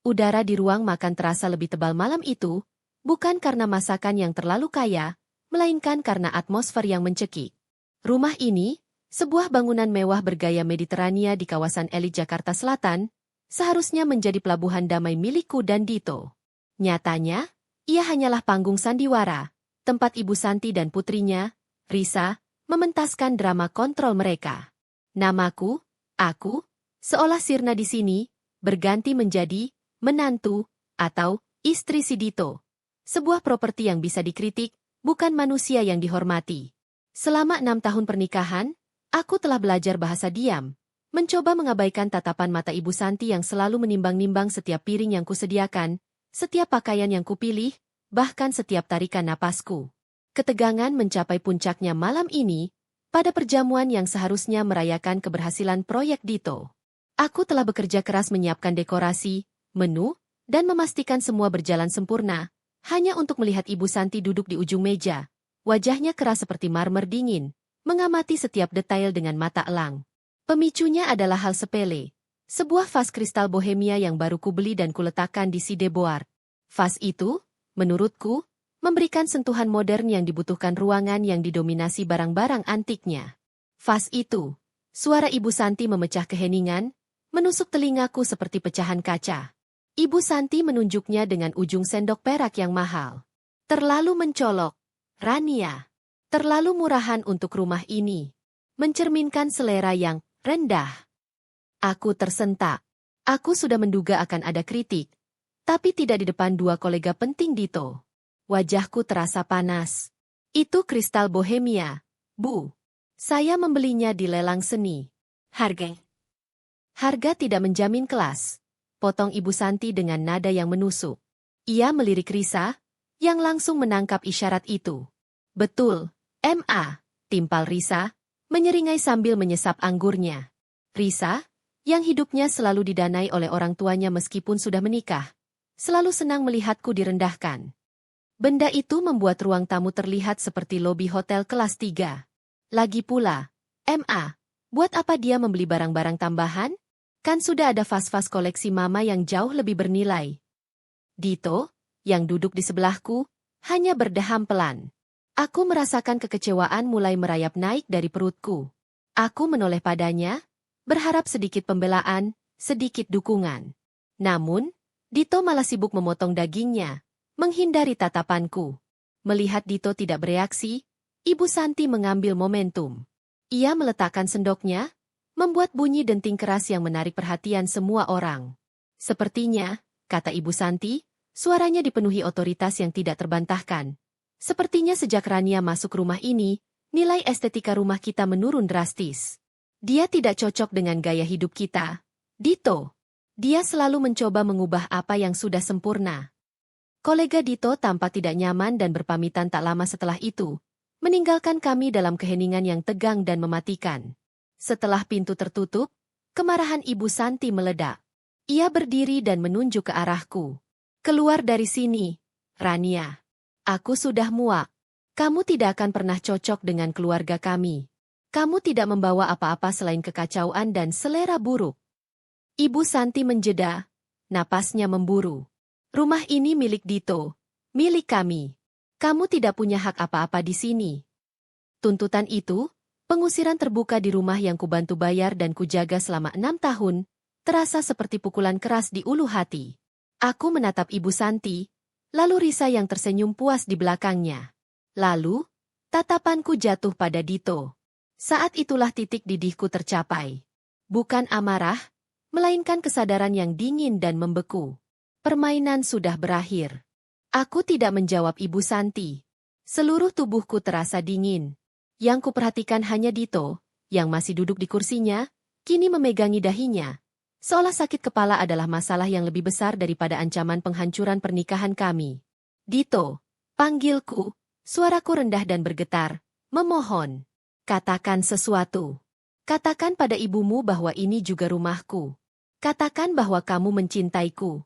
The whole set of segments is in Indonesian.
Udara di ruang makan terasa lebih tebal malam itu, bukan karena masakan yang terlalu kaya, melainkan karena atmosfer yang mencekik. Rumah ini, sebuah bangunan mewah bergaya Mediterania di kawasan elit Jakarta Selatan, seharusnya menjadi pelabuhan damai milikku dan Dito. Nyatanya, ia hanyalah panggung sandiwara, tempat Ibu Santi dan putrinya, Risa, mementaskan drama kontrol mereka. Namaku, aku, seolah sirna di sini, berganti menjadi menantu atau istri si Dito. Sebuah properti yang bisa dikritik, bukan manusia yang dihormati. Selama 6 tahun pernikahan, aku telah belajar bahasa diam, mencoba mengabaikan tatapan mata Ibu Santi yang selalu menimbang-nimbang setiap piring yang kusediakan, setiap pakaian yang kupilih, bahkan setiap tarikan napasku. Ketegangan mencapai puncaknya malam ini, pada perjamuan yang seharusnya merayakan keberhasilan proyek Dito. Aku telah bekerja keras menyiapkan dekorasi, menu, dan memastikan semua berjalan sempurna, hanya untuk melihat Ibu Santi duduk di ujung meja. Wajahnya keras seperti marmer dingin, mengamati setiap detail dengan mata elang. Pemicunya adalah hal sepele. Sebuah vas kristal bohemia yang baru kubeli dan kuletakkan di si Deboard. Vas itu, menurutku, memberikan sentuhan modern yang dibutuhkan ruangan yang didominasi barang-barang antiknya. Vas itu, suara Ibu Santi memecah keheningan, menusuk telingaku seperti pecahan kaca. Ibu Santi menunjuknya dengan ujung sendok perak yang mahal. Terlalu mencolok, Rania. Terlalu murahan untuk rumah ini. Mencerminkan selera yang rendah. Aku tersentak. Aku sudah menduga akan ada kritik, tapi tidak di depan dua kolega penting Dito. Wajahku terasa panas. Itu kristal bohemia, Bu. Saya membelinya di lelang seni. Harga tidak menjamin kelas. Potong Ibu Santi dengan nada yang menusuk. Ia melirik Risa, yang langsung menangkap isyarat itu. Betul, M.A., timpal Risa, menyeringai sambil menyesap anggurnya. Risa, yang hidupnya selalu didanai oleh orang tuanya meskipun sudah menikah, selalu senang melihatku direndahkan. Benda itu membuat ruang tamu terlihat seperti lobi hotel kelas 3. Lagi pula, M.A., buat apa dia membeli barang-barang tambahan? Kan sudah ada vas-vas koleksi mama yang jauh lebih bernilai. Dito, yang duduk di sebelahku, hanya berdeham pelan. Aku merasakan kekecewaan mulai merayap naik dari perutku. Aku menoleh padanya, berharap sedikit pembelaan, sedikit dukungan. Namun, Dito malah sibuk memotong dagingnya, menghindari tatapanku. Melihat Dito tidak bereaksi, Ibu Santi mengambil momentum. Ia meletakkan sendoknya, membuat bunyi denting keras yang menarik perhatian semua orang. Sepertinya, kata Ibu Santi, suaranya dipenuhi otoritas yang tidak terbantahkan. Sepertinya sejak Rania masuk rumah ini, nilai estetika rumah kita menurun drastis. Dia tidak cocok dengan gaya hidup kita. Dito. Dia selalu mencoba mengubah apa yang sudah sempurna. Kolega Dito tampak tidak nyaman dan berpamitan tak lama setelah itu, meninggalkan kami dalam keheningan yang tegang dan mematikan. Setelah pintu tertutup, kemarahan Ibu Santi meledak. Ia berdiri dan menunjuk ke arahku. Keluar dari sini, Rania. Aku sudah muak. Kamu tidak akan pernah cocok dengan keluarga kami. Kamu tidak membawa apa-apa selain kekacauan dan selera buruk. Ibu Santi menjeda, napasnya memburu. Rumah ini milik Dito, milik kami. Kamu tidak punya hak apa-apa di sini. Tuntutan itu, pengusiran terbuka di rumah yang kubantu bayar dan kujaga selama 6 tahun, terasa seperti pukulan keras di ulu hati. Aku menatap Ibu Santi, lalu Risa yang tersenyum puas di belakangnya. Lalu, tatapanku jatuh pada Dito. Saat itulah titik didihku tercapai. Bukan amarah, melainkan kesadaran yang dingin dan membeku. Permainan sudah berakhir. Aku tidak menjawab Ibu Santi. Seluruh tubuhku terasa dingin. Yang kuperhatikan hanya Dito, yang masih duduk di kursinya, kini memegangi dahinya. Seolah sakit kepala adalah masalah yang lebih besar daripada ancaman penghancuran pernikahan kami. Dito, panggilku, suaraku rendah dan bergetar, memohon. Katakan sesuatu. Katakan pada ibumu bahwa ini juga rumahku. Katakan bahwa kamu mencintaiku.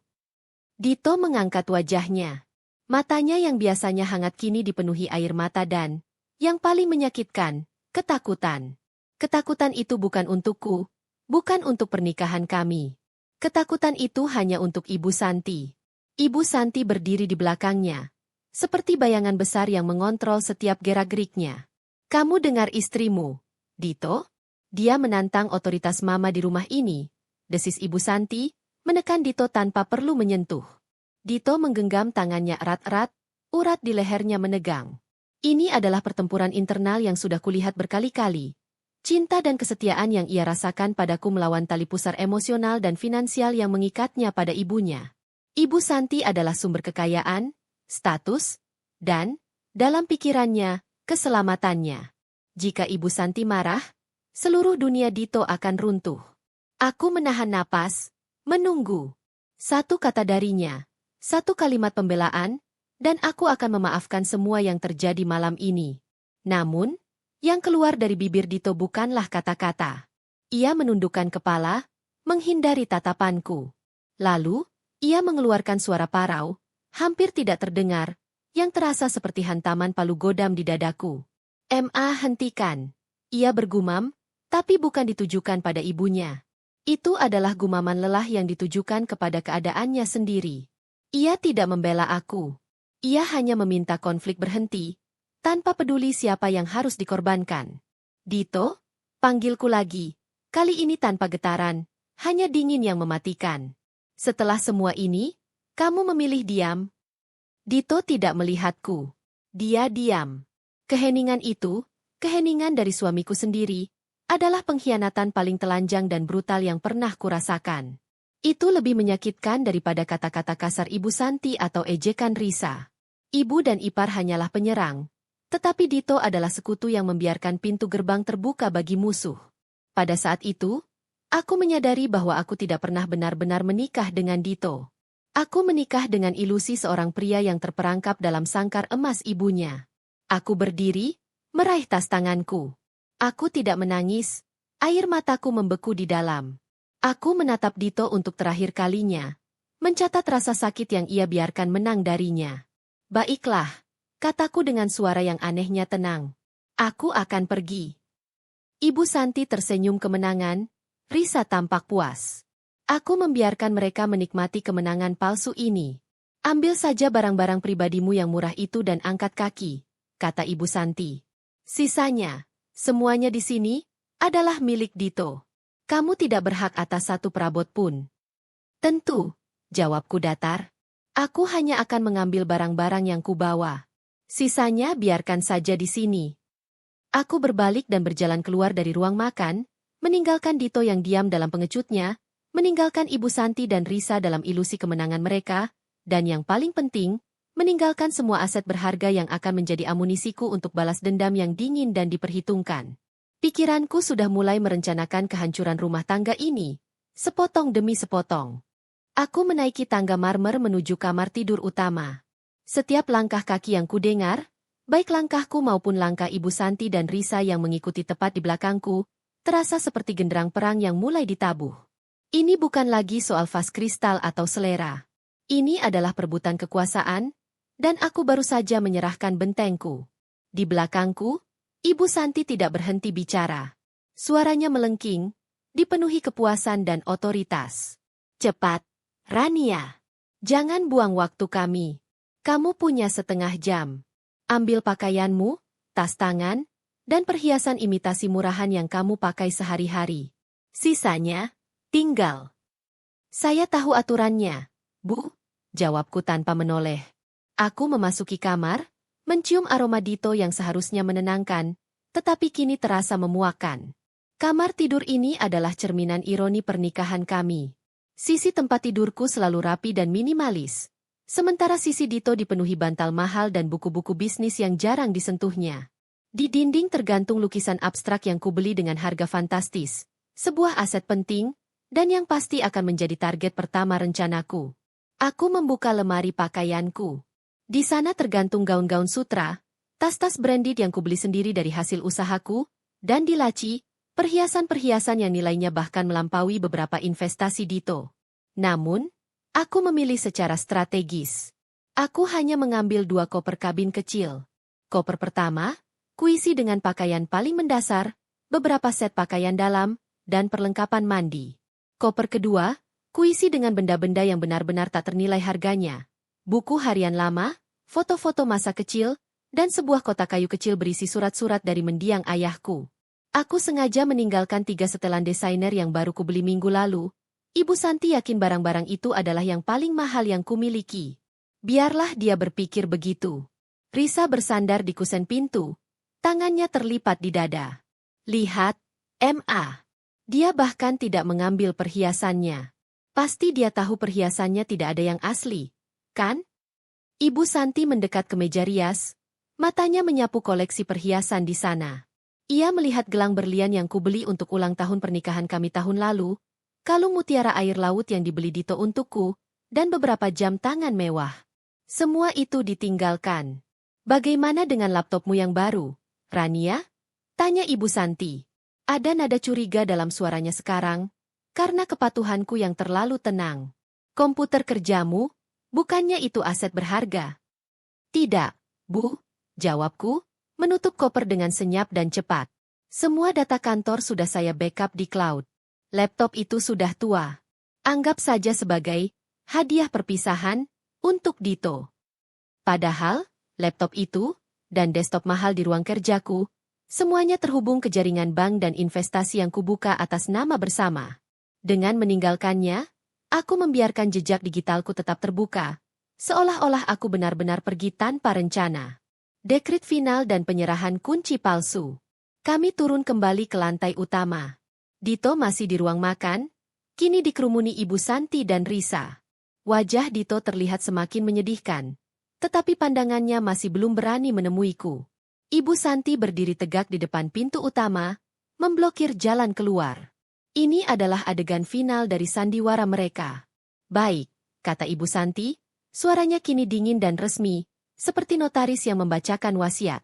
Dito mengangkat wajahnya. Matanya yang biasanya hangat kini dipenuhi air mata dan, yang paling menyakitkan, ketakutan. Ketakutan itu bukan untukku, bukan untuk pernikahan kami. Ketakutan itu hanya untuk Ibu Santi. Ibu Santi berdiri di belakangnya, seperti bayangan besar yang mengontrol setiap gerak-geriknya. Kamu dengar istrimu, Dito? Dia menantang otoritas mama di rumah ini, desis Ibu Santi, menekan Dito tanpa perlu menyentuh. Dito menggenggam tangannya erat-erat, urat di lehernya menegang. Ini adalah pertempuran internal yang sudah kulihat berkali-kali. Cinta dan kesetiaan yang ia rasakan padaku melawan tali pusar emosional dan finansial yang mengikatnya pada ibunya. Ibu Santi adalah sumber kekayaan, status, dan, dalam pikirannya, keselamatannya. Jika Ibu Santi marah, seluruh dunia Dito akan runtuh. Aku menahan napas, menunggu. Satu kata darinya, satu kalimat pembelaan, dan aku akan memaafkan semua yang terjadi malam ini. Namun, yang keluar dari bibir Dito bukanlah kata-kata. Ia menundukkan kepala, menghindari tatapanku. Lalu, ia mengeluarkan suara parau, hampir tidak terdengar, yang terasa seperti hantaman palu godam di dadaku. Hentikan. Ia bergumam, tapi bukan ditujukan pada ibunya. Itu adalah gumaman lelah yang ditujukan kepada keadaannya sendiri. Ia tidak membela aku. Ia hanya meminta konflik berhenti, tanpa peduli siapa yang harus dikorbankan. Dito, panggilku lagi. Kali ini tanpa getaran, hanya dingin yang mematikan. Setelah semua ini, kamu memilih diam. Dito tidak melihatku. Dia diam. Keheningan itu, keheningan dari suamiku sendiri, adalah pengkhianatan paling telanjang dan brutal yang pernah kurasakan. Itu lebih menyakitkan daripada kata-kata kasar Ibu Santi atau ejekan Risa. Ibu dan ipar hanyalah penyerang, tetapi Dito adalah sekutu yang membiarkan pintu gerbang terbuka bagi musuh. Pada saat itu, aku menyadari bahwa aku tidak pernah benar-benar menikah dengan Dito. Aku menikah dengan ilusi seorang pria yang terperangkap dalam sangkar emas ibunya. Aku berdiri, meraih tas tanganku. Aku tidak menangis, air mataku membeku di dalam. Aku menatap Dito untuk terakhir kalinya, mencatat rasa sakit yang ia biarkan menang darinya. Baiklah, kataku dengan suara yang anehnya tenang. Aku akan pergi. Ibu Santi tersenyum kemenangan, Risa tampak puas. Aku membiarkan mereka menikmati kemenangan palsu ini. Ambil saja barang-barang pribadimu yang murah itu dan angkat kaki, kata Ibu Santi. Sisanya, semuanya di sini, adalah milik Dito. Kamu tidak berhak atas satu perabot pun. Tentu, jawabku datar. Aku hanya akan mengambil barang-barang yang kubawa. Sisanya biarkan saja di sini. Aku berbalik dan berjalan keluar dari ruang makan, meninggalkan Dito yang diam dalam pengecutnya, meninggalkan Ibu Santi dan Risa dalam ilusi kemenangan mereka, dan yang paling penting, meninggalkan semua aset berharga yang akan menjadi amunisiku untuk balas dendam yang dingin dan diperhitungkan. Pikiranku sudah mulai merencanakan kehancuran rumah tangga ini, sepotong demi sepotong. Aku menaiki tangga marmer menuju kamar tidur utama. Setiap langkah kaki yang kudengar, baik langkahku maupun langkah Ibu Santi dan Risa yang mengikuti tepat di belakangku, terasa seperti genderang perang yang mulai ditabuh. Ini bukan lagi soal vas kristal atau selera. Ini adalah perebutan kekuasaan, dan aku baru saja menyerahkan bentengku. Di belakangku, Ibu Santi tidak berhenti bicara. Suaranya melengking, dipenuhi kepuasan dan otoritas. Cepat, Rania. Jangan buang waktu kami. Kamu punya setengah jam. Ambil pakaianmu, tas tangan, dan perhiasan imitasi murahan yang kamu pakai sehari-hari. Sisanya, tinggal. Saya tahu aturannya, Bu, jawabku tanpa menoleh. Aku memasuki kamar, mencium aroma Dito yang seharusnya menenangkan, tetapi kini terasa memuakkan. Kamar tidur ini adalah cerminan ironi pernikahan kami. Sisi tempat tidurku selalu rapi dan minimalis, sementara sisi Dito dipenuhi bantal mahal dan buku-buku bisnis yang jarang disentuhnya. Di dinding tergantung lukisan abstrak yang kubeli dengan harga fantastis, sebuah aset penting, dan yang pasti akan menjadi target pertama rencanaku. Aku membuka lemari pakaianku. Di sana tergantung gaun-gaun sutra, tas-tas branded yang kubeli sendiri dari hasil usahaku, dan di laci, perhiasan-perhiasan yang nilainya bahkan melampaui beberapa investasi Dito. Namun, aku memilih secara strategis. Aku hanya mengambil 2 koper kabin kecil. Koper pertama, kuisi dengan pakaian paling mendasar, beberapa set pakaian dalam, dan perlengkapan mandi. Koper kedua, Kuisi dengan benda-benda yang benar-benar tak ternilai harganya. Buku harian lama, foto-foto masa kecil, dan sebuah kotak kayu kecil berisi surat-surat dari mendiang ayahku. Aku sengaja meninggalkan 3 setelan desainer yang baru kubeli minggu lalu. Ibu Santi yakin barang-barang itu adalah yang paling mahal yang kumiliki. Biarlah dia berpikir begitu. Risa bersandar di kusen pintu. Tangannya terlipat di dada. Lihat, Ma. Dia bahkan tidak mengambil perhiasannya. Pasti dia tahu perhiasannya tidak ada yang asli, kan? Ibu Santi mendekat ke meja rias. Matanya menyapu koleksi perhiasan di sana. Ia melihat gelang berlian yang kubeli untuk ulang tahun pernikahan kami tahun lalu, kalung mutiara air laut yang dibeli Dito untukku, dan beberapa jam tangan mewah. Semua itu ditinggalkan. Bagaimana dengan laptopmu yang baru, Rania? Tanya Ibu Santi. Ada nada curiga dalam suaranya sekarang, karena kepatuhanku yang terlalu tenang. Komputer kerjamu, bukannya itu aset berharga? Tidak, Bu, jawabku, menutup koper dengan senyap dan cepat. Semua data kantor sudah saya backup di cloud. Laptop itu sudah tua. Anggap saja sebagai hadiah perpisahan untuk Dito. Padahal, laptop itu dan desktop mahal di ruang kerjaku, semuanya terhubung ke jaringan bank dan investasi yang kubuka atas nama bersama. Dengan meninggalkannya, aku membiarkan jejak digitalku tetap terbuka, seolah-olah aku benar-benar pergi tanpa rencana. Dekrit final dan penyerahan kunci palsu. Kami turun kembali ke lantai utama. Dito masih di ruang makan, kini dikerumuni Ibu Santi dan Risa. Wajah Dito terlihat semakin menyedihkan, tetapi pandangannya masih belum berani menemuiku. Ibu Santi berdiri tegak di depan pintu utama, memblokir jalan keluar. Ini adalah adegan final dari sandiwara mereka. Baik, kata Ibu Santi, suaranya kini dingin dan resmi, seperti notaris yang membacakan wasiat.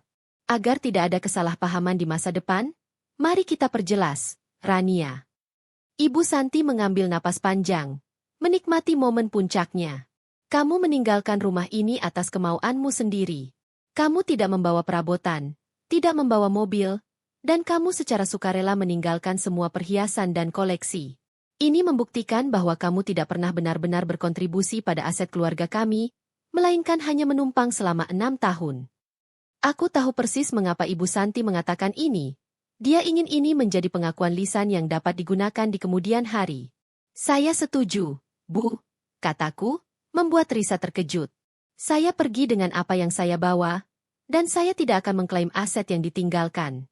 Agar tidak ada kesalahpahaman di masa depan, mari kita perjelas, Rania. Ibu Santi mengambil napas panjang, menikmati momen puncaknya. Kamu meninggalkan rumah ini atas kemauanmu sendiri. Kamu tidak membawa perabotan, tidak membawa mobil, dan kamu secara sukarela meninggalkan semua perhiasan dan koleksi. Ini membuktikan bahwa kamu tidak pernah benar-benar berkontribusi pada aset keluarga kami, melainkan hanya menumpang selama 6 tahun. Aku tahu persis mengapa Ibu Santi mengatakan ini. Dia ingin ini menjadi pengakuan lisan yang dapat digunakan di kemudian hari. Saya setuju, Bu, kataku, membuat Risa terkejut. Saya pergi dengan apa yang saya bawa, dan saya tidak akan mengklaim aset yang ditinggalkan.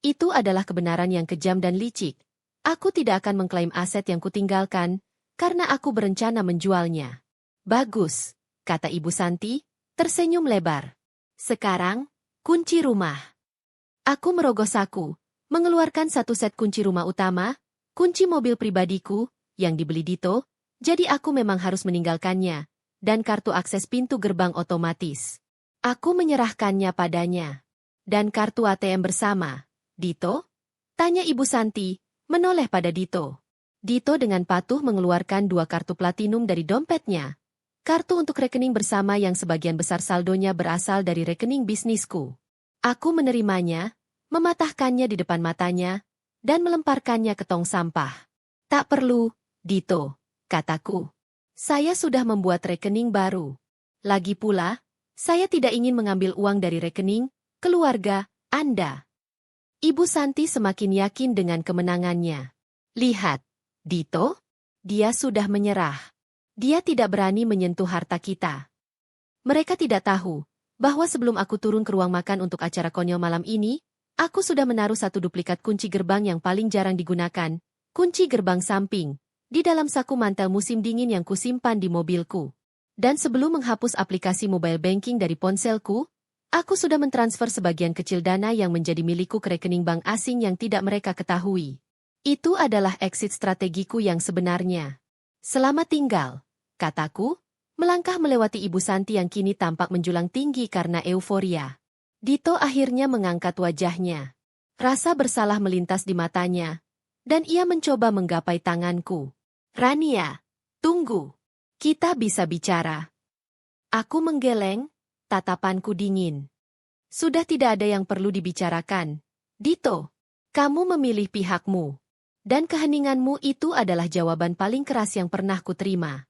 Itu adalah kebenaran yang kejam dan licik. Aku tidak akan mengklaim aset yang kutinggalkan, karena aku berencana menjualnya. Bagus, kata Ibu Santi, tersenyum lebar. Sekarang, kunci rumah. Aku merogoh saku, mengeluarkan satu set kunci rumah utama, kunci mobil pribadiku, yang dibeli Dito, jadi aku memang harus meninggalkannya, dan kartu akses pintu gerbang otomatis. Aku menyerahkannya padanya. Dan kartu ATM bersama. Dito? Tanya Ibu Santi, menoleh pada Dito. Dito dengan patuh mengeluarkan 2 kartu platinum dari dompetnya. Kartu untuk rekening bersama yang sebagian besar saldonya berasal dari rekening bisnisku. Aku menerimanya, mematahkannya di depan matanya, dan melemparkannya ke tong sampah. Tak perlu, Dito, kataku. Saya sudah membuat rekening baru. Lagi pula, saya tidak ingin mengambil uang dari rekening keluarga Anda. Ibu Santi semakin yakin dengan kemenangannya. Lihat, Dito, dia sudah menyerah. Dia tidak berani menyentuh harta kita. Mereka tidak tahu bahwa sebelum aku turun ke ruang makan untuk acara konyol malam ini, aku sudah menaruh satu duplikat kunci gerbang yang paling jarang digunakan, kunci gerbang samping, di dalam saku mantel musim dingin yang kusimpan di mobilku. Dan sebelum menghapus aplikasi mobile banking dari ponselku, aku sudah mentransfer sebagian kecil dana yang menjadi milikku ke rekening bank asing yang tidak mereka ketahui. Itu adalah exit strategiku yang sebenarnya. Selamat tinggal, kataku, melangkah melewati Ibu Santi yang kini tampak menjulang tinggi karena euforia. Dito akhirnya mengangkat wajahnya. Rasa bersalah melintas di matanya, dan ia mencoba menggapai tanganku. Rania, tunggu. Kita bisa bicara. Aku menggeleng, tatapanku dingin. Sudah tidak ada yang perlu dibicarakan. Dito, kamu memilih pihakmu. Dan keheninganmu itu adalah jawaban paling keras yang pernah kuterima.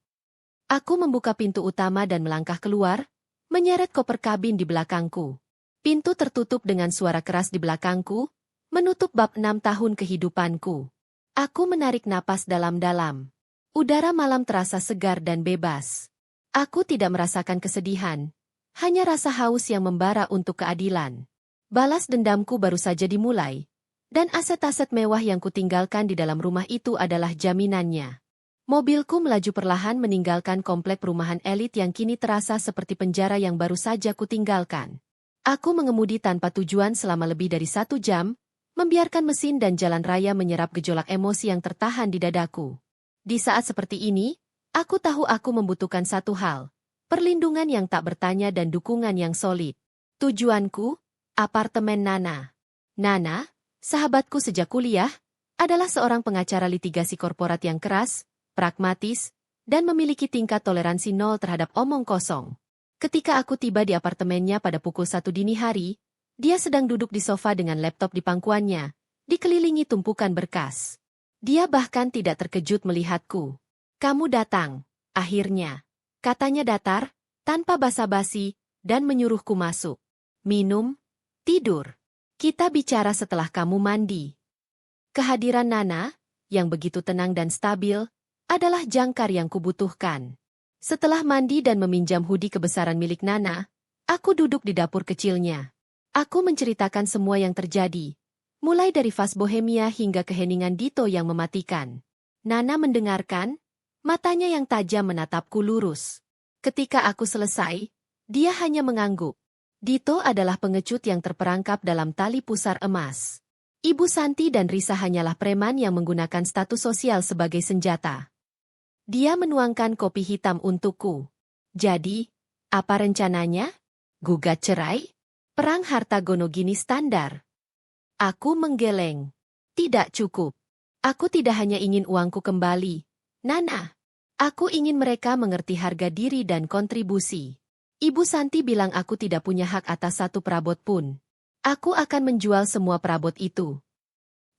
Aku membuka pintu utama dan melangkah keluar, menyeret koper kabin di belakangku. Pintu tertutup dengan suara keras di belakangku, menutup bab 6 tahun kehidupanku. Aku menarik napas dalam-dalam. Udara malam terasa segar dan bebas. Aku tidak merasakan kesedihan, hanya rasa haus yang membara untuk keadilan. Balas dendamku baru saja dimulai, dan aset-aset mewah yang kutinggalkan di dalam rumah itu adalah jaminannya. Mobilku melaju perlahan meninggalkan komplek perumahan elit yang kini terasa seperti penjara yang baru saja kutinggalkan. Aku mengemudi tanpa tujuan selama lebih dari 1 jam, membiarkan mesin dan jalan raya menyerap gejolak emosi yang tertahan di dadaku. Di saat seperti ini, aku tahu aku membutuhkan satu hal, perlindungan yang tak bertanya dan dukungan yang solid. Tujuanku, apartemen Nana. Nana, sahabatku sejak kuliah, adalah seorang pengacara litigasi korporat yang keras, pragmatis, dan memiliki tingkat toleransi nol terhadap omong kosong. Ketika aku tiba di apartemennya pada pukul 1 dini hari, dia sedang duduk di sofa dengan laptop di pangkuannya, dikelilingi tumpukan berkas. Dia bahkan tidak terkejut melihatku. "Kamu datang, akhirnya," katanya datar, tanpa basa-basi, dan menyuruhku masuk. "Minum, tidur. Kita bicara setelah kamu mandi." Kehadiran Nana, yang begitu tenang dan stabil, adalah jangkar yang kubutuhkan. Setelah mandi dan meminjam hoodie kebesaran milik Nana, aku duduk di dapur kecilnya. Aku menceritakan semua yang terjadi, mulai dari fase bohemia hingga keheningan Dito yang mematikan. Nana mendengarkan, matanya yang tajam menatapku lurus. Ketika aku selesai, dia hanya mengangguk. Dito adalah pengecut yang terperangkap dalam tali pusar emas. Ibu Santi dan Risa hanyalah preman yang menggunakan status sosial sebagai senjata. Dia menuangkan kopi hitam untukku. "Jadi, apa rencananya? Gugat cerai? Perang harta gono gini standar?" Aku menggeleng. "Tidak cukup. Aku tidak hanya ingin uangku kembali, Nana. Aku ingin mereka mengerti harga diri dan kontribusi. Ibu Santi bilang aku tidak punya hak atas satu perabot pun. Aku akan menjual semua perabot itu."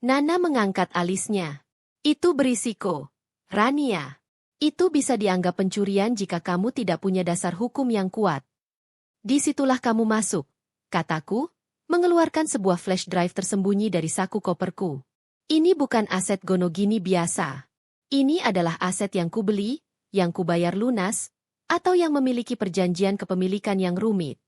Nana mengangkat alisnya. "Itu berisiko, Rania. Itu bisa dianggap pencurian jika kamu tidak punya dasar hukum yang kuat." "Disitulah kamu masuk," kataku, mengeluarkan sebuah flash drive tersembunyi dari saku koperku. "Ini bukan aset gono gini biasa. Ini adalah aset yang kubeli, yang kubayar lunas, atau yang memiliki perjanjian kepemilikan yang rumit."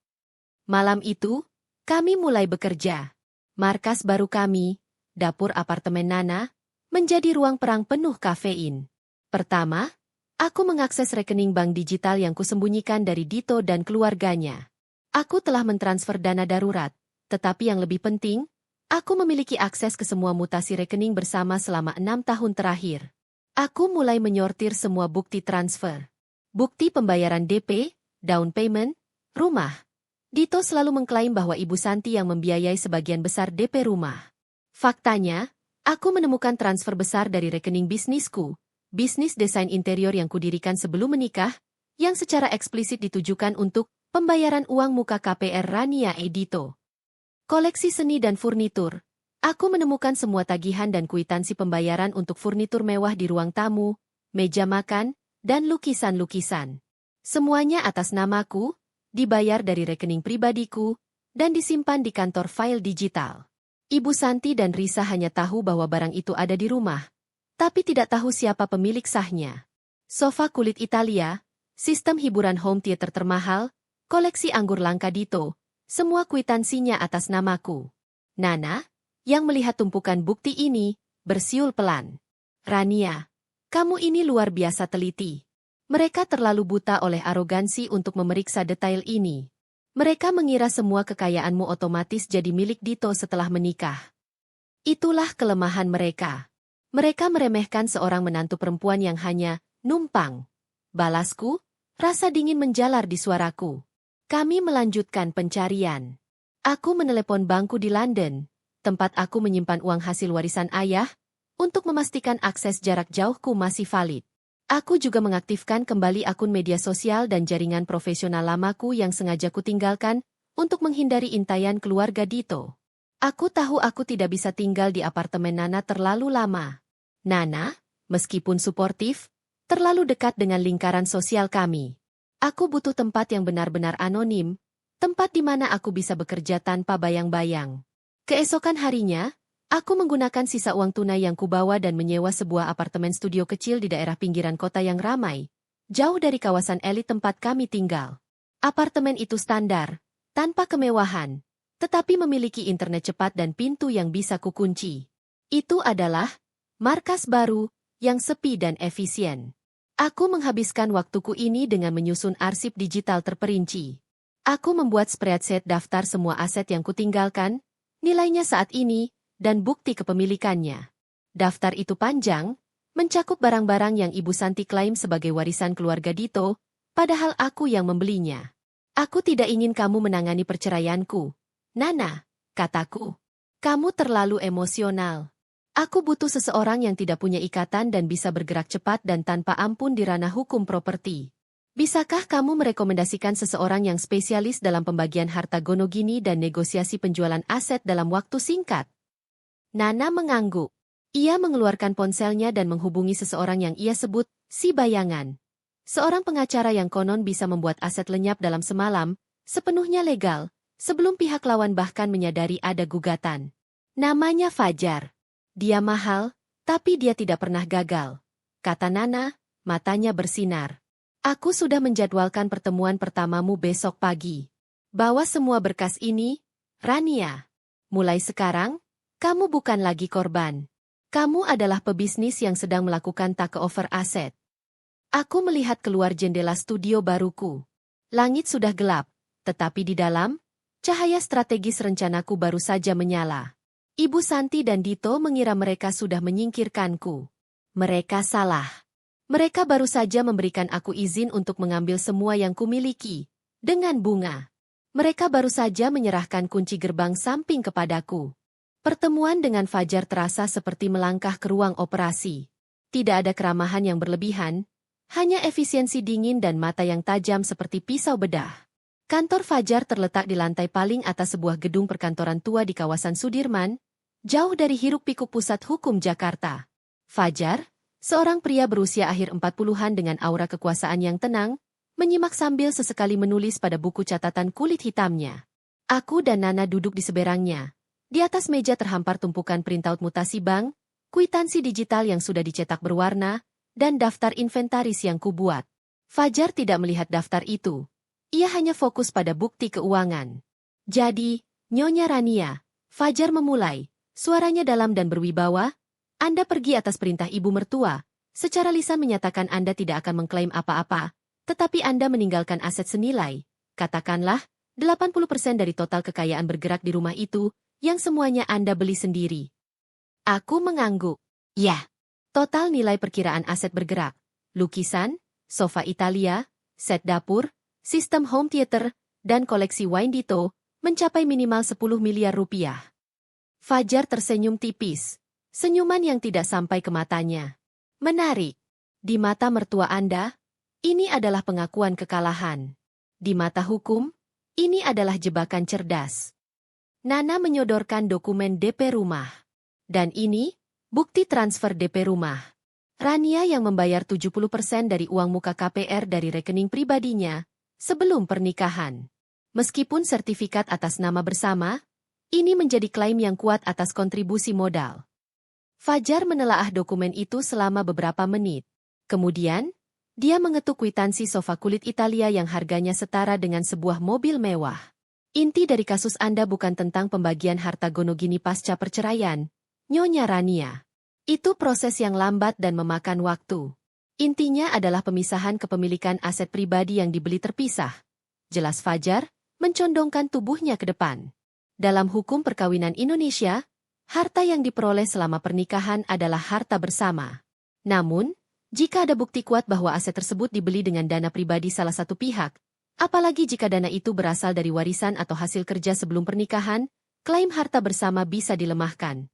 Malam itu, kami mulai bekerja. Markas baru kami, dapur apartemen Nana, menjadi ruang perang penuh kafein. Pertama, aku mengakses rekening bank digital yang kusembunyikan dari Dito dan keluarganya. Aku telah mentransfer dana darurat, tetapi yang lebih penting, aku memiliki akses ke semua mutasi rekening bersama selama 6 tahun terakhir. Aku mulai menyortir semua bukti transfer. Bukti pembayaran DP, down payment, rumah. Dito selalu mengklaim bahwa Ibu Santi yang membiayai sebagian besar DP rumah. Faktanya, aku menemukan transfer besar dari rekening bisnisku, bisnis desain interior yang kudirikan sebelum menikah, yang secara eksplisit ditujukan untuk pembayaran uang muka KPR Rania Edito. Koleksi seni dan furnitur. Aku menemukan semua tagihan dan kwitansi pembayaran untuk furnitur mewah di ruang tamu, meja makan, dan lukisan-lukisan. Semuanya atas namaku, dibayar dari rekening pribadiku, dan disimpan di kantor file digital. Ibu Santi dan Risa hanya tahu bahwa barang itu ada di rumah, tapi tidak tahu siapa pemilik sahnya. Sofa kulit Italia, sistem hiburan home theater termahal, koleksi anggur langka Dito, semua kwitansinya atas namaku. Nana, yang melihat tumpukan bukti ini, bersiul pelan. "Rania, kamu ini luar biasa teliti. Mereka terlalu buta oleh arogansi untuk memeriksa detail ini. Mereka mengira semua kekayaanmu otomatis jadi milik Dito setelah menikah. Itulah kelemahan mereka. Mereka meremehkan seorang menantu perempuan yang hanya numpang." Balasku, rasa dingin menjalar di suaraku. Kami melanjutkan pencarian. Aku menelepon bankku di London, tempat aku menyimpan uang hasil warisan ayah, untuk memastikan akses jarak jauhku masih valid. Aku juga mengaktifkan kembali akun media sosial dan jaringan profesional lamaku yang sengaja kutinggalkan untuk menghindari intaian keluarga Dito. Aku tahu aku tidak bisa tinggal di apartemen Nana terlalu lama. Nana, meskipun suportif, terlalu dekat dengan lingkaran sosial kami. Aku butuh tempat yang benar-benar anonim, tempat di mana aku bisa bekerja tanpa bayang-bayang. Keesokan harinya, aku menggunakan sisa uang tunai yang kubawa dan menyewa sebuah apartemen studio kecil di daerah pinggiran kota yang ramai, jauh dari kawasan elit tempat kami tinggal. Apartemen itu standar, tanpa kemewahan, tetapi memiliki internet cepat dan pintu yang bisa kukunci. Itu adalah markas baru yang sepi dan efisien. Aku menghabiskan waktuku ini dengan menyusun arsip digital terperinci. Aku membuat spreadsheet daftar semua aset yang kutinggalkan, nilainya saat ini, dan bukti kepemilikannya. Daftar itu panjang, mencakup barang-barang yang Ibu Santi klaim sebagai warisan keluarga Dito, padahal aku yang membelinya. Aku tidak ingin kamu menangani perceraianku, Nana, kataku. Kamu terlalu emosional. Aku butuh seseorang yang tidak punya ikatan dan bisa bergerak cepat dan tanpa ampun di ranah hukum properti. Bisakah kamu merekomendasikan seseorang yang spesialis dalam pembagian harta gono gini dan negosiasi penjualan aset dalam waktu singkat? Nana mengangguk. Ia mengeluarkan ponselnya dan menghubungi seseorang yang ia sebut si bayangan. Seorang pengacara yang konon bisa membuat aset lenyap dalam semalam, sepenuhnya legal, sebelum pihak lawan bahkan menyadari ada gugatan. Namanya Fajar. Dia mahal, tapi dia tidak pernah gagal, kata Nana, matanya bersinar. Aku sudah menjadwalkan pertemuan pertamamu besok pagi. Bawa semua berkas ini, Rania. Mulai sekarang, kamu bukan lagi korban. Kamu adalah pebisnis yang sedang melakukan takeover aset. Aku melihat keluar jendela studio baruku. Langit sudah gelap, tetapi di dalam, cahaya strategis rencanaku baru saja menyala. Ibu Santi dan Dito mengira mereka sudah menyingkirkanku. Mereka salah. Mereka baru saja memberikan aku izin untuk mengambil semua yang kumiliki, dengan bunga. Mereka baru saja menyerahkan kunci gerbang samping kepadaku. Pertemuan dengan Fajar terasa seperti melangkah ke ruang operasi. Tidak ada keramahan yang berlebihan, hanya efisiensi dingin dan mata yang tajam seperti pisau bedah. Kantor Fajar terletak di lantai paling atas sebuah gedung perkantoran tua di kawasan Sudirman, jauh dari hiruk-pikuk pusat hukum Jakarta. Fajar, seorang pria berusia akhir 40-an dengan aura kekuasaan yang tenang, menyimak sambil sesekali menulis pada buku catatan kulit hitamnya. Aku dan Nana duduk di seberangnya. Di atas meja terhampar tumpukan printout mutasi bank, kwitansi digital yang sudah dicetak berwarna, dan daftar inventaris yang kubuat. Fajar tidak melihat daftar itu. Ia hanya fokus pada bukti keuangan. Jadi, Nyonya Rania, Fajar memulai. Suaranya dalam dan berwibawa, Anda pergi atas perintah ibu mertua, secara lisan menyatakan Anda tidak akan mengklaim apa-apa, tetapi Anda meninggalkan aset senilai, katakanlah, 80% dari total kekayaan bergerak di rumah itu, yang semuanya Anda beli sendiri. Aku mengangguk. Ya, total nilai perkiraan aset bergerak, lukisan, sofa Italia, set dapur, sistem home theater, dan koleksi wine Dito, mencapai minimal 10 miliar rupiah. Fajar tersenyum tipis, senyuman yang tidak sampai ke matanya. Menarik. Di mata mertua Anda, ini adalah pengakuan kekalahan. Di mata hukum, ini adalah jebakan cerdas. Nana menyodorkan dokumen DP rumah. Dan ini, bukti transfer DP rumah. Rania yang membayar 70% dari uang muka KPR dari rekening pribadinya, sebelum pernikahan. Meskipun sertifikat atas nama bersama, ini menjadi klaim yang kuat atas kontribusi modal. Fajar menelaah dokumen itu selama beberapa menit. Kemudian, dia mengetuk kwitansi sofa kulit Italia yang harganya setara dengan sebuah mobil mewah. Inti dari kasus Anda bukan tentang pembagian harta gono gini pasca perceraian, Nyonya Rania. Itu proses yang lambat dan memakan waktu. Intinya adalah pemisahan kepemilikan aset pribadi yang dibeli terpisah. Jelas Fajar, mencondongkan tubuhnya ke depan. Dalam hukum perkawinan Indonesia, harta yang diperoleh selama pernikahan adalah harta bersama. Namun, jika ada bukti kuat bahwa aset tersebut dibeli dengan dana pribadi salah satu pihak, apalagi jika dana itu berasal dari warisan atau hasil kerja sebelum pernikahan, klaim harta bersama bisa dilemahkan.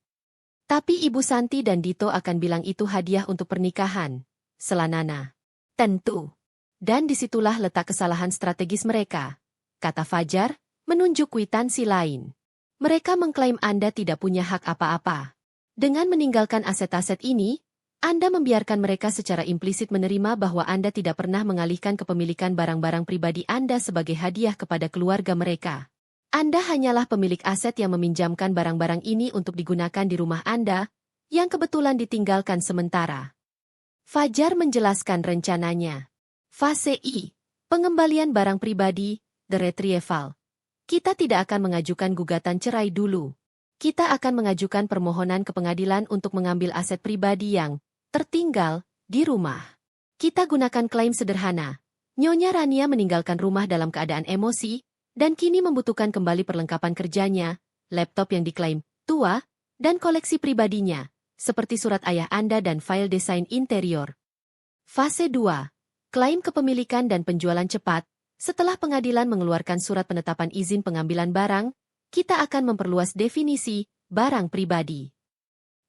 Tapi Ibu Santi dan Dito akan bilang itu hadiah untuk pernikahan, sela Nana. Tentu. Dan disitulah letak kesalahan strategis mereka, kata Fajar, menunjuk kwitansi lain. Mereka mengklaim Anda tidak punya hak apa-apa. Dengan meninggalkan aset-aset ini, Anda membiarkan mereka secara implisit menerima bahwa Anda tidak pernah mengalihkan kepemilikan barang-barang pribadi Anda sebagai hadiah kepada keluarga mereka. Anda hanyalah pemilik aset yang meminjamkan barang-barang ini untuk digunakan di rumah Anda, yang kebetulan ditinggalkan sementara. Fajar menjelaskan rencananya. Fase I. Pengembalian barang pribadi, the retrieval. Kita tidak akan mengajukan gugatan cerai dulu. Kita akan mengajukan permohonan ke pengadilan untuk mengambil aset pribadi yang tertinggal di rumah. Kita gunakan klaim sederhana. Nyonya Rania meninggalkan rumah dalam keadaan emosi, dan kini membutuhkan kembali perlengkapan kerjanya, laptop yang diklaim tua, dan koleksi pribadinya, seperti surat ayah Anda dan file desain interior. Fase 2. Klaim kepemilikan dan penjualan cepat. Setelah pengadilan mengeluarkan surat penetapan izin pengambilan barang, kita akan memperluas definisi barang pribadi.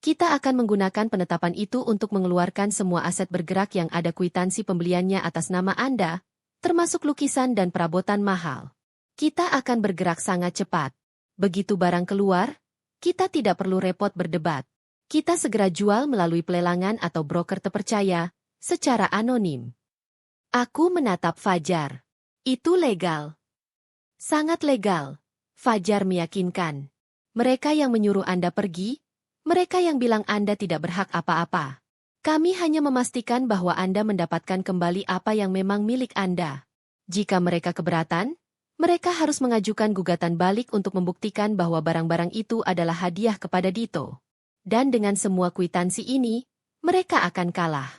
Kita akan menggunakan penetapan itu untuk mengeluarkan semua aset bergerak yang ada kwitansi pembeliannya atas nama Anda, termasuk lukisan dan perabotan mahal. Kita akan bergerak sangat cepat. Begitu barang keluar, kita tidak perlu repot berdebat. Kita segera jual melalui pelelangan atau broker terpercaya, secara anonim. Aku menatap Fajar. Itu legal. Sangat legal. Fajar meyakinkan. Mereka yang menyuruh Anda pergi, mereka yang bilang Anda tidak berhak apa-apa. Kami hanya memastikan bahwa Anda mendapatkan kembali apa yang memang milik Anda. Jika mereka keberatan, mereka harus mengajukan gugatan balik untuk membuktikan bahwa barang-barang itu adalah hadiah kepada Dito. Dan dengan semua kwitansi ini, mereka akan kalah.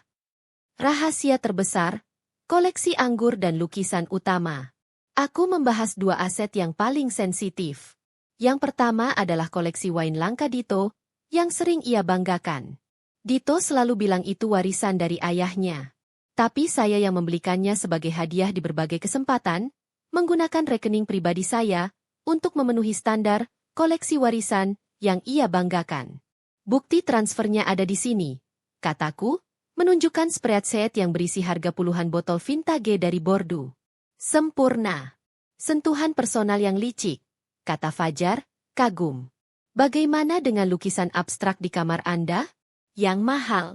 Rahasia terbesar, koleksi anggur dan lukisan utama. Aku membahas dua aset yang paling sensitif. Yang pertama adalah koleksi wine langka Dito, yang sering ia banggakan. Dito selalu bilang itu warisan dari ayahnya. Tapi saya yang membelikannya sebagai hadiah di berbagai kesempatan, menggunakan rekening pribadi saya, untuk memenuhi standar koleksi warisan yang ia banggakan. Bukti transfernya ada di sini, kataku, menunjukkan spreadsheet yang berisi harga puluhan botol vintage dari Bordeaux. Sempurna. Sentuhan personal yang licik, kata Fajar, kagum. Bagaimana dengan lukisan abstrak di kamar Anda? Yang mahal.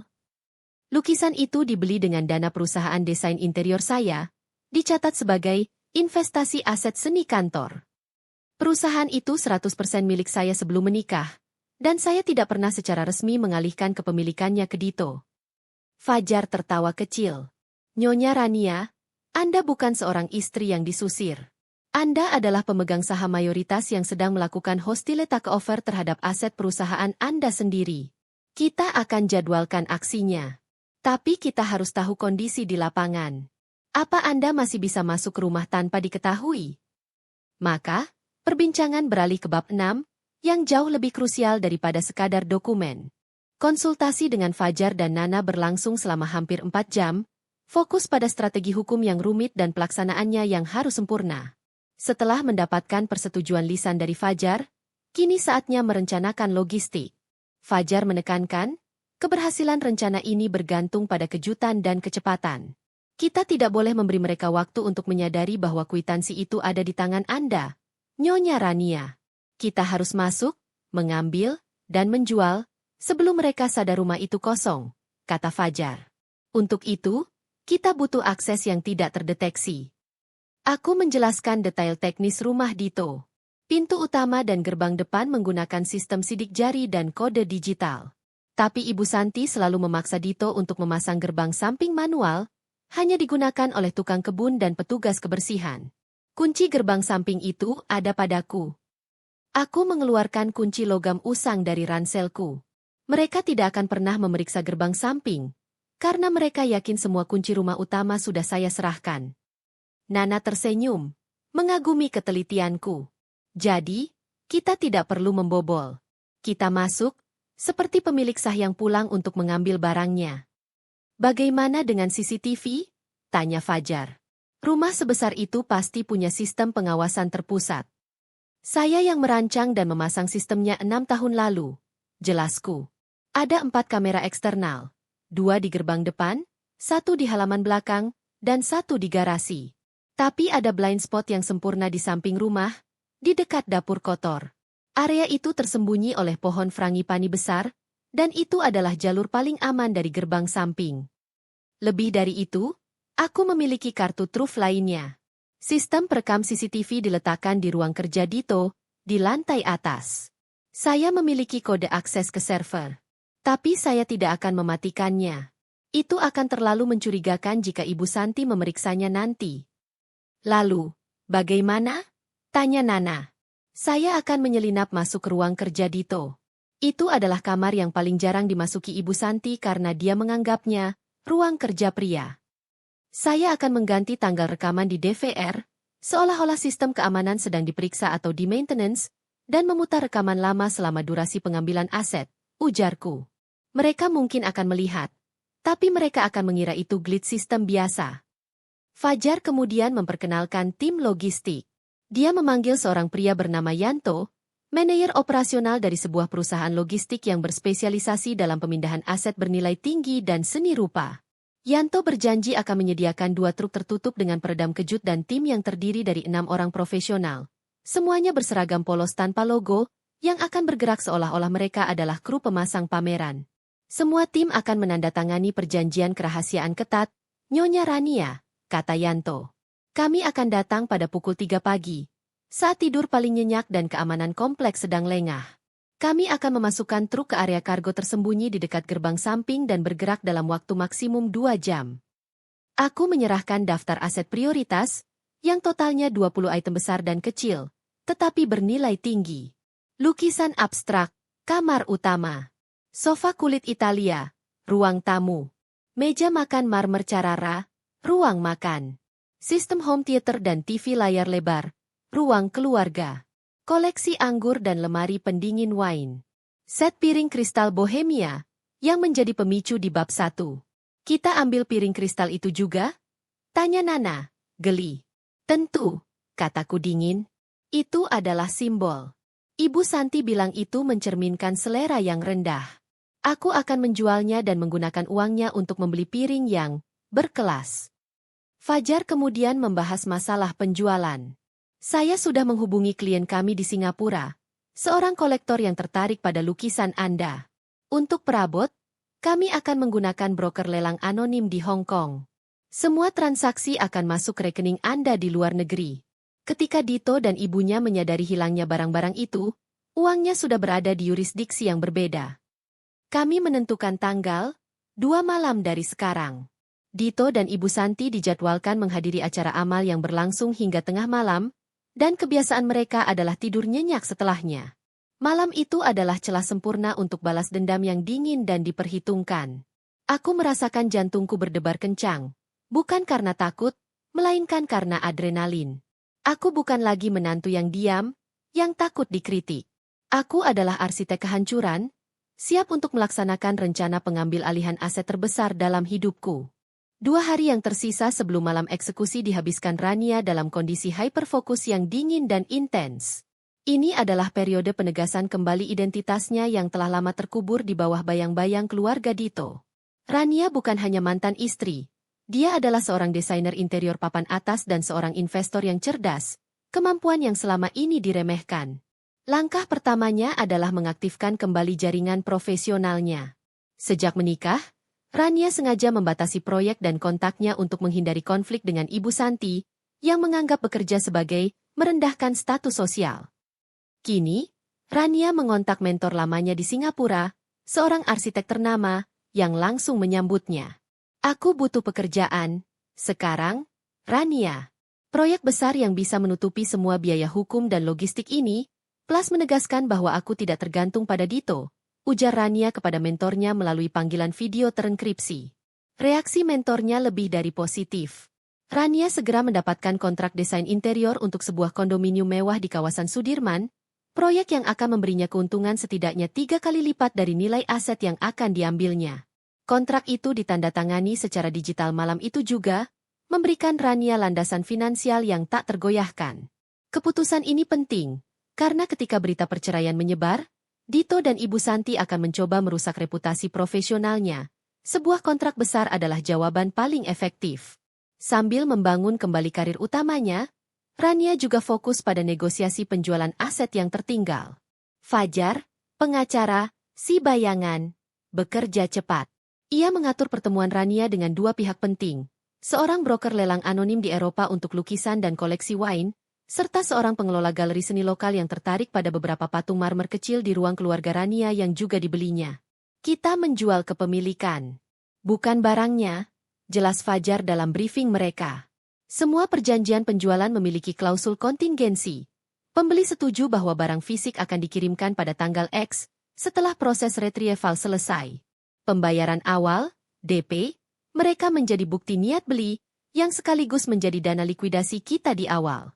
Lukisan itu dibeli dengan dana perusahaan desain interior saya, dicatat sebagai investasi aset seni kantor. Perusahaan itu 100% milik saya sebelum menikah, dan saya tidak pernah secara resmi mengalihkan kepemilikannya ke Dito. Fajar tertawa kecil. Nyonya Rania, Anda bukan seorang istri yang disusir. Anda adalah pemegang saham mayoritas yang sedang melakukan hostile takeover terhadap aset perusahaan Anda sendiri. Kita akan jadwalkan aksinya. Tapi kita harus tahu kondisi di lapangan. Apa Anda masih bisa masuk rumah tanpa diketahui? Maka, perbincangan beralih ke bab 6, yang jauh lebih krusial daripada sekadar dokumen. Konsultasi dengan Fajar dan Nana berlangsung selama hampir 4 jam, fokus pada strategi hukum yang rumit dan pelaksanaannya yang harus sempurna. Setelah mendapatkan persetujuan lisan dari Fajar, kini saatnya merencanakan logistik. Fajar menekankan, keberhasilan rencana ini bergantung pada kejutan dan kecepatan. Kita tidak boleh memberi mereka waktu untuk menyadari bahwa kwitansi itu ada di tangan Anda, Nyonya Rania. Kita harus masuk, mengambil, dan menjual, sebelum mereka sadar rumah itu kosong, kata Fajar. Untuk itu, kita butuh akses yang tidak terdeteksi. Aku menjelaskan detail teknis rumah Dito. Pintu utama dan gerbang depan menggunakan sistem sidik jari dan kode digital. Tapi Ibu Santi selalu memaksa Dito untuk memasang gerbang samping manual, hanya digunakan oleh tukang kebun dan petugas kebersihan. Kunci gerbang samping itu ada padaku. Aku mengeluarkan kunci logam usang dari ranselku. Mereka tidak akan pernah memeriksa gerbang samping, karena mereka yakin semua kunci rumah utama sudah saya serahkan. Nana tersenyum, mengagumi ketelitianku. Jadi, kita tidak perlu membobol. Kita masuk, seperti pemilik sah yang pulang untuk mengambil barangnya. Bagaimana dengan CCTV? Tanya Fajar. Rumah sebesar itu pasti punya sistem pengawasan terpusat. Saya yang merancang dan memasang sistemnya 6 tahun lalu. Jelasku. Ada 4 kamera eksternal. 2 di gerbang depan, 1 di halaman belakang, dan 1 di garasi. Tapi ada blind spot yang sempurna di samping rumah, di dekat dapur kotor. Area itu tersembunyi oleh pohon frangipani besar, Dan itu adalah jalur paling aman dari gerbang samping. Lebih dari itu, aku memiliki kartu truf lainnya. Sistem perekam CCTV diletakkan di ruang kerja Dito, di lantai atas. Saya memiliki kode akses ke server. Tapi saya tidak akan mematikannya. Itu akan terlalu mencurigakan jika Ibu Santi memeriksanya nanti. Lalu, bagaimana? Tanya Nana. Saya akan menyelinap masuk ke ruang kerja Dito. Itu adalah kamar yang paling jarang dimasuki Ibu Santi karena dia menganggapnya ruang kerja pria. Saya akan mengganti tanggal rekaman di DVR, seolah-olah sistem keamanan sedang diperiksa atau di maintenance, dan memutar rekaman lama selama durasi pengambilan aset, ujarku. Mereka mungkin akan melihat. Tapi mereka akan mengira itu glitch sistem biasa. Fajar kemudian memperkenalkan tim logistik. Dia memanggil seorang pria bernama Yanto, manajer operasional dari sebuah perusahaan logistik yang berspesialisasi dalam pemindahan aset bernilai tinggi dan seni rupa. Yanto berjanji akan menyediakan 2 truk tertutup dengan peredam kejut dan tim yang terdiri dari 6 orang profesional. Semuanya berseragam polos tanpa logo, yang akan bergerak seolah-olah mereka adalah kru pemasang pameran. Semua tim akan menandatangani perjanjian kerahasiaan ketat, Nyonya Rania, kata Yanto. Kami akan datang pada pukul 3 pagi. Saat tidur paling nyenyak dan keamanan kompleks sedang lengah. Kami akan memasukkan truk ke area kargo tersembunyi di dekat gerbang samping dan bergerak dalam waktu maksimum 2 jam. Aku menyerahkan daftar aset prioritas, yang totalnya 20 item besar dan kecil, tetapi bernilai tinggi. Lukisan abstrak, kamar utama. Sofa kulit Italia, ruang tamu. Meja makan marmer Carrara, ruang makan. Sistem home theater dan TV layar lebar, ruang keluarga. Koleksi anggur dan lemari pendingin wine. Set piring kristal Bohemia, yang menjadi pemicu di bab 1. Kita ambil piring kristal itu juga? Tanya Nana, geli. Tentu, kataku dingin. Itu adalah simbol. Ibu Santi bilang itu mencerminkan selera yang rendah. Aku akan menjualnya dan menggunakan uangnya untuk membeli piring yang berkelas. Fajar kemudian membahas masalah penjualan. Saya sudah menghubungi klien kami di Singapura, seorang kolektor yang tertarik pada lukisan Anda. Untuk perabot, kami akan menggunakan broker lelang anonim di Hong Kong. Semua transaksi akan masuk rekening Anda di luar negeri. Ketika Dito dan ibunya menyadari hilangnya barang-barang itu, uangnya sudah berada di yurisdiksi yang berbeda. Kami menentukan tanggal, 2 malam dari sekarang. Dito dan Ibu Santi dijadwalkan menghadiri acara amal yang berlangsung hingga tengah malam, dan kebiasaan mereka adalah tidur nyenyak setelahnya. Malam itu adalah celah sempurna untuk balas dendam yang dingin dan diperhitungkan. Aku merasakan jantungku berdebar kencang, bukan karena takut, melainkan karena adrenalin. Aku bukan lagi menantu yang diam, yang takut dikritik. Aku adalah arsitek kehancuran, siap untuk melaksanakan rencana pengambil alihan aset terbesar dalam hidupku. 2 hari yang tersisa sebelum malam eksekusi dihabiskan Rania dalam kondisi hyperfokus yang dingin dan intens. Ini adalah periode penegasan kembali identitasnya yang telah lama terkubur di bawah bayang-bayang keluarga Dito. Rania bukan hanya mantan istri, dia adalah seorang desainer interior papan atas dan seorang investor yang cerdas, kemampuan yang selama ini diremehkan. Langkah pertamanya adalah mengaktifkan kembali jaringan profesionalnya. Sejak menikah, Rania sengaja membatasi proyek dan kontaknya untuk menghindari konflik dengan Ibu Santi, yang menganggap bekerja sebagai merendahkan status sosial. Kini, Rania mengontak mentor lamanya di Singapura, seorang arsitek ternama, yang langsung menyambutnya. Aku butuh pekerjaan, sekarang, Rania. Proyek besar yang bisa menutupi semua biaya hukum dan logistik ini, plus menegaskan bahwa aku tidak tergantung pada Dito, ujar Rania kepada mentornya melalui panggilan video terenkripsi. Reaksi mentornya lebih dari positif. Rania segera mendapatkan kontrak desain interior untuk sebuah kondominium mewah di kawasan Sudirman, proyek yang akan memberinya keuntungan setidaknya 3 kali lipat dari nilai aset yang akan diambilnya. Kontrak itu ditandatangani secara digital malam itu juga, memberikan Rania landasan finansial yang tak tergoyahkan. Keputusan ini penting, karena ketika berita perceraian menyebar, Dito dan Ibu Santi akan mencoba merusak reputasi profesionalnya. Sebuah kontrak besar adalah jawaban paling efektif. Sambil membangun kembali karir utamanya, Rania juga fokus pada negosiasi penjualan aset yang tertinggal. Fajar, pengacara, si bayangan, bekerja cepat. Ia mengatur pertemuan Rania dengan dua pihak penting, seorang broker lelang anonim di Eropa untuk lukisan dan koleksi wine, serta seorang pengelola galeri seni lokal yang tertarik pada beberapa patung marmer kecil di ruang keluarga Rania yang juga dibelinya. Kita menjual kepemilikan, bukan barangnya, jelas Fajar dalam briefing mereka. Semua perjanjian penjualan memiliki klausul kontingensi. Pembeli setuju bahwa barang fisik akan dikirimkan pada tanggal X setelah proses retrieval selesai. Pembayaran awal, DP, mereka menjadi bukti niat beli, yang sekaligus menjadi dana likuidasi kita di awal.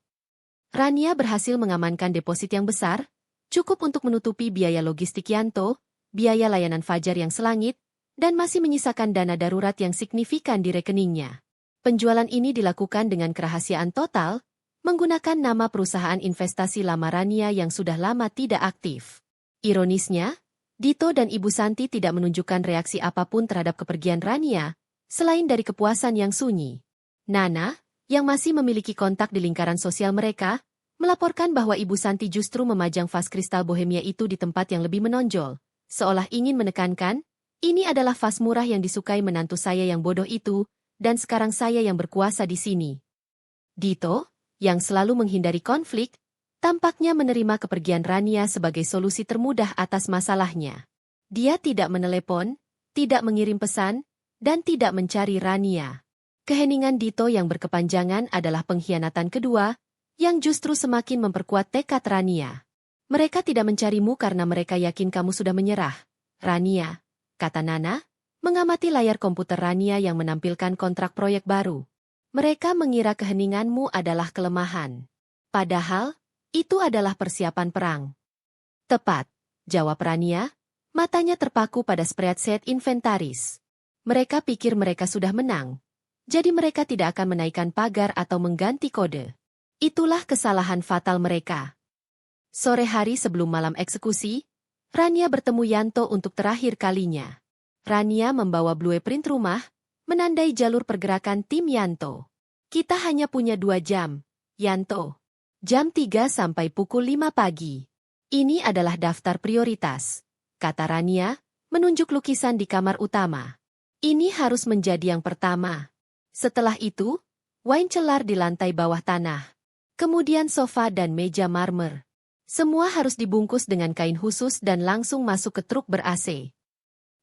Rania berhasil mengamankan deposit yang besar, cukup untuk menutupi biaya logistik Yanto, biaya layanan Fajar yang selangit, dan masih menyisakan dana darurat yang signifikan di rekeningnya. Penjualan ini dilakukan dengan kerahasiaan total, menggunakan nama perusahaan investasi lama Rania yang sudah lama tidak aktif. Ironisnya, Dito dan Ibu Santi tidak menunjukkan reaksi apapun terhadap kepergian Rania, selain dari kepuasan yang sunyi. Nana, yang masih memiliki kontak di lingkaran sosial mereka, melaporkan bahwa Ibu Santi justru memajang vas kristal bohemia itu di tempat yang lebih menonjol, seolah ingin menekankan, ini adalah vas murah yang disukai menantu saya yang bodoh itu, dan sekarang saya yang berkuasa di sini. Dito, yang selalu menghindari konflik, tampaknya menerima kepergian Rania sebagai solusi termudah atas masalahnya. Dia tidak menelepon, tidak mengirim pesan, dan tidak mencari Rania. Keheningan Dito yang berkepanjangan adalah pengkhianatan kedua, yang justru semakin memperkuat tekad Rania. Mereka tidak mencarimu karena mereka yakin kamu sudah menyerah, Rania, kata Nana, mengamati layar komputer Rania yang menampilkan kontrak proyek baru. Mereka mengira keheninganmu adalah kelemahan. Padahal, itu adalah persiapan perang. Tepat, jawab Rania, matanya terpaku pada spreadsheet inventaris. Mereka pikir mereka sudah menang. Jadi mereka tidak akan menaikkan pagar atau mengganti kode. Itulah kesalahan fatal mereka. Sore hari sebelum malam eksekusi, Rania bertemu Yanto untuk terakhir kalinya. Rania membawa blueprint rumah, menandai jalur pergerakan tim Yanto. Kita hanya punya 2 jam, Yanto. Jam 3 sampai pukul 5 pagi. Ini adalah daftar prioritas, kata Rania, menunjuk lukisan di kamar utama. Ini harus menjadi yang pertama. Setelah itu, wine cellar di lantai bawah tanah. Kemudian sofa dan meja marmer. Semua harus dibungkus dengan kain khusus dan langsung masuk ke truk ber-AC.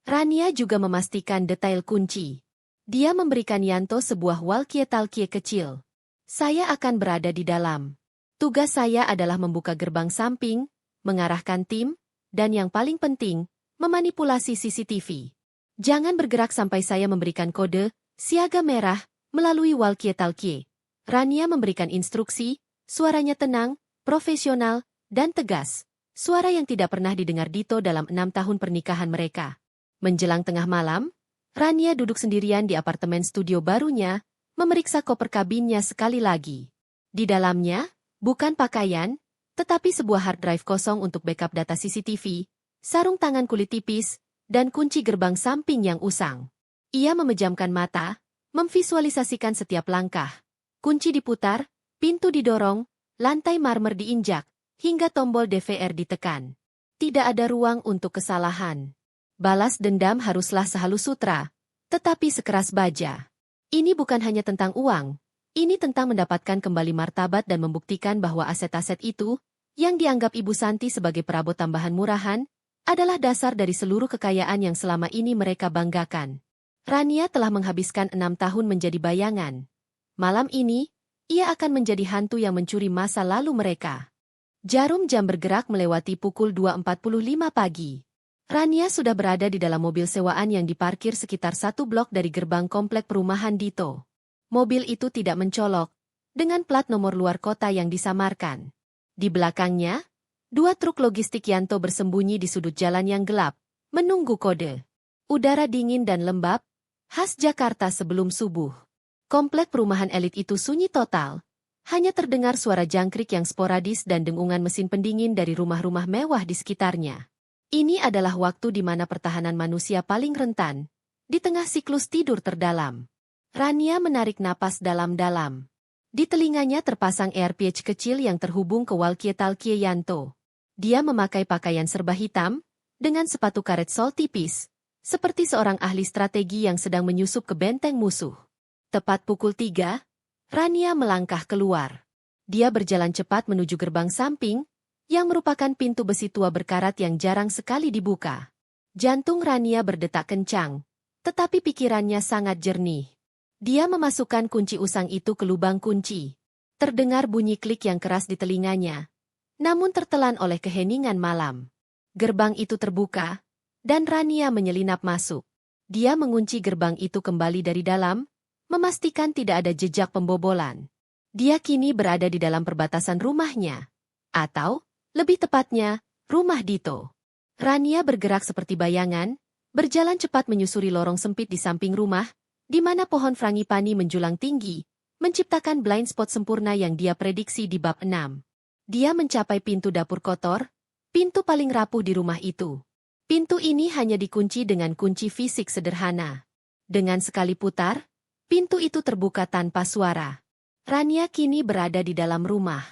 Rania juga memastikan detail kunci. Dia memberikan Yanto sebuah walkie-talkie kecil. Saya akan berada di dalam. Tugas saya adalah membuka gerbang samping, mengarahkan tim, dan yang paling penting, memanipulasi CCTV. Jangan bergerak sampai saya memberikan kode, siaga merah, melalui walkie-talkie. Rania memberikan instruksi, suaranya tenang, profesional, dan tegas. Suara yang tidak pernah didengar Dito dalam 6 tahun pernikahan mereka. Menjelang tengah malam, Rania duduk sendirian di apartemen studio barunya, memeriksa koper kabinnya sekali lagi. Di dalamnya, bukan pakaian, tetapi sebuah hard drive kosong untuk backup data CCTV, sarung tangan kulit tipis, dan kunci gerbang samping yang usang. Ia memejamkan mata, memvisualisasikan setiap langkah. Kunci diputar, pintu didorong, lantai marmer diinjak, hingga tombol DVR ditekan. Tidak ada ruang untuk kesalahan. Balas dendam haruslah sehalus sutra, tetapi sekeras baja. Ini bukan hanya tentang uang, ini tentang mendapatkan kembali martabat dan membuktikan bahwa aset-aset itu, yang dianggap Ibu Santi sebagai perabot tambahan murahan, adalah dasar dari seluruh kekayaan yang selama ini mereka banggakan. Rania telah menghabiskan 6 tahun menjadi bayangan. Malam ini, ia akan menjadi hantu yang mencuri masa lalu mereka. Jarum jam bergerak melewati pukul 2.45 pagi. Rania sudah berada di dalam mobil sewaan yang diparkir sekitar 1 blok dari gerbang komplek perumahan Dito. Mobil itu tidak mencolok, dengan plat nomor luar kota yang disamarkan. Di belakangnya, 2 truk logistik Yanto bersembunyi di sudut jalan yang gelap, menunggu kode. Udara dingin dan lembab, khas Jakarta sebelum subuh. Komplek perumahan elit itu sunyi total. Hanya terdengar suara jangkrik yang sporadis dan dengungan mesin pendingin dari rumah-rumah mewah di sekitarnya. Ini adalah waktu di mana pertahanan manusia paling rentan, di tengah siklus tidur terdalam. Rania menarik napas dalam-dalam. Di telinganya terpasang earpiece kecil yang terhubung ke walkie-talkie Yanto. Dia memakai pakaian serba hitam, dengan sepatu karet sol tipis, seperti seorang ahli strategi yang sedang menyusup ke benteng musuh. Tepat pukul 3, Rania melangkah keluar. Dia berjalan cepat menuju gerbang samping, yang merupakan pintu besi tua berkarat yang jarang sekali dibuka. Jantung Rania berdetak kencang, tetapi pikirannya sangat jernih. Dia memasukkan kunci usang itu ke lubang kunci. Terdengar bunyi klik yang keras di telinganya, namun tertelan oleh keheningan malam. Gerbang itu terbuka, dan Rania menyelinap masuk. Dia mengunci gerbang itu kembali dari dalam, memastikan tidak ada jejak pembobolan. Dia kini berada di dalam perbatasan rumahnya. Atau, lebih tepatnya, rumah Dito. Rania bergerak seperti bayangan, berjalan cepat menyusuri lorong sempit di samping rumah, di mana pohon frangipani menjulang tinggi, menciptakan blind spot sempurna yang dia prediksi di bab 6. Dia mencapai pintu dapur kotor, pintu paling rapuh di rumah itu. Pintu ini hanya dikunci dengan kunci fisik sederhana. Dengan sekali putar, pintu itu terbuka tanpa suara. Rania kini berada di dalam rumah.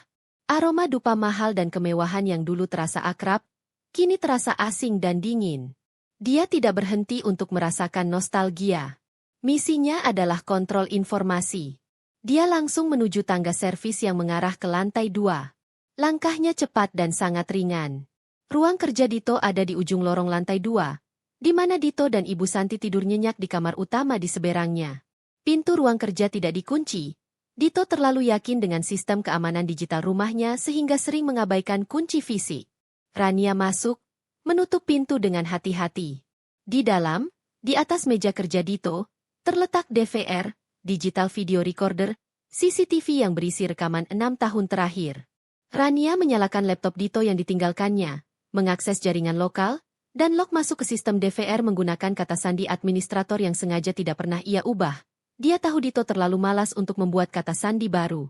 Aroma dupa mahal dan kemewahan yang dulu terasa akrab, kini terasa asing dan dingin. Dia tidak berhenti untuk merasakan nostalgia. Misinya adalah kontrol informasi. Dia langsung menuju tangga servis yang mengarah ke lantai 2. Langkahnya cepat dan sangat ringan. Ruang kerja Dito ada di ujung lorong lantai 2, di mana Dito dan Ibu Santi tidur nyenyak di kamar utama di seberangnya. Pintu ruang kerja tidak dikunci. Dito terlalu yakin dengan sistem keamanan digital rumahnya sehingga sering mengabaikan kunci fisik. Rania masuk, menutup pintu dengan hati-hati. Di dalam, di atas meja kerja Dito, terletak DVR, digital video recorder, CCTV yang berisi rekaman 6 tahun terakhir. Rania menyalakan laptop Dito yang ditinggalkannya, mengakses jaringan lokal, dan log masuk ke sistem DVR menggunakan kata sandi administrator yang sengaja tidak pernah ia ubah. Dia tahu Dito terlalu malas untuk membuat kata sandi baru.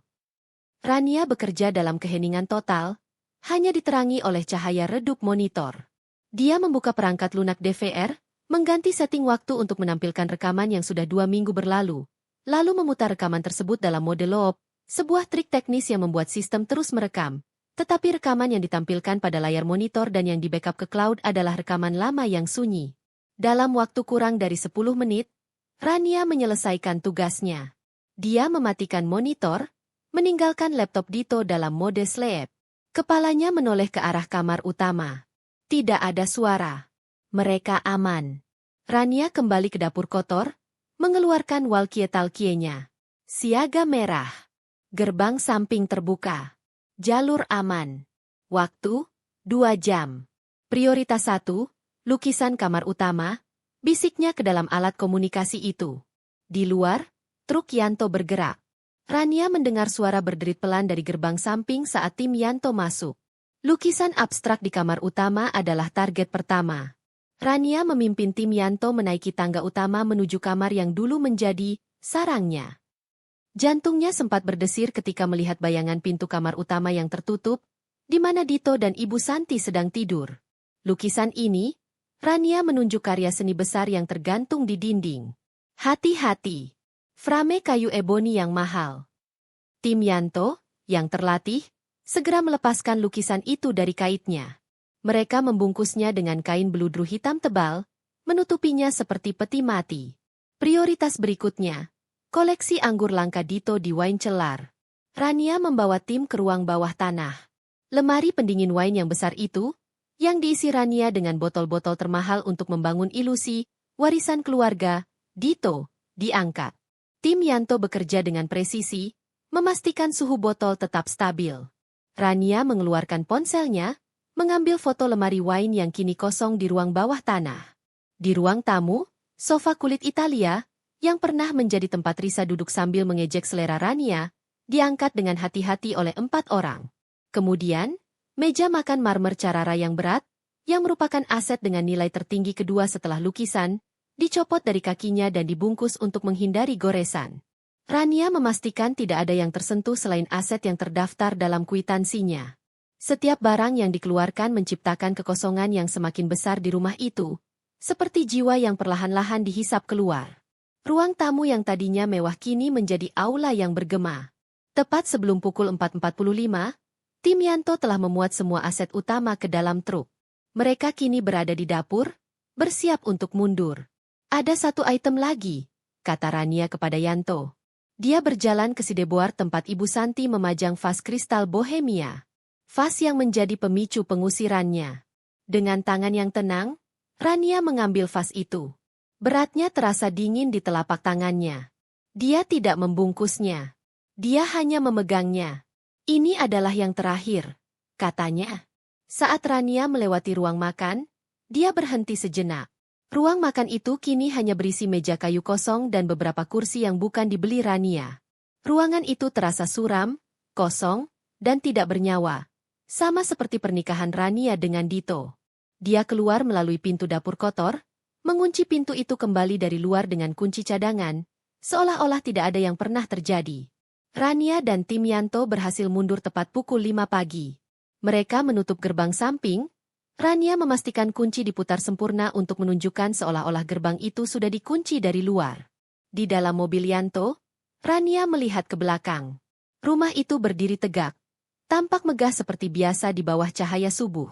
Rania bekerja dalam keheningan total, hanya diterangi oleh cahaya redup monitor. Dia membuka perangkat lunak DVR, mengganti setting waktu untuk menampilkan rekaman yang sudah 2 minggu berlalu, lalu memutar rekaman tersebut dalam mode loop, sebuah trik teknis yang membuat sistem terus merekam. Tetapi rekaman yang ditampilkan pada layar monitor dan yang di-backup ke cloud adalah rekaman lama yang sunyi. Dalam waktu kurang dari 10 menit, Rania menyelesaikan tugasnya. Dia mematikan monitor, meninggalkan laptop Dito dalam mode sleep. Kepalanya menoleh ke arah kamar utama. Tidak ada suara. Mereka aman. Rania kembali ke dapur kotor, mengeluarkan walkie-talkie-nya. Siaga merah. Gerbang samping terbuka. Jalur aman. Waktu, 2 jam. Prioritas 1, lukisan kamar utama, bisiknya ke dalam alat komunikasi itu. Di luar, truk Yanto bergerak. Rania mendengar suara berderit pelan dari gerbang samping saat tim Yanto masuk. Lukisan abstrak di kamar utama adalah target pertama. Rania memimpin tim Yanto menaiki tangga utama menuju kamar yang dulu menjadi sarangnya. Jantungnya sempat berdesir ketika melihat bayangan pintu kamar utama yang tertutup, di mana Dito dan Ibu Santi sedang tidur. Lukisan ini, Rania menunjuk karya seni besar yang tergantung di dinding. Hati-hati. Frame kayu eboni yang mahal. Tim Yanto, yang terlatih, segera melepaskan lukisan itu dari kaitnya. Mereka membungkusnya dengan kain beludru hitam tebal, menutupinya seperti peti mati. Prioritas berikutnya, koleksi anggur langka Dito di wine cellar. Rania membawa tim ke ruang bawah tanah. Lemari pendingin wine yang besar itu, yang diisi Rania dengan botol-botol termahal untuk membangun ilusi, warisan keluarga, Dito, diangkat. Tim Yanto bekerja dengan presisi, memastikan suhu botol tetap stabil. Rania mengeluarkan ponselnya, mengambil foto lemari wine yang kini kosong di ruang bawah tanah. Di ruang tamu, sofa kulit Italia, yang pernah menjadi tempat Risa duduk sambil mengejek selera Rania, diangkat dengan hati-hati oleh 4 orang. Kemudian, meja makan marmer Carrara yang berat, yang merupakan aset dengan nilai tertinggi kedua setelah lukisan, dicopot dari kakinya dan dibungkus untuk menghindari goresan. Rania memastikan tidak ada yang tersentuh selain aset yang terdaftar dalam kwitansinya. Setiap barang yang dikeluarkan menciptakan kekosongan yang semakin besar di rumah itu, seperti jiwa yang perlahan-lahan dihisap keluar. Ruang tamu yang tadinya mewah kini menjadi aula yang bergema. Tepat sebelum pukul 4.45, tim Yanto telah memuat semua aset utama ke dalam truk. Mereka kini berada di dapur, bersiap untuk mundur. Ada satu item lagi, kata Rania kepada Yanto. Dia berjalan ke si deboar tempat Ibu Santi memajang vas kristal Bohemia. Vas yang menjadi pemicu pengusirannya. Dengan tangan yang tenang, Rania mengambil vas itu. Beratnya terasa dingin di telapak tangannya. Dia tidak membungkusnya. Dia hanya memegangnya. Ini adalah yang terakhir, katanya. Saat Rania melewati ruang makan, dia berhenti sejenak. Ruang makan itu kini hanya berisi meja kayu kosong dan beberapa kursi yang bukan dibeli Rania. Ruangan itu terasa suram, kosong, dan tidak bernyawa. Sama seperti pernikahan Rania dengan Dito. Dia keluar melalui pintu dapur kotor, mengunci pintu itu kembali dari luar dengan kunci cadangan, seolah-olah tidak ada yang pernah terjadi. Rania dan tim Yanto berhasil mundur tepat pukul 5 pagi. Mereka menutup gerbang samping. Rania memastikan kunci diputar sempurna untuk menunjukkan seolah-olah gerbang itu sudah dikunci dari luar. Di dalam mobil Yanto, Rania melihat ke belakang. Rumah itu berdiri tegak, tampak megah seperti biasa di bawah cahaya subuh.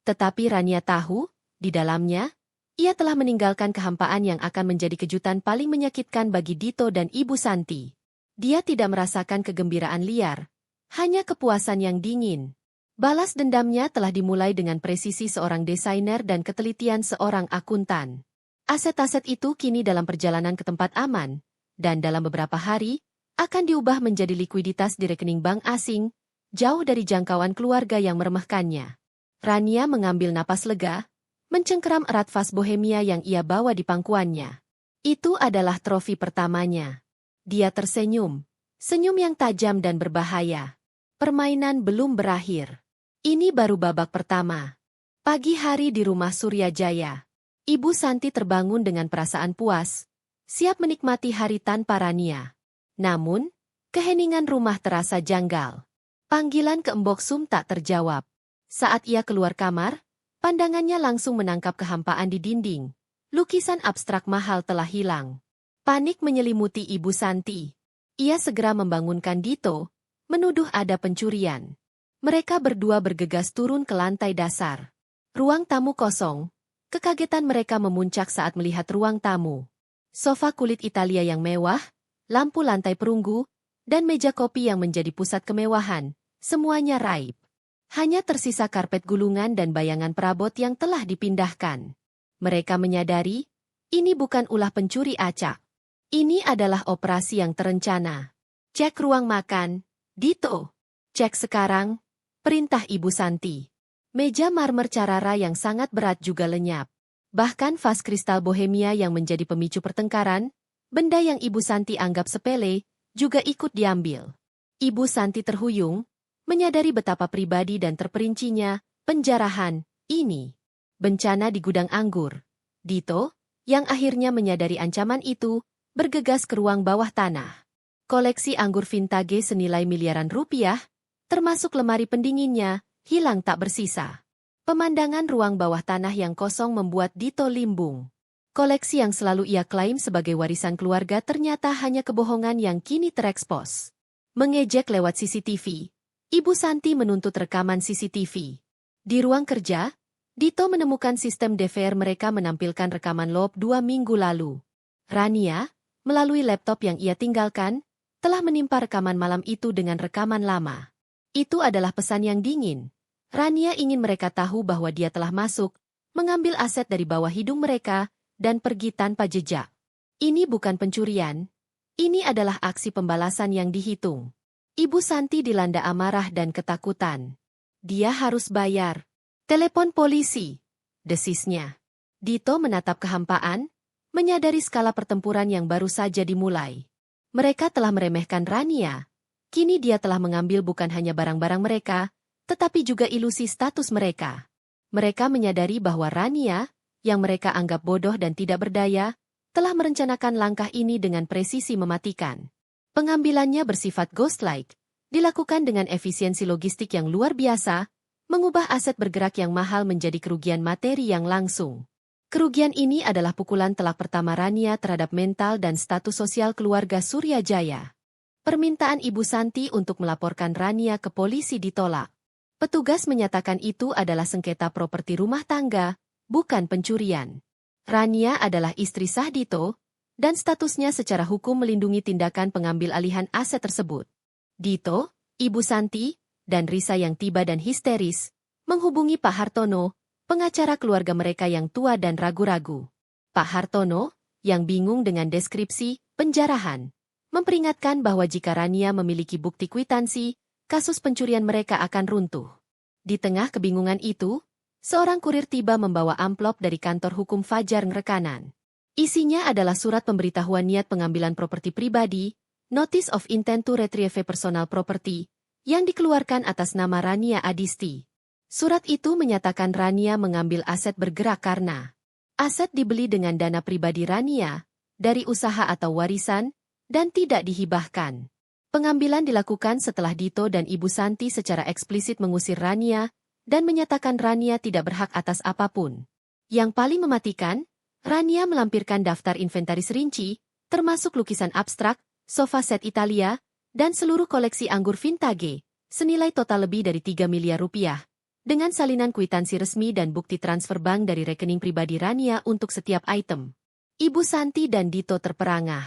Tetapi Rania tahu, di dalamnya, ia telah meninggalkan kehampaan yang akan menjadi kejutan paling menyakitkan bagi Dito dan Ibu Santi. Dia tidak merasakan kegembiraan liar, hanya kepuasan yang dingin. Balas dendamnya telah dimulai dengan presisi seorang desainer dan ketelitian seorang akuntan. Aset-aset itu kini dalam perjalanan ke tempat aman, dan dalam beberapa hari, akan diubah menjadi likuiditas di rekening bank asing, jauh dari jangkauan keluarga yang meremehkannya. Rania mengambil napas lega, mencengkeram erat vas Bohemia yang ia bawa di pangkuannya. Itu adalah trofi pertamanya. Dia tersenyum, senyum yang tajam dan berbahaya. Permainan belum berakhir. Ini baru babak pertama. Pagi hari di rumah Suryajaya. Ibu Santi terbangun dengan perasaan puas, siap menikmati hari tanpa Rania. Namun, keheningan rumah terasa janggal. Panggilan ke Mbok Sum tak terjawab. Saat ia keluar kamar, pandangannya langsung menangkap kehampaan di dinding. Lukisan abstrak mahal telah hilang. Panik menyelimuti Ibu Santi. Ia segera membangunkan Dito, menuduh ada pencurian. Mereka berdua bergegas turun ke lantai dasar. Ruang tamu kosong. Kekagetan mereka memuncak saat melihat ruang tamu. Sofa kulit Italia yang mewah, lampu lantai perunggu, dan meja kopi yang menjadi pusat kemewahan, semuanya raib. Hanya tersisa karpet gulungan dan bayangan perabot yang telah dipindahkan. Mereka menyadari, ini bukan ulah pencuri acak. Ini adalah operasi yang terencana. Cek ruang makan, Dito. Cek sekarang. Perintah Ibu Santi. Meja marmer Carrara yang sangat berat juga lenyap. Bahkan vas kristal Bohemia yang menjadi pemicu pertengkaran, benda yang Ibu Santi anggap sepele, juga ikut diambil. Ibu Santi terhuyung, menyadari betapa pribadi dan terperincinya penjarahan ini. Bencana di gudang anggur. Dito, yang akhirnya menyadari ancaman itu, bergegas ke ruang bawah tanah. Koleksi anggur vintage senilai miliaran rupiah, termasuk lemari pendinginnya, hilang tak bersisa. Pemandangan ruang bawah tanah yang kosong membuat Dito limbung. Koleksi yang selalu ia klaim sebagai warisan keluarga ternyata hanya kebohongan yang kini terekspos. Mengejek lewat CCTV, Ibu Santi menuntut rekaman CCTV. Di ruang kerja, Dito menemukan sistem DVR mereka menampilkan rekaman LOB 2 minggu lalu. Rania, melalui laptop yang ia tinggalkan, telah menimpa rekaman malam itu dengan rekaman lama. Itu adalah pesan yang dingin. Rania ingin mereka tahu bahwa dia telah masuk, mengambil aset dari bawah hidung mereka, dan pergi tanpa jejak. Ini bukan pencurian. Ini adalah aksi pembalasan yang dihitung. Ibu Santi dilanda amarah dan ketakutan. Dia harus bayar. Telepon polisi, desisnya. Dito menatap kehampaan, menyadari skala pertempuran yang baru saja dimulai. Mereka telah meremehkan Rania. Kini dia telah mengambil bukan hanya barang-barang mereka, tetapi juga ilusi status mereka. Mereka menyadari bahwa Rania, yang mereka anggap bodoh dan tidak berdaya, telah merencanakan langkah ini dengan presisi mematikan. Pengambilannya bersifat ghost-like, dilakukan dengan efisiensi logistik yang luar biasa, mengubah aset bergerak yang mahal menjadi kerugian materi yang langsung. Kerugian ini adalah pukulan telak pertama Rania terhadap mental dan status sosial keluarga Suryajaya. Permintaan Ibu Santi untuk melaporkan Rania ke polisi ditolak. Petugas menyatakan itu adalah sengketa properti rumah tangga, bukan pencurian. Rania adalah istri sah Dito, dan statusnya secara hukum melindungi tindakan pengambil alihan aset tersebut. Dito, Ibu Santi, dan Risa yang tiba dan histeris, menghubungi Pak Hartono, pengacara keluarga mereka yang tua dan ragu-ragu. Pak Hartono, yang bingung dengan deskripsi penjarahan, memperingatkan bahwa jika Rania memiliki bukti kwitansi, kasus pencurian mereka akan runtuh. Di tengah kebingungan itu, seorang kurir tiba membawa amplop dari kantor hukum Fajar Ngrekanan. Isinya adalah surat pemberitahuan niat pengambilan properti pribadi, Notice of Intent to Retrieve Personal Property, yang dikeluarkan atas nama Rania Adisti. Surat itu menyatakan Rania mengambil aset bergerak karena aset dibeli dengan dana pribadi Rania, dari usaha atau warisan, dan tidak dihibahkan. Pengambilan dilakukan setelah Dito dan Ibu Santi secara eksplisit mengusir Rania, dan menyatakan Rania tidak berhak atas apapun. Yang paling mematikan, Rania melampirkan daftar inventaris rinci, termasuk lukisan abstrak, sofa set Italia, dan seluruh koleksi anggur vintage, senilai total lebih dari 3 miliar rupiah, dengan salinan kwitansi resmi dan bukti transfer bank dari rekening pribadi Rania untuk setiap item. Ibu Santi dan Dito terperangah.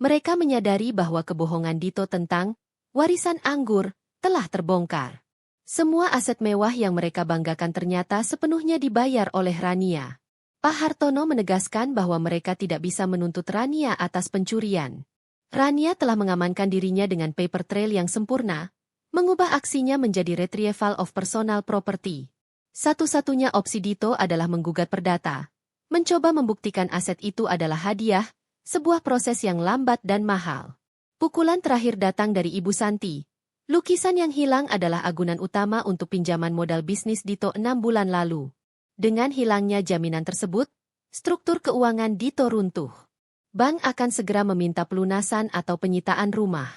Mereka menyadari bahwa kebohongan Dito tentang warisan anggur telah terbongkar. Semua aset mewah yang mereka banggakan ternyata sepenuhnya dibayar oleh Rania. Pak Hartono menegaskan bahwa mereka tidak bisa menuntut Rania atas pencurian. Rania telah mengamankan dirinya dengan paper trail yang sempurna, mengubah aksinya menjadi retrieval of personal property. Satu-satunya opsi Dito adalah menggugat perdata, mencoba membuktikan aset itu adalah hadiah, sebuah proses yang lambat dan mahal. Pukulan terakhir datang dari Ibu Santi. Lukisan yang hilang adalah agunan utama untuk pinjaman modal bisnis Dito 6 bulan lalu. Dengan hilangnya jaminan tersebut, struktur keuangan Dito runtuh. Bank akan segera meminta pelunasan atau penyitaan rumah.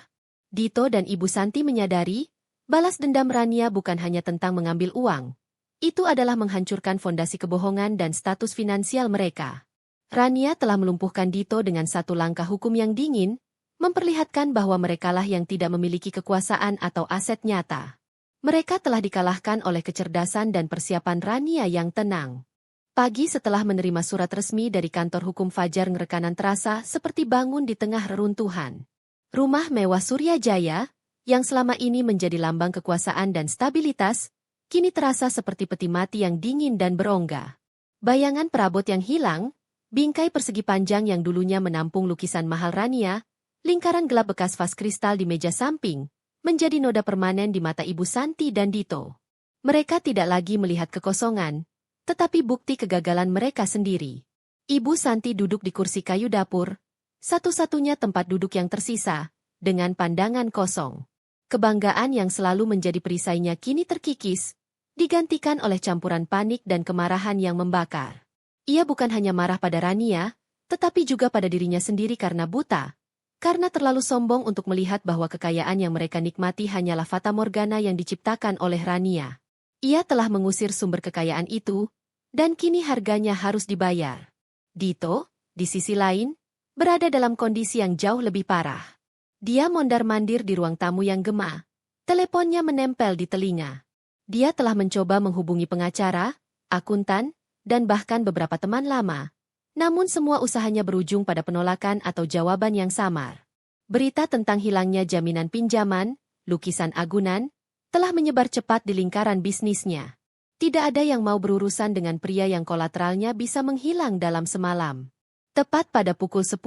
Dito dan Ibu Santi menyadari, balas dendam Rania bukan hanya tentang mengambil uang. Itu adalah menghancurkan fondasi kebohongan dan status finansial mereka. Rania telah melumpuhkan Dito dengan satu langkah hukum yang dingin, memperlihatkan bahwa merekalah yang tidak memiliki kekuasaan atau aset nyata. Mereka telah dikalahkan oleh kecerdasan dan persiapan Rania yang tenang. Pagi setelah menerima surat resmi dari kantor hukum Fajar Ngrekanan terasa seperti bangun di tengah reruntuhan. Rumah mewah Surya Jaya, yang selama ini menjadi lambang kekuasaan dan stabilitas, kini terasa seperti peti mati yang dingin dan berongga. Bayangan perabot yang hilang, bingkai persegi panjang yang dulunya menampung lukisan mahal Rania, lingkaran gelap bekas vas kristal di meja samping, menjadi noda permanen di mata Ibu Santi dan Dito. Mereka tidak lagi melihat kekosongan, tetapi bukti kegagalan mereka sendiri. Ibu Santi duduk di kursi kayu dapur, satu-satunya tempat duduk yang tersisa, dengan pandangan kosong. Kebanggaan yang selalu menjadi perisainya kini terkikis, digantikan oleh campuran panik dan kemarahan yang membakar. Ia bukan hanya marah pada Rania, tetapi juga pada dirinya sendiri karena buta. Karena terlalu sombong untuk melihat bahwa kekayaan yang mereka nikmati hanyalah fata morgana yang diciptakan oleh Rania. Ia telah mengusir sumber kekayaan itu, dan kini harganya harus dibayar. Dito, di sisi lain, berada dalam kondisi yang jauh lebih parah. Dia mondar-mandir di ruang tamu yang gema. Teleponnya menempel di telinga. Dia telah mencoba menghubungi pengacara, akuntan, dan bahkan beberapa teman lama. Namun semua usahanya berujung pada penolakan atau jawaban yang samar. Berita tentang hilangnya jaminan pinjaman, lukisan agunan, telah menyebar cepat di lingkaran bisnisnya. Tidak ada yang mau berurusan dengan pria yang kolateralnya bisa menghilang dalam semalam. Tepat pada pukul 10,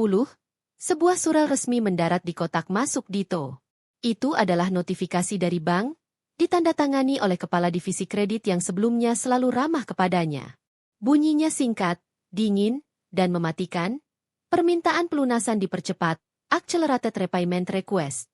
sebuah surat resmi mendarat di kotak masuk Dito. Itu adalah notifikasi dari bank, ditandatangani oleh kepala divisi kredit yang sebelumnya selalu ramah kepadanya. Bunyinya singkat, dingin, dan mematikan, permintaan pelunasan dipercepat, accelerated repayment request.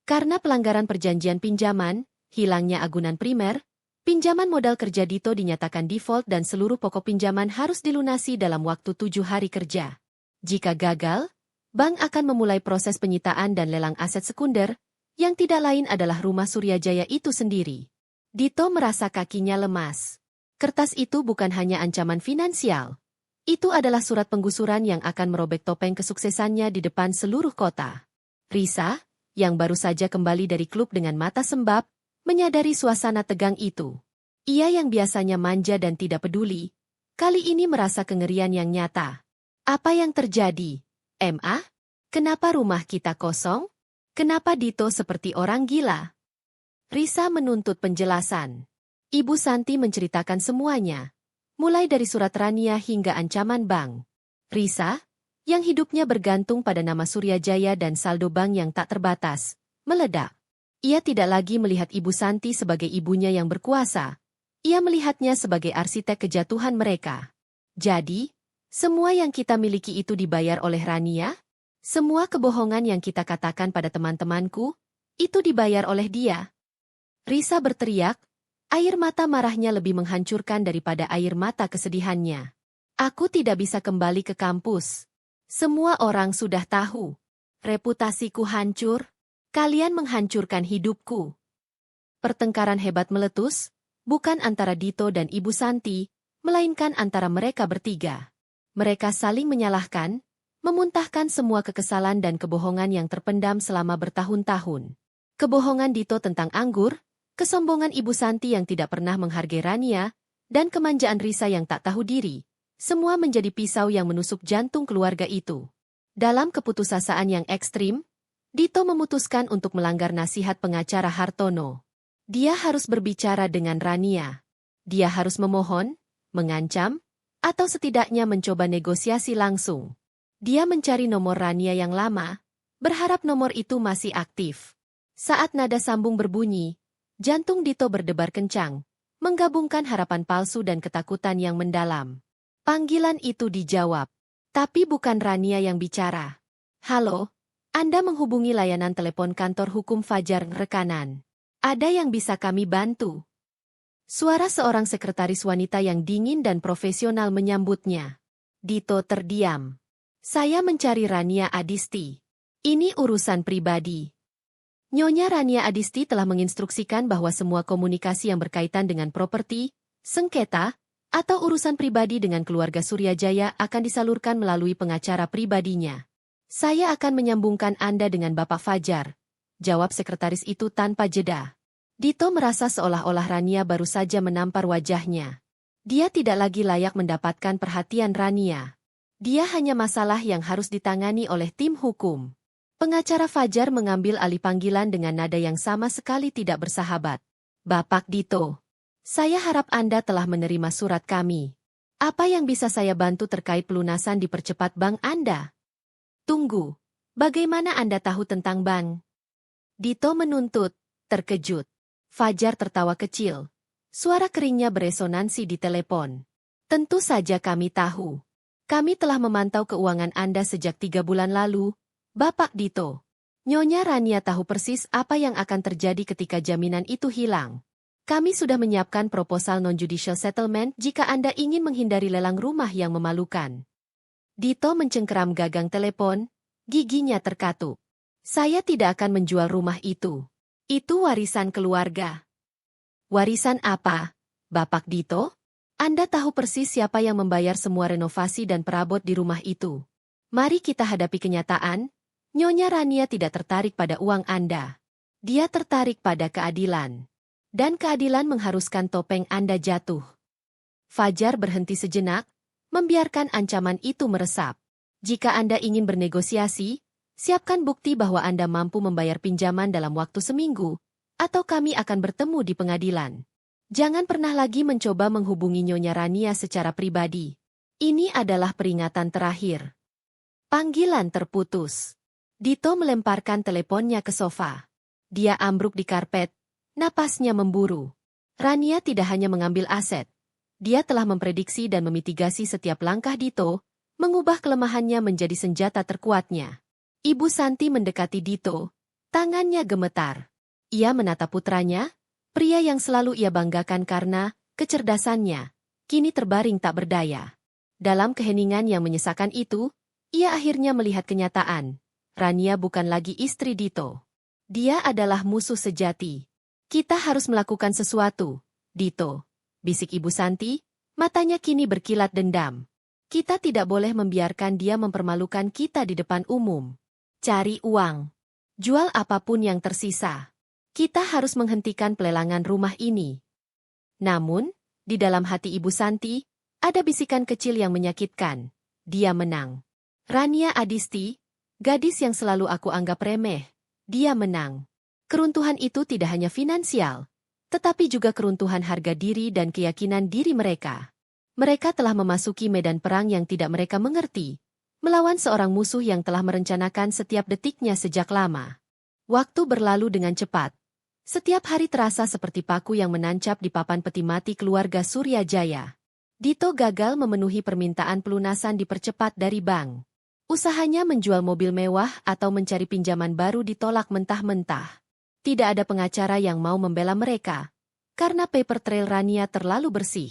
Karena pelanggaran perjanjian pinjaman, hilangnya agunan primer, pinjaman modal kerja Dito dinyatakan default dan seluruh pokok pinjaman harus dilunasi dalam waktu 7 hari kerja. Jika gagal, bank akan memulai proses penyitaan dan lelang aset sekunder, yang tidak lain adalah rumah Surya Jaya itu sendiri. Dito merasa kakinya lemas. Kertas itu bukan hanya ancaman finansial. Itu adalah surat penggusuran yang akan merobek topeng kesuksesannya di depan seluruh kota. Risa, yang baru saja kembali dari klub dengan mata sembab, menyadari suasana tegang itu. Ia yang biasanya manja dan tidak peduli, kali ini merasa kengerian yang nyata. Apa yang terjadi? Ma? Kenapa rumah kita kosong? Kenapa Dito seperti orang gila? Risa menuntut penjelasan. Ibu Santi menceritakan semuanya. Mulai dari surat Rania hingga ancaman bank. Risa, yang hidupnya bergantung pada nama Suryajaya dan saldo bank yang tak terbatas, meledak. Ia tidak lagi melihat Ibu Santi sebagai ibunya yang berkuasa. Ia melihatnya sebagai arsitek kejatuhan mereka. Jadi, semua yang kita miliki itu dibayar oleh Rania? Semua kebohongan yang kita katakan pada teman-temanku, itu dibayar oleh dia. Risa berteriak, air mata marahnya lebih menghancurkan daripada air mata kesedihannya. Aku tidak bisa kembali ke kampus. Semua orang sudah tahu. Reputasiku hancur. Kalian menghancurkan hidupku. Pertengkaran hebat meletus, bukan antara Dito dan Ibu Santi, melainkan antara mereka bertiga. Mereka saling menyalahkan, memuntahkan semua kekesalan dan kebohongan yang terpendam selama bertahun-tahun. Kebohongan Dito tentang anggur, kesombongan Ibu Santi yang tidak pernah menghargai Rania, dan kemanjaan Risa yang tak tahu diri, semua menjadi pisau yang menusuk jantung keluarga itu. Dalam keputusasaan yang ekstrim, Dito memutuskan untuk melanggar nasihat pengacara Hartono. Dia harus berbicara dengan Rania. Dia harus memohon, mengancam, atau setidaknya mencoba negosiasi langsung. Dia mencari nomor Rania yang lama, berharap nomor itu masih aktif. Saat nada sambung berbunyi, jantung Dito berdebar kencang, menggabungkan harapan palsu dan ketakutan yang mendalam. Panggilan itu dijawab, tapi bukan Rania yang bicara. Halo, Anda menghubungi layanan telepon kantor hukum Fajar Rekanan. Ada yang bisa kami bantu? Suara seorang sekretaris wanita yang dingin dan profesional menyambutnya. Dito terdiam. Saya mencari Rania Adisti. Ini urusan pribadi. Nyonya Rania Adisti telah menginstruksikan bahwa semua komunikasi yang berkaitan dengan properti, sengketa, atau urusan pribadi dengan keluarga Suryajaya akan disalurkan melalui pengacara pribadinya. Saya akan menyambungkan Anda dengan Bapak Fajar, jawab sekretaris itu tanpa jeda. Dito merasa seolah-olah Rania baru saja menampar wajahnya. Dia tidak lagi layak mendapatkan perhatian Rania. Dia hanya masalah yang harus ditangani oleh tim hukum. Pengacara Fajar mengambil alih panggilan dengan nada yang sama sekali tidak bersahabat. Bapak Dito, saya harap Anda telah menerima surat kami. Apa yang bisa saya bantu terkait pelunasan dipercepat bank Anda? Tunggu, bagaimana Anda tahu tentang bank? Dito menuntut, terkejut. Fajar tertawa kecil. Suara keringnya beresonansi di telepon. Tentu saja kami tahu. Kami telah memantau keuangan Anda sejak 3 bulan lalu, Bapak Dito. Nyonya Rania tahu persis apa yang akan terjadi ketika jaminan itu hilang. Kami sudah menyiapkan proposal non-judicial settlement jika Anda ingin menghindari lelang rumah yang memalukan. Dito mencengkeram gagang telepon, giginya terkatup. Saya tidak akan menjual rumah itu. Itu warisan keluarga. Warisan apa, Bapak Dito? Anda tahu persis siapa yang membayar semua renovasi dan perabot di rumah itu. Mari kita hadapi kenyataan. Nyonya Rania tidak tertarik pada uang Anda. Dia tertarik pada keadilan. Dan keadilan mengharuskan topeng Anda jatuh. Fajar berhenti sejenak, membiarkan ancaman itu meresap. Jika Anda ingin bernegosiasi, siapkan bukti bahwa Anda mampu membayar pinjaman dalam waktu seminggu, atau kami akan bertemu di pengadilan. Jangan pernah lagi mencoba menghubungi Nyonya Rania secara pribadi. Ini adalah peringatan terakhir. Panggilan terputus. Dito melemparkan teleponnya ke sofa. Dia ambruk di karpet, napasnya memburu. Rania tidak hanya mengambil aset. Dia telah memprediksi dan memitigasi setiap langkah Dito, mengubah kelemahannya menjadi senjata terkuatnya. Ibu Santi mendekati Dito, tangannya gemetar. Ia menatap putranya, pria yang selalu ia banggakan karena kecerdasannya, kini terbaring tak berdaya. Dalam keheningan yang menyesakan itu, ia akhirnya melihat kenyataan. Rania bukan lagi istri Dito. Dia adalah musuh sejati. Kita harus melakukan sesuatu, Dito, bisik Ibu Santi, matanya kini berkilat dendam. Kita tidak boleh membiarkan dia mempermalukan kita di depan umum. Cari uang. Jual apapun yang tersisa. Kita harus menghentikan pelelangan rumah ini. Namun, di dalam hati Ibu Santi, Ada bisikan kecil yang menyakitkan. Dia menang. Rania Adisti, gadis yang selalu aku anggap remeh. Dia menang. Keruntuhan itu tidak hanya finansial, tetapi juga keruntuhan harga diri dan keyakinan diri mereka. Mereka telah memasuki medan perang yang tidak mereka mengerti, melawan seorang musuh yang telah merencanakan setiap detiknya sejak lama. Waktu berlalu dengan cepat. Setiap hari terasa seperti paku yang menancap di papan peti mati keluarga Surya Jaya. Dito gagal memenuhi permintaan pelunasan dipercepat dari bank. Usahanya menjual mobil mewah atau mencari pinjaman baru ditolak mentah-mentah. Tidak ada pengacara yang mau membela mereka, karena paper trail Rania terlalu bersih.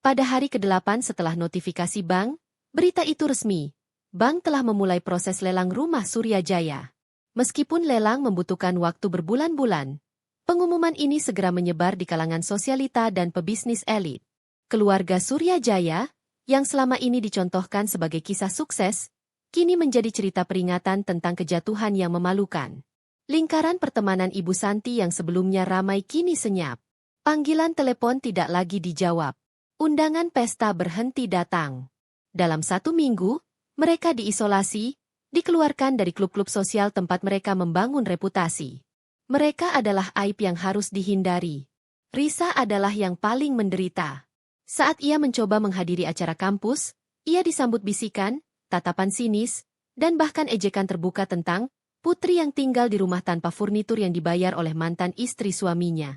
Pada hari ke-8 setelah notifikasi bank, berita itu resmi. Bank telah memulai proses lelang rumah Surya Jaya. Meskipun lelang membutuhkan waktu berbulan-bulan, pengumuman ini segera menyebar di kalangan sosialita dan pebisnis elit. Keluarga Surya Jaya, yang selama ini dicontohkan sebagai kisah sukses, kini menjadi cerita peringatan tentang kejatuhan yang memalukan. Lingkaran pertemanan Ibu Santi yang sebelumnya ramai kini senyap. Panggilan telepon tidak lagi dijawab. Undangan pesta berhenti datang. Dalam 1 minggu, mereka diisolasi, dikeluarkan dari klub-klub sosial tempat mereka membangun reputasi. Mereka adalah aib yang harus dihindari. Risa adalah yang paling menderita. Saat ia mencoba menghadiri acara kampus, ia disambut bisikan, tatapan sinis, dan bahkan ejekan terbuka tentang putri yang tinggal di rumah tanpa furnitur yang dibayar oleh mantan istri suaminya.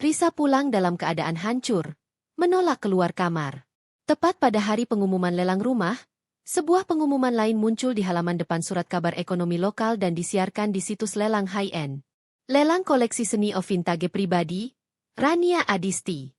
Risa pulang dalam keadaan hancur, menolak keluar kamar. Tepat pada hari pengumuman lelang rumah, sebuah pengumuman lain muncul di halaman depan surat kabar ekonomi lokal dan disiarkan di situs lelang high-end. Lelang koleksi seni of vintage pribadi, Rania Adisti.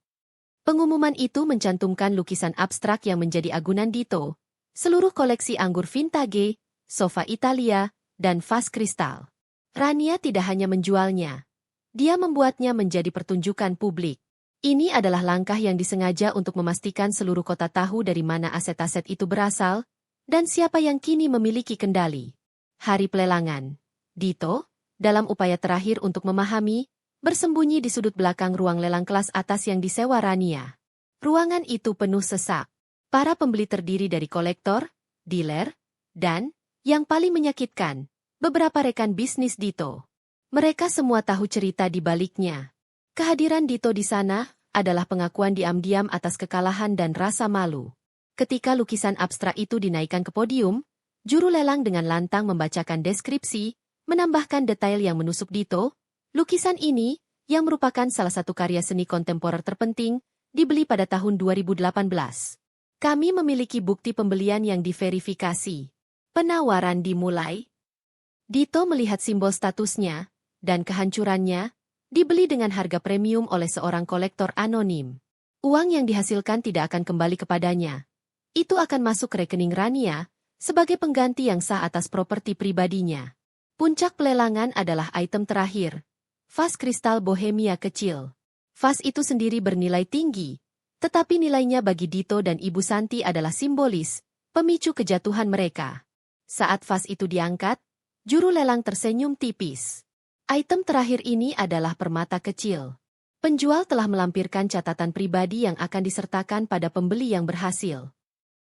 Pengumuman itu mencantumkan lukisan abstrak yang menjadi agunan Dito, seluruh koleksi anggur vintage, sofa Italia, dan vas kristal. Rania tidak hanya menjualnya. Dia membuatnya menjadi pertunjukan publik. Ini adalah langkah yang disengaja untuk memastikan seluruh kota tahu dari mana aset-aset itu berasal, dan siapa yang kini memiliki kendali. Hari pelelangan. Dito, dalam upaya terakhir untuk memahami, bersembunyi di sudut belakang ruang lelang kelas atas yang disewa Rania. Ruangan itu penuh sesak. Para pembeli terdiri dari kolektor, dealer, dan, yang paling menyakitkan, beberapa rekan bisnis Dito. Mereka semua tahu cerita di baliknya. Kehadiran Dito di sana adalah pengakuan diam-diam atas kekalahan dan rasa malu. Ketika lukisan abstrak itu dinaikkan ke podium, juru lelang dengan lantang membacakan deskripsi, menambahkan detail yang menusuk Dito. Lukisan ini, yang merupakan salah satu karya seni kontemporer terpenting, dibeli pada tahun 2018. Kami memiliki bukti pembelian yang diverifikasi. Penawaran dimulai. Dito melihat simbol statusnya, dan kehancurannya, dibeli dengan harga premium oleh seorang kolektor anonim. Uang yang dihasilkan tidak akan kembali kepadanya. Itu akan masuk ke rekening Rania, sebagai pengganti yang sah atas properti pribadinya. Puncak pelelangan adalah item terakhir. Vas kristal Bohemia kecil. Vas itu sendiri bernilai tinggi, tetapi nilainya bagi Dito dan Ibu Santi adalah simbolis, pemicu kejatuhan mereka. Saat vas itu diangkat, juru lelang tersenyum tipis. Item terakhir ini adalah permata kecil. Penjual telah melampirkan catatan pribadi yang akan disertakan pada pembeli yang berhasil.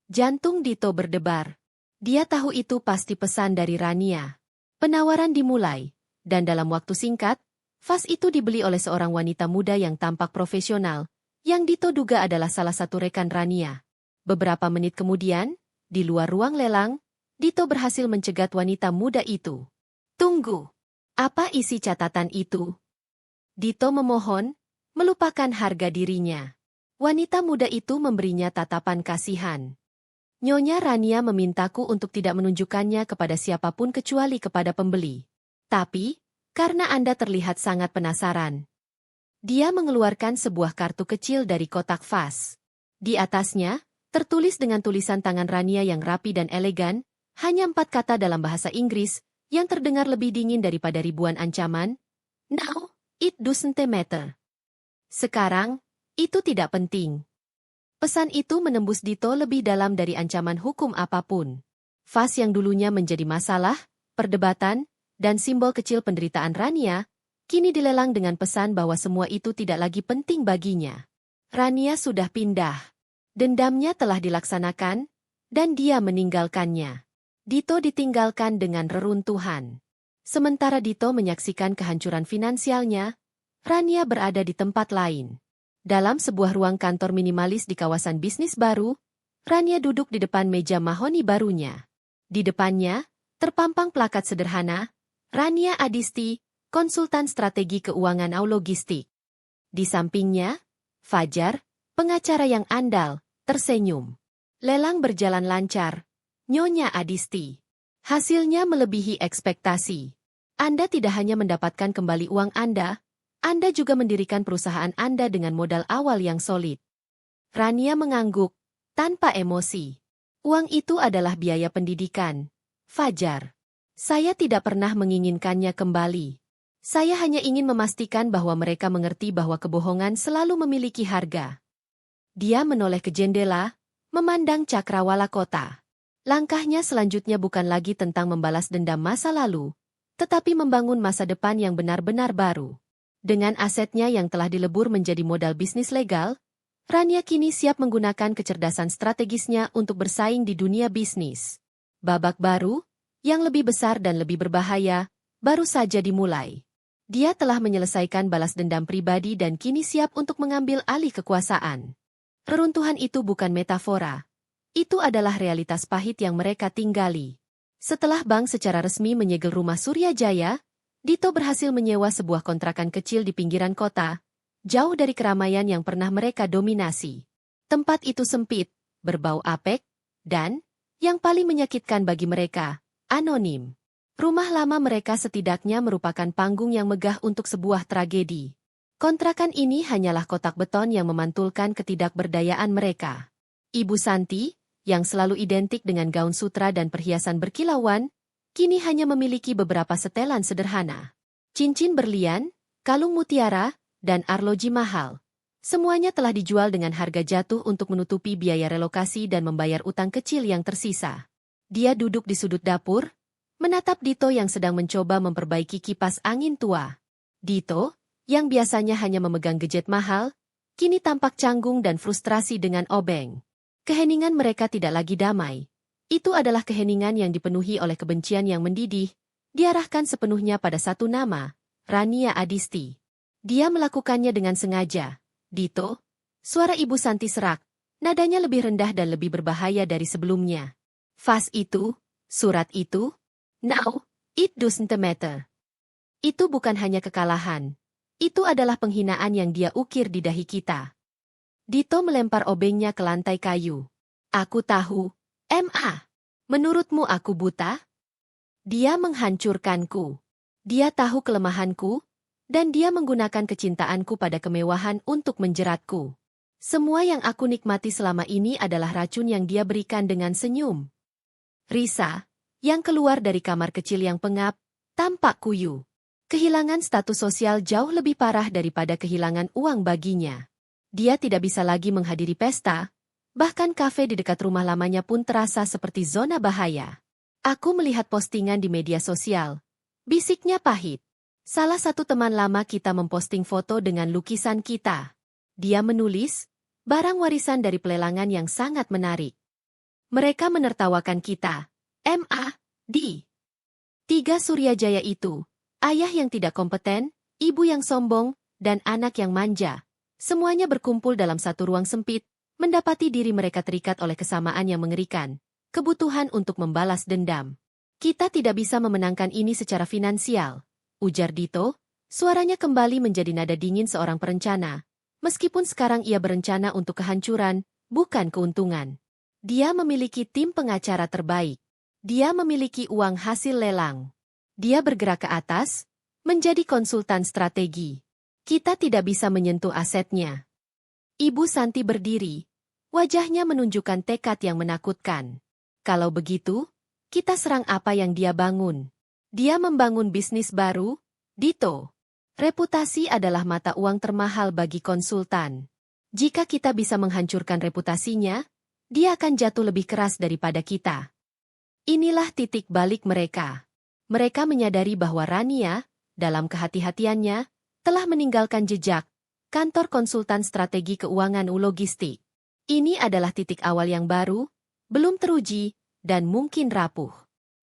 Jantung Dito berdebar. Dia tahu itu pasti pesan dari Rania. Penawaran dimulai, dan dalam waktu singkat, vas itu dibeli oleh seorang wanita muda yang tampak profesional, yang Dito duga adalah salah satu rekan Rania. Beberapa menit kemudian, di luar ruang lelang, Dito berhasil mencegat wanita muda itu. Tunggu. Apa isi catatan itu? Dito memohon, melupakan harga dirinya. Wanita muda itu memberinya tatapan kasihan. Nyonya Rania memintaku untuk tidak menunjukkannya kepada siapapun kecuali kepada pembeli. Tapi, karena Anda terlihat sangat penasaran. Dia mengeluarkan sebuah kartu kecil dari kotak vas. Di atasnya, tertulis dengan tulisan tangan Rania yang rapi dan elegan, hanya 4 kata dalam bahasa Inggris, yang terdengar lebih dingin daripada ribuan ancaman. Now, it doesn't matter. Sekarang, itu tidak penting. Pesan itu menembus Dito lebih dalam dari ancaman hukum apapun. Vas yang dulunya menjadi masalah, perdebatan, dan simbol kecil penderitaan Rania, kini dilelang dengan pesan bahwa semua itu tidak lagi penting baginya. Rania sudah pindah. Dendamnya telah dilaksanakan, dan dia meninggalkannya. Dito ditinggalkan dengan reruntuhan. Sementara Dito menyaksikan kehancuran finansialnya, Rania berada di tempat lain. Dalam sebuah ruang kantor minimalis di kawasan bisnis baru, Rania duduk di depan meja mahoni barunya. Di depannya, terpampang plakat sederhana, Rania Adisti, konsultan strategi keuangan logistik. Di sampingnya, Fajar, pengacara yang andal, tersenyum. Lelang berjalan lancar, Nyonya Adisti. Hasilnya melebihi ekspektasi. Anda tidak hanya mendapatkan kembali uang Anda juga mendirikan perusahaan Anda dengan modal awal yang solid. Rania mengangguk, tanpa emosi. Uang itu adalah biaya pendidikan. Fajar. Saya tidak pernah menginginkannya kembali. Saya hanya ingin memastikan bahwa mereka mengerti bahwa kebohongan selalu memiliki harga. Dia menoleh ke jendela, memandang cakrawala kota. Langkahnya selanjutnya bukan lagi tentang membalas dendam masa lalu, tetapi membangun masa depan yang benar-benar baru. Dengan asetnya yang telah dilebur menjadi modal bisnis legal, Rania kini siap menggunakan kecerdasan strategisnya untuk bersaing di dunia bisnis. Babak baru, yang lebih besar dan lebih berbahaya, baru saja dimulai. Dia telah menyelesaikan balas dendam pribadi dan kini siap untuk mengambil alih kekuasaan. Reruntuhan itu bukan metafora. Itu adalah realitas pahit yang mereka tinggali. Setelah bank secara resmi menyegel rumah Surya Jaya, Dito berhasil menyewa sebuah kontrakan kecil di pinggiran kota, jauh dari keramaian yang pernah mereka dominasi. Tempat itu sempit, berbau apek, dan, yang paling menyakitkan bagi mereka, anonim. Rumah lama mereka setidaknya merupakan panggung yang megah untuk sebuah tragedi. Kontrakan ini hanyalah kotak beton yang memantulkan ketidakberdayaan mereka. Ibu Santi, yang selalu identik dengan gaun sutra dan perhiasan berkilauan, kini hanya memiliki beberapa setelan sederhana. Cincin berlian, kalung mutiara, dan arloji mahal. Semuanya telah dijual dengan harga jatuh untuk menutupi biaya relokasi dan membayar utang kecil yang tersisa. Dia duduk di sudut dapur, menatap Dito yang sedang mencoba memperbaiki kipas angin tua. Dito, yang biasanya hanya memegang gadget mahal, kini tampak canggung dan frustrasi dengan obeng. Keheningan mereka tidak lagi damai. Itu adalah keheningan yang dipenuhi oleh kebencian yang mendidih, diarahkan sepenuhnya pada satu nama, Rania Adisti. Dia melakukannya dengan sengaja. Dito, suara Ibu Santi serak, nadanya lebih rendah dan lebih berbahaya dari sebelumnya. Vas itu, surat itu, now, it doesn't matter. Itu bukan hanya kekalahan. Itu adalah penghinaan yang dia ukir di dahi kita. Dito melempar obengnya ke lantai kayu. Aku tahu. Ma, menurutmu aku buta? Dia menghancurkanku. Dia tahu kelemahanku, dan dia menggunakan kecintaanku pada kemewahan untuk menjeratku. Semua yang aku nikmati selama ini adalah racun yang dia berikan dengan senyum. Risa, yang keluar dari kamar kecil yang pengap, tampak kuyu. Kehilangan status sosial jauh lebih parah daripada kehilangan uang baginya. Dia tidak bisa lagi menghadiri pesta, bahkan kafe di dekat rumah lamanya pun terasa seperti zona bahaya. Aku melihat postingan di media sosial. Bisiknya pahit. Salah satu teman lama kita memposting foto dengan lukisan kita. Dia menulis, barang warisan dari pelelangan yang sangat menarik. Mereka menertawakan kita. M.A.D. Tiga Suryajaya itu, ayah yang tidak kompeten, ibu yang sombong, dan anak yang manja. Semuanya berkumpul dalam satu ruang sempit, mendapati diri mereka terikat oleh kesamaan yang mengerikan, kebutuhan untuk membalas dendam. Kita tidak bisa memenangkan ini secara finansial, ujar Dito, suaranya kembali menjadi nada dingin seorang perencana, meskipun sekarang ia berencana untuk kehancuran, bukan keuntungan. Dia memiliki tim pengacara terbaik. Dia memiliki uang hasil lelang. Dia bergerak ke atas, menjadi konsultan strategi. Kita tidak bisa menyentuh asetnya. Ibu Santi berdiri. Wajahnya menunjukkan tekad yang menakutkan. Kalau begitu, kita serang apa yang dia bangun. Dia membangun bisnis baru, Dito. Reputasi adalah mata uang termahal bagi konsultan. Jika kita bisa menghancurkan reputasinya, dia akan jatuh lebih keras daripada kita. Inilah titik balik mereka. Mereka menyadari bahwa Rania, dalam kehati-hatiannya, telah meninggalkan jejak, kantor konsultan strategi keuangan logistik. Ini adalah titik awal yang baru, belum teruji, dan mungkin rapuh.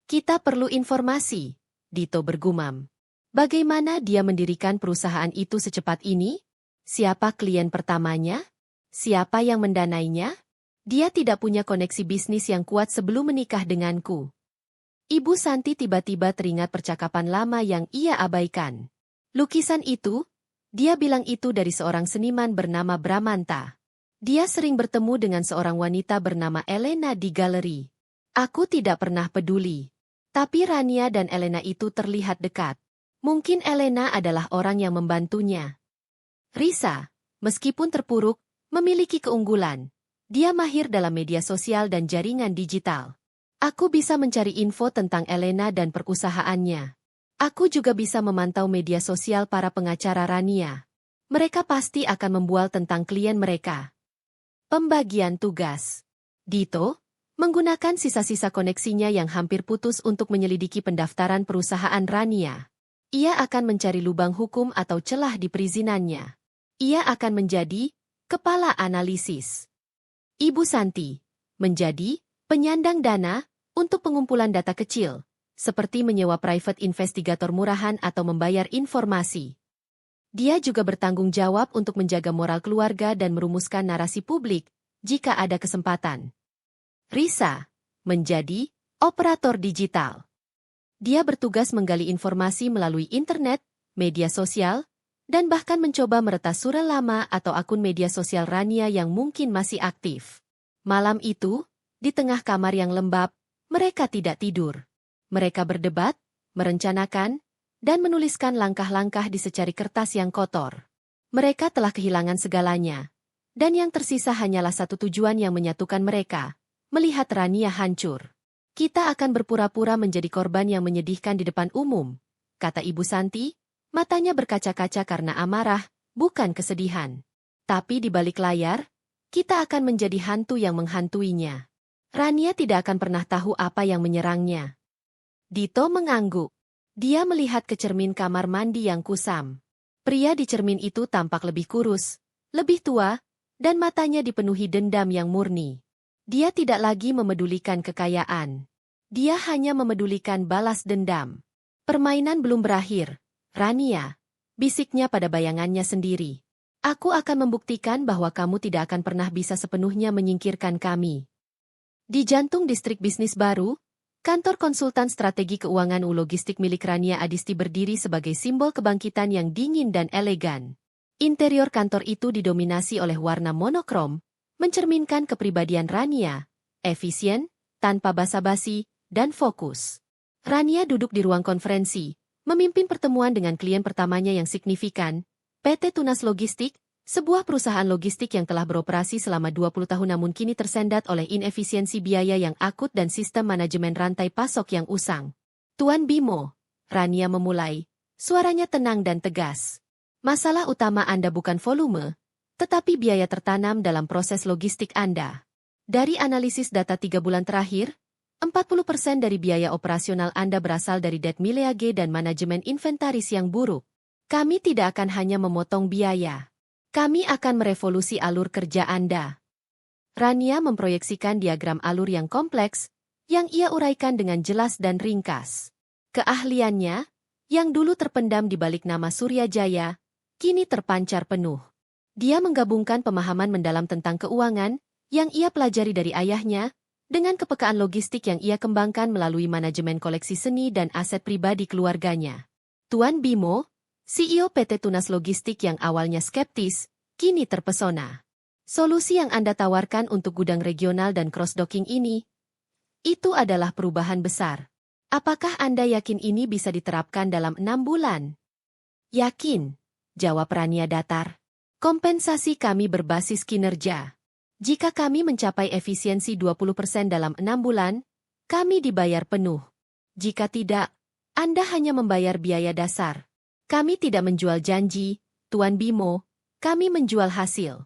Kita perlu informasi, Dito bergumam. Bagaimana dia mendirikan perusahaan itu secepat ini? Siapa klien pertamanya? Siapa yang mendanainya? Dia tidak punya koneksi bisnis yang kuat sebelum menikah denganku. Ibu Santi tiba-tiba teringat percakapan lama yang ia abaikan. Lukisan itu, dia bilang itu dari seorang seniman bernama Bramanta. Dia sering bertemu dengan seorang wanita bernama Elena di galeri. Aku tidak pernah peduli. Tapi Rania dan Elena itu terlihat dekat. Mungkin Elena adalah orang yang membantunya. Risa, meskipun terpuruk, memiliki keunggulan. Dia mahir dalam media sosial dan jaringan digital. Aku bisa mencari info tentang Elena dan perusahaannya. Aku juga bisa memantau media sosial para pengacara Rania. Mereka pasti akan membual tentang klien mereka. Pembagian tugas. Dito, menggunakan sisa-sisa koneksinya yang hampir putus untuk menyelidiki pendaftaran perusahaan Rania. Ia akan mencari lubang hukum atau celah di perizinannya. Ia akan menjadi kepala analisis. Ibu Santi, menjadi penyandang dana untuk pengumpulan data kecil, seperti menyewa private investigator murahan atau membayar informasi. Dia juga bertanggung jawab untuk menjaga moral keluarga dan merumuskan narasi publik jika ada kesempatan. Risa, menjadi operator digital. Dia bertugas menggali informasi melalui internet, media sosial, dan bahkan mencoba meretas surel lama atau akun media sosial Rania yang mungkin masih aktif. Malam itu, di tengah kamar yang lembab, mereka tidak tidur. Mereka berdebat, merencanakan, dan menuliskan langkah-langkah di secari kertas yang kotor. Mereka telah kehilangan segalanya. Dan yang tersisa hanyalah satu tujuan yang menyatukan mereka, melihat Rania hancur. Kita akan berpura-pura menjadi korban yang menyedihkan di depan umum, kata Ibu Santi, matanya berkaca-kaca karena amarah, bukan kesedihan. Tapi di balik layar, kita akan menjadi hantu yang menghantuinya. Rania tidak akan pernah tahu apa yang menyerangnya. Dito mengangguk. Dia melihat ke cermin kamar mandi yang kusam. Pria di cermin itu tampak lebih kurus, lebih tua, dan matanya dipenuhi dendam yang murni. Dia tidak lagi memedulikan kekayaan. Dia hanya memedulikan balas dendam. Permainan belum berakhir, Rania, bisiknya pada bayangannya sendiri. Aku akan membuktikan bahwa kamu tidak akan pernah bisa sepenuhnya menyingkirkan kami. Di jantung distrik bisnis baru, kantor konsultan strategi keuangan logistik milik Rania Adisti berdiri sebagai simbol kebangkitan yang dingin dan elegan. Interior kantor itu didominasi oleh warna monokrom, mencerminkan kepribadian Rania, efisien, tanpa basa-basi, dan fokus. Rania duduk di ruang konferensi, memimpin pertemuan dengan klien pertamanya yang signifikan, PT Tunas Logistik, sebuah perusahaan logistik yang telah beroperasi selama 20 tahun namun kini tersendat oleh inefisiensi biaya yang akut dan sistem manajemen rantai pasok yang usang. Tuan Bimo, Rania memulai, suaranya tenang dan tegas. Masalah utama Anda bukan volume, tetapi biaya tertanam dalam proses logistik Anda. Dari analisis data 3 bulan terakhir, 40% dari biaya operasional Anda berasal dari debt miliage dan manajemen inventaris yang buruk. Kami tidak akan hanya memotong biaya. Kami akan merevolusi alur kerja Anda. Rania memproyeksikan diagram alur yang kompleks, yang ia uraikan dengan jelas dan ringkas. Keahliannya, yang dulu terpendam di balik nama Surya Jaya, kini terpancar penuh. Dia menggabungkan pemahaman mendalam tentang keuangan, yang ia pelajari dari ayahnya, dengan kepekaan logistik yang ia kembangkan melalui manajemen koleksi seni dan aset pribadi keluarganya. Tuan Bimo, CEO PT Tunas Logistik yang awalnya skeptis, kini terpesona. Solusi yang Anda tawarkan untuk gudang regional dan cross-docking ini, itu adalah perubahan besar. Apakah Anda yakin ini bisa diterapkan dalam 6 bulan? Yakin, jawab Rania datar. Kompensasi kami berbasis kinerja. Jika kami mencapai efisiensi 20% dalam 6 bulan, kami dibayar penuh. Jika tidak, Anda hanya membayar biaya dasar. Kami tidak menjual janji, Tuan Bimo, kami menjual hasil.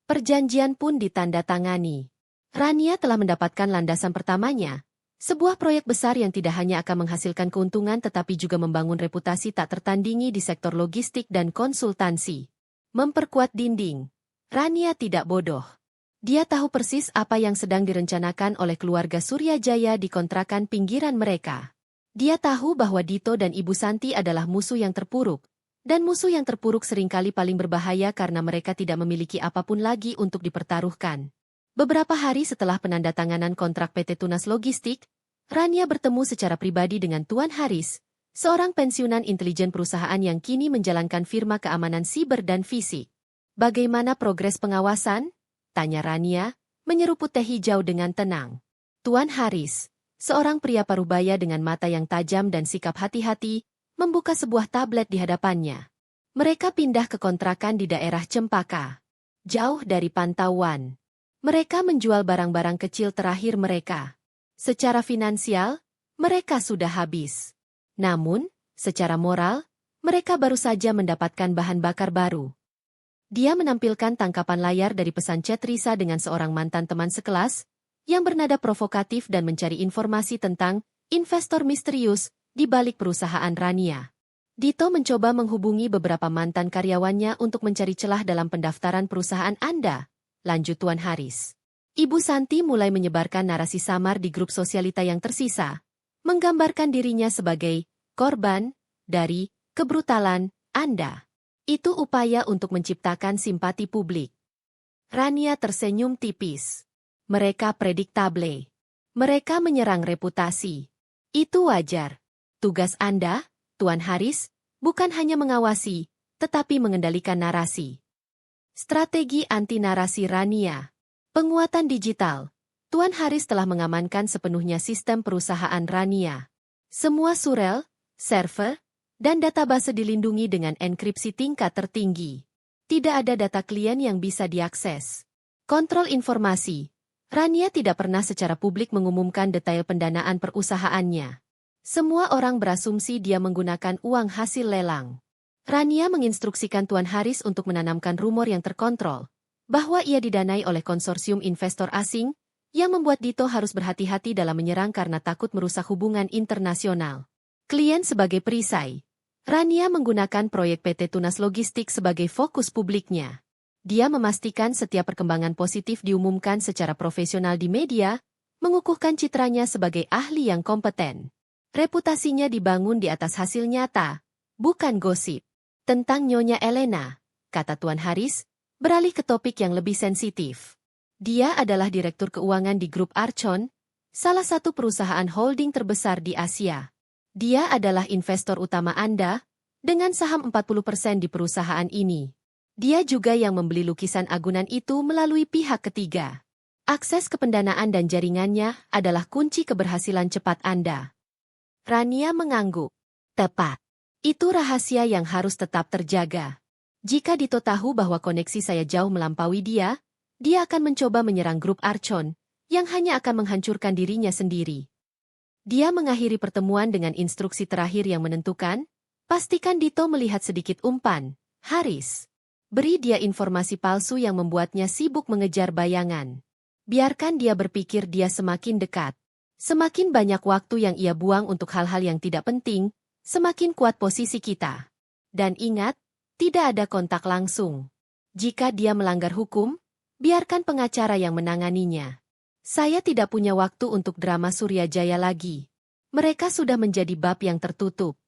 Perjanjian pun ditandatangani. Rania telah mendapatkan landasan pertamanya, sebuah proyek besar yang tidak hanya akan menghasilkan keuntungan tetapi juga membangun reputasi tak tertandingi di sektor logistik dan konsultansi. Memperkuat dinding. Rania tidak bodoh. Dia tahu persis apa yang sedang direncanakan oleh keluarga Suryajaya di kontrakan pinggiran mereka. Dia tahu bahwa Dito dan Ibu Santi adalah musuh yang terpuruk, dan musuh yang terpuruk seringkali paling berbahaya karena mereka tidak memiliki apapun lagi untuk dipertaruhkan. Beberapa hari setelah penandatanganan kontrak PT Tunas Logistik, Rania bertemu secara pribadi dengan Tuan Haris, seorang pensiunan intelijen perusahaan yang kini menjalankan firma keamanan siber dan fisik. "Bagaimana progres pengawasan?" tanya Rania, menyeruput teh hijau dengan tenang. Tuan Haris, seorang pria parubaya dengan mata yang tajam dan sikap hati-hati, membuka sebuah tablet di hadapannya. Mereka pindah ke kontrakan di daerah Cempaka, jauh dari pantauan. Mereka menjual barang-barang kecil terakhir mereka. Secara finansial, mereka sudah habis. Namun, secara moral, mereka baru saja mendapatkan bahan bakar baru. Dia menampilkan tangkapan layar dari pesan chat Risa dengan seorang mantan teman sekelas, yang bernada provokatif dan mencari informasi tentang investor misterius di balik perusahaan Rania. Dito mencoba menghubungi beberapa mantan karyawannya untuk mencari celah dalam pendaftaran perusahaan Anda, lanjut Tuan Haris. Ibu Santi mulai menyebarkan narasi samar di grup sosialita yang tersisa, menggambarkan dirinya sebagai korban dari kebrutalan Anda. Itu upaya untuk menciptakan simpati publik. Rania tersenyum tipis. Mereka prediktable. Mereka menyerang reputasi. Itu wajar. Tugas Anda, Tuan Haris, bukan hanya mengawasi, tetapi mengendalikan narasi. Strategi anti-narasi Rania. Penguatan digital. Tuan Haris telah mengamankan sepenuhnya sistem perusahaan Rania. Semua surel, server, dan database dilindungi dengan enkripsi tingkat tertinggi. Tidak ada data klien yang bisa diakses. Kontrol informasi. Rania tidak pernah secara publik mengumumkan detail pendanaan perusahaannya. Semua orang berasumsi dia menggunakan uang hasil lelang. Rania menginstruksikan Tuan Haris untuk menanamkan rumor yang terkontrol, bahwa ia didanai oleh konsorsium investor asing, yang membuat Dito harus berhati-hati dalam menyerang karena takut merusak hubungan internasional. Klien sebagai perisai. Rania menggunakan proyek PT Tunas Logistik sebagai fokus publiknya. Dia memastikan setiap perkembangan positif diumumkan secara profesional di media, mengukuhkan citranya sebagai ahli yang kompeten. Reputasinya dibangun di atas hasil nyata, bukan gosip. Tentang Nyonya Elena, kata Tuan Haris, beralih ke topik yang lebih sensitif. Dia adalah direktur keuangan di grup Archon, salah satu perusahaan holding terbesar di Asia. Dia adalah investor utama Anda, dengan saham 40% di perusahaan ini. Dia juga yang membeli lukisan agunan itu melalui pihak ketiga. Akses ke pendanaan dan jaringannya adalah kunci keberhasilan cepat Anda. Rania mengangguk. Tepat. Itu rahasia yang harus tetap terjaga. Jika Dito tahu bahwa koneksi saya jauh melampaui dia akan mencoba menyerang grup Archon, yang hanya akan menghancurkan dirinya sendiri. Dia mengakhiri pertemuan dengan instruksi terakhir yang menentukan, pastikan Dito melihat sedikit umpan. Haris, beri dia informasi palsu yang membuatnya sibuk mengejar bayangan. Biarkan dia berpikir dia semakin dekat. Semakin banyak waktu yang ia buang untuk hal-hal yang tidak penting, semakin kuat posisi kita. Dan ingat, tidak ada kontak langsung. Jika dia melanggar hukum, biarkan pengacara yang menanganinya. Saya tidak punya waktu untuk drama Suryajaya lagi. Mereka sudah menjadi bab yang tertutup.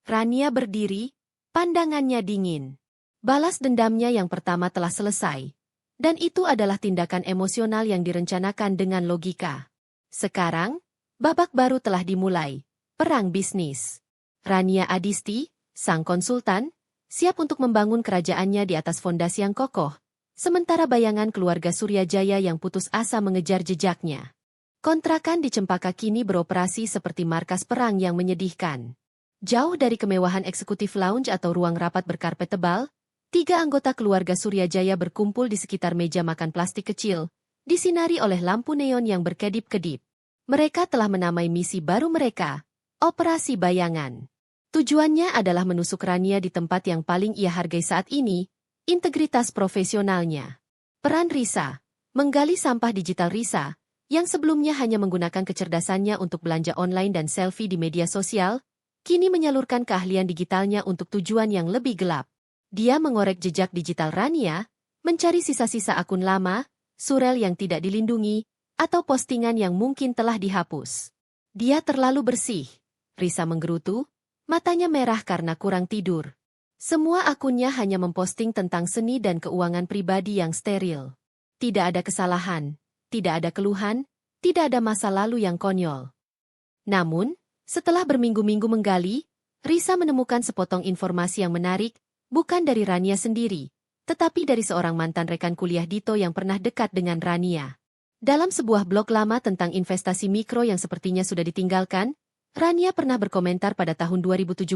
Rania berdiri, pandangannya dingin. Balas dendamnya yang pertama telah selesai. Dan itu adalah tindakan emosional yang direncanakan dengan logika. Sekarang, babak baru telah dimulai. Perang bisnis. Rania Adisti, sang konsultan, siap untuk membangun kerajaannya di atas fondasi yang kokoh. Sementara bayangan keluarga Suryajaya yang putus asa mengejar jejaknya. Kontrakan di Cempaka kini beroperasi seperti markas perang yang menyedihkan. Jauh dari kemewahan eksekutif lounge atau ruang rapat berkarpet tebal, 3 anggota keluarga Suryajaya berkumpul di sekitar meja makan plastik kecil, disinari oleh lampu neon yang berkedip-kedip. Mereka telah menamai misi baru mereka, Operasi Bayangan. Tujuannya adalah menusuk Rania di tempat yang paling ia hargai saat ini, integritas profesionalnya. Peran Risa, menggali sampah digital Risa, yang sebelumnya hanya menggunakan kecerdasannya untuk belanja online dan selfie di media sosial, kini menyalurkan keahlian digitalnya untuk tujuan yang lebih gelap. Dia mengorek jejak digital Rania, mencari sisa-sisa akun lama, surel yang tidak dilindungi, atau postingan yang mungkin telah dihapus. Dia terlalu bersih. Risa menggerutu, matanya merah karena kurang tidur. Semua akunnya hanya memposting tentang seni dan keuangan pribadi yang steril. Tidak ada kesalahan, tidak ada keluhan, tidak ada masa lalu yang konyol. Namun, setelah berminggu-minggu menggali, Risa menemukan sepotong informasi yang menarik, bukan dari Rania sendiri, tetapi dari seorang mantan rekan kuliah Dito yang pernah dekat dengan Rania. Dalam sebuah blog lama tentang investasi mikro yang sepertinya sudah ditinggalkan, Rania pernah berkomentar pada tahun 2017,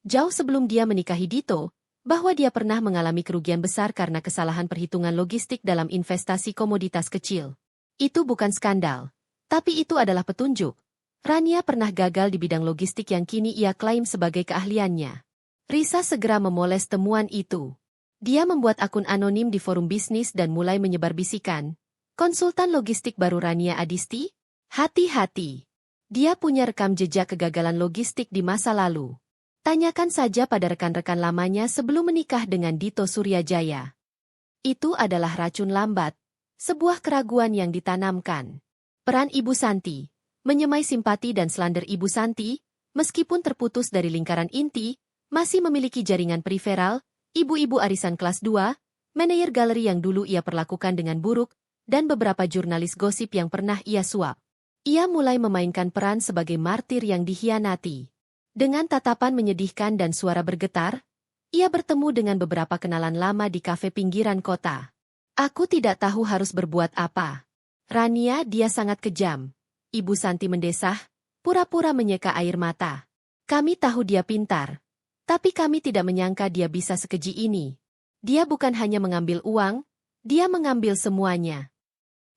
jauh sebelum dia menikahi Dito, bahwa dia pernah mengalami kerugian besar karena kesalahan perhitungan logistik dalam investasi komoditas kecil. Itu bukan skandal, tapi itu adalah petunjuk. Rania pernah gagal di bidang logistik yang kini ia klaim sebagai keahliannya. Risa segera memoles temuan itu. Dia membuat akun anonim di forum bisnis dan mulai menyebar bisikan. Konsultan logistik baru Rania Adisti? Hati-hati. Dia punya rekam jejak kegagalan logistik di masa lalu. Tanyakan saja pada rekan-rekan lamanya sebelum menikah dengan Dito Suryajaya. Itu adalah racun lambat, sebuah keraguan yang ditanamkan. Peran Ibu Santi, menyemai simpati dan slander Ibu Santi, meskipun terputus dari lingkaran inti, masih memiliki jaringan periferal, ibu-ibu arisan kelas 2, manajer galeri yang dulu ia perlakukan dengan buruk, dan beberapa jurnalis gosip yang pernah ia suap. Ia mulai memainkan peran sebagai martir yang dikhianati. Dengan tatapan menyedihkan dan suara bergetar, ia bertemu dengan beberapa kenalan lama di kafe pinggiran kota. Aku tidak tahu harus berbuat apa. Rania, dia sangat kejam. Ibu Santi mendesah, pura-pura menyeka air mata. Kami tahu dia pintar. Tapi kami tidak menyangka dia bisa sekeji ini. Dia bukan hanya mengambil uang, dia mengambil semuanya.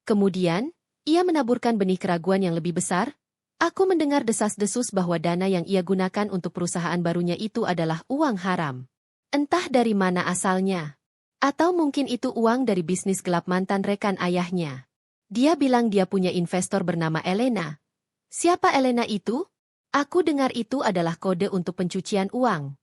Kemudian, ia menaburkan benih keraguan yang lebih besar. Aku mendengar desas-desus bahwa dana yang ia gunakan untuk perusahaan barunya itu adalah uang haram. Entah dari mana asalnya. Atau mungkin itu uang dari bisnis gelap mantan rekan ayahnya. Dia bilang dia punya investor bernama Elena. Siapa Elena itu? Aku dengar itu adalah kode untuk pencucian uang.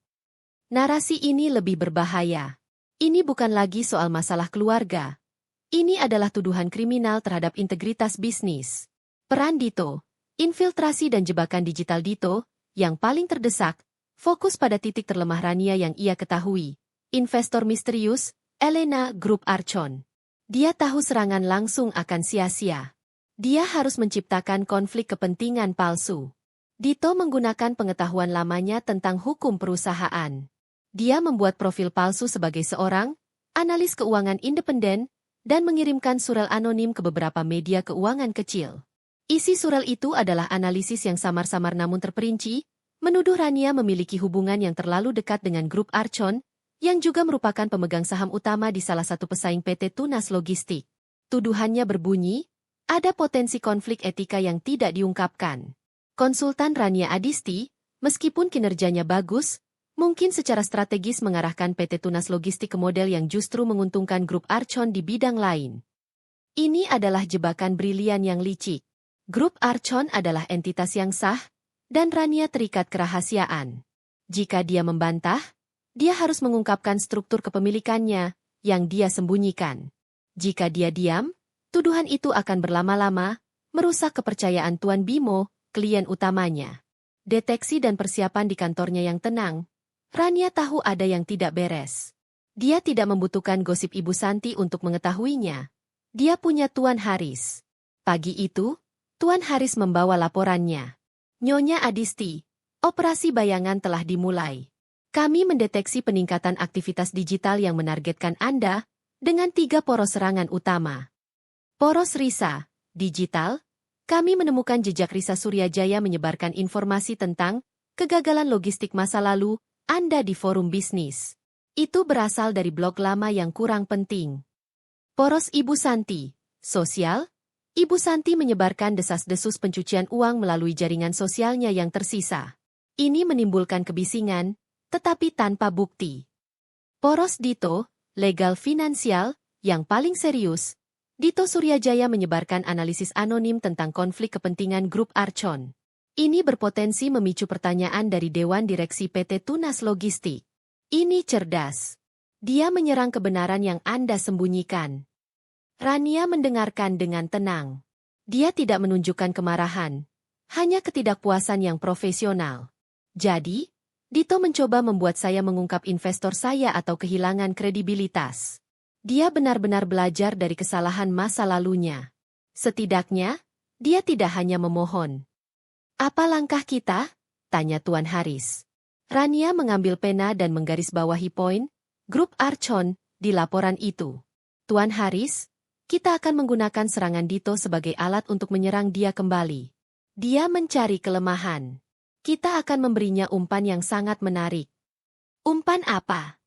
Narasi ini lebih berbahaya. Ini bukan lagi soal masalah keluarga. Ini adalah tuduhan kriminal terhadap integritas bisnis. Peran Dito, infiltrasi dan jebakan digital Dito, yang paling terdesak, fokus pada titik terlemah Rania yang ia ketahui. Investor misterius, Elena Group Archon. Dia tahu serangan langsung akan sia-sia. Dia harus menciptakan konflik kepentingan palsu. Dito menggunakan pengetahuan lamanya tentang hukum perusahaan. Dia membuat profil palsu sebagai seorang analis keuangan independen dan mengirimkan surel anonim ke beberapa media keuangan kecil. Isi surel itu adalah analisis yang samar-samar namun terperinci, menuduh Rania memiliki hubungan yang terlalu dekat dengan grup Archon, yang juga merupakan pemegang saham utama di salah satu pesaing PT Tunas Logistik. Tuduhannya berbunyi, ada potensi konflik etika yang tidak diungkapkan. Konsultan Rania Adisti, meskipun kinerjanya bagus, mungkin secara strategis mengarahkan PT Tunas Logistik ke model yang justru menguntungkan grup Archon di bidang lain. Ini adalah jebakan brilian yang licik. Grup Archon adalah entitas yang sah, dan Rania terikat kerahasiaan. Jika dia membantah, dia harus mengungkapkan struktur kepemilikannya yang dia sembunyikan. Jika dia diam, tuduhan itu akan berlama-lama merusak kepercayaan Tuan Bimo, klien utamanya. Deteksi dan persiapan di kantornya yang tenang, Rania tahu ada yang tidak beres. Dia tidak membutuhkan gosip Ibu Santi untuk mengetahuinya. Dia punya Tuan Haris. Pagi itu, Tuan Haris membawa laporannya. Nyonya Adisti, operasi bayangan telah dimulai. Kami mendeteksi peningkatan aktivitas digital yang menargetkan Anda dengan 3 poros serangan utama. Poros Risa, digital. Kami menemukan jejak Risa Suryajaya menyebarkan informasi tentang kegagalan logistik masa lalu Anda di forum bisnis. Itu berasal dari blog lama yang kurang penting. Poros Ibu Santi, sosial. Ibu Santi menyebarkan desas-desus pencucian uang melalui jaringan sosialnya yang tersisa. Ini menimbulkan kebisingan, tetapi tanpa bukti. Poros Dito, legal finansial, yang paling serius. Dito Suryajaya menyebarkan analisis anonim tentang konflik kepentingan grup Archon. Ini berpotensi memicu pertanyaan dari Dewan Direksi PT Tunas Logistik. Ini cerdas. Dia menyerang kebenaran yang Anda sembunyikan. Rania mendengarkan dengan tenang. Dia tidak menunjukkan kemarahan, hanya ketidakpuasan yang profesional. Jadi, Dito mencoba membuat saya mengungkap investor saya atau kehilangan kredibilitas. Dia benar-benar belajar dari kesalahan masa lalunya. Setidaknya, dia tidak hanya memohon. Apa langkah kita? Tanya Tuan Haris. Rania mengambil pena dan menggarisbawahi poin grup Archon di laporan itu. Tuan Haris, kita akan menggunakan serangan Dito sebagai alat untuk menyerang dia kembali. Dia mencari kelemahan. Kita akan memberinya umpan yang sangat menarik. Umpan apa?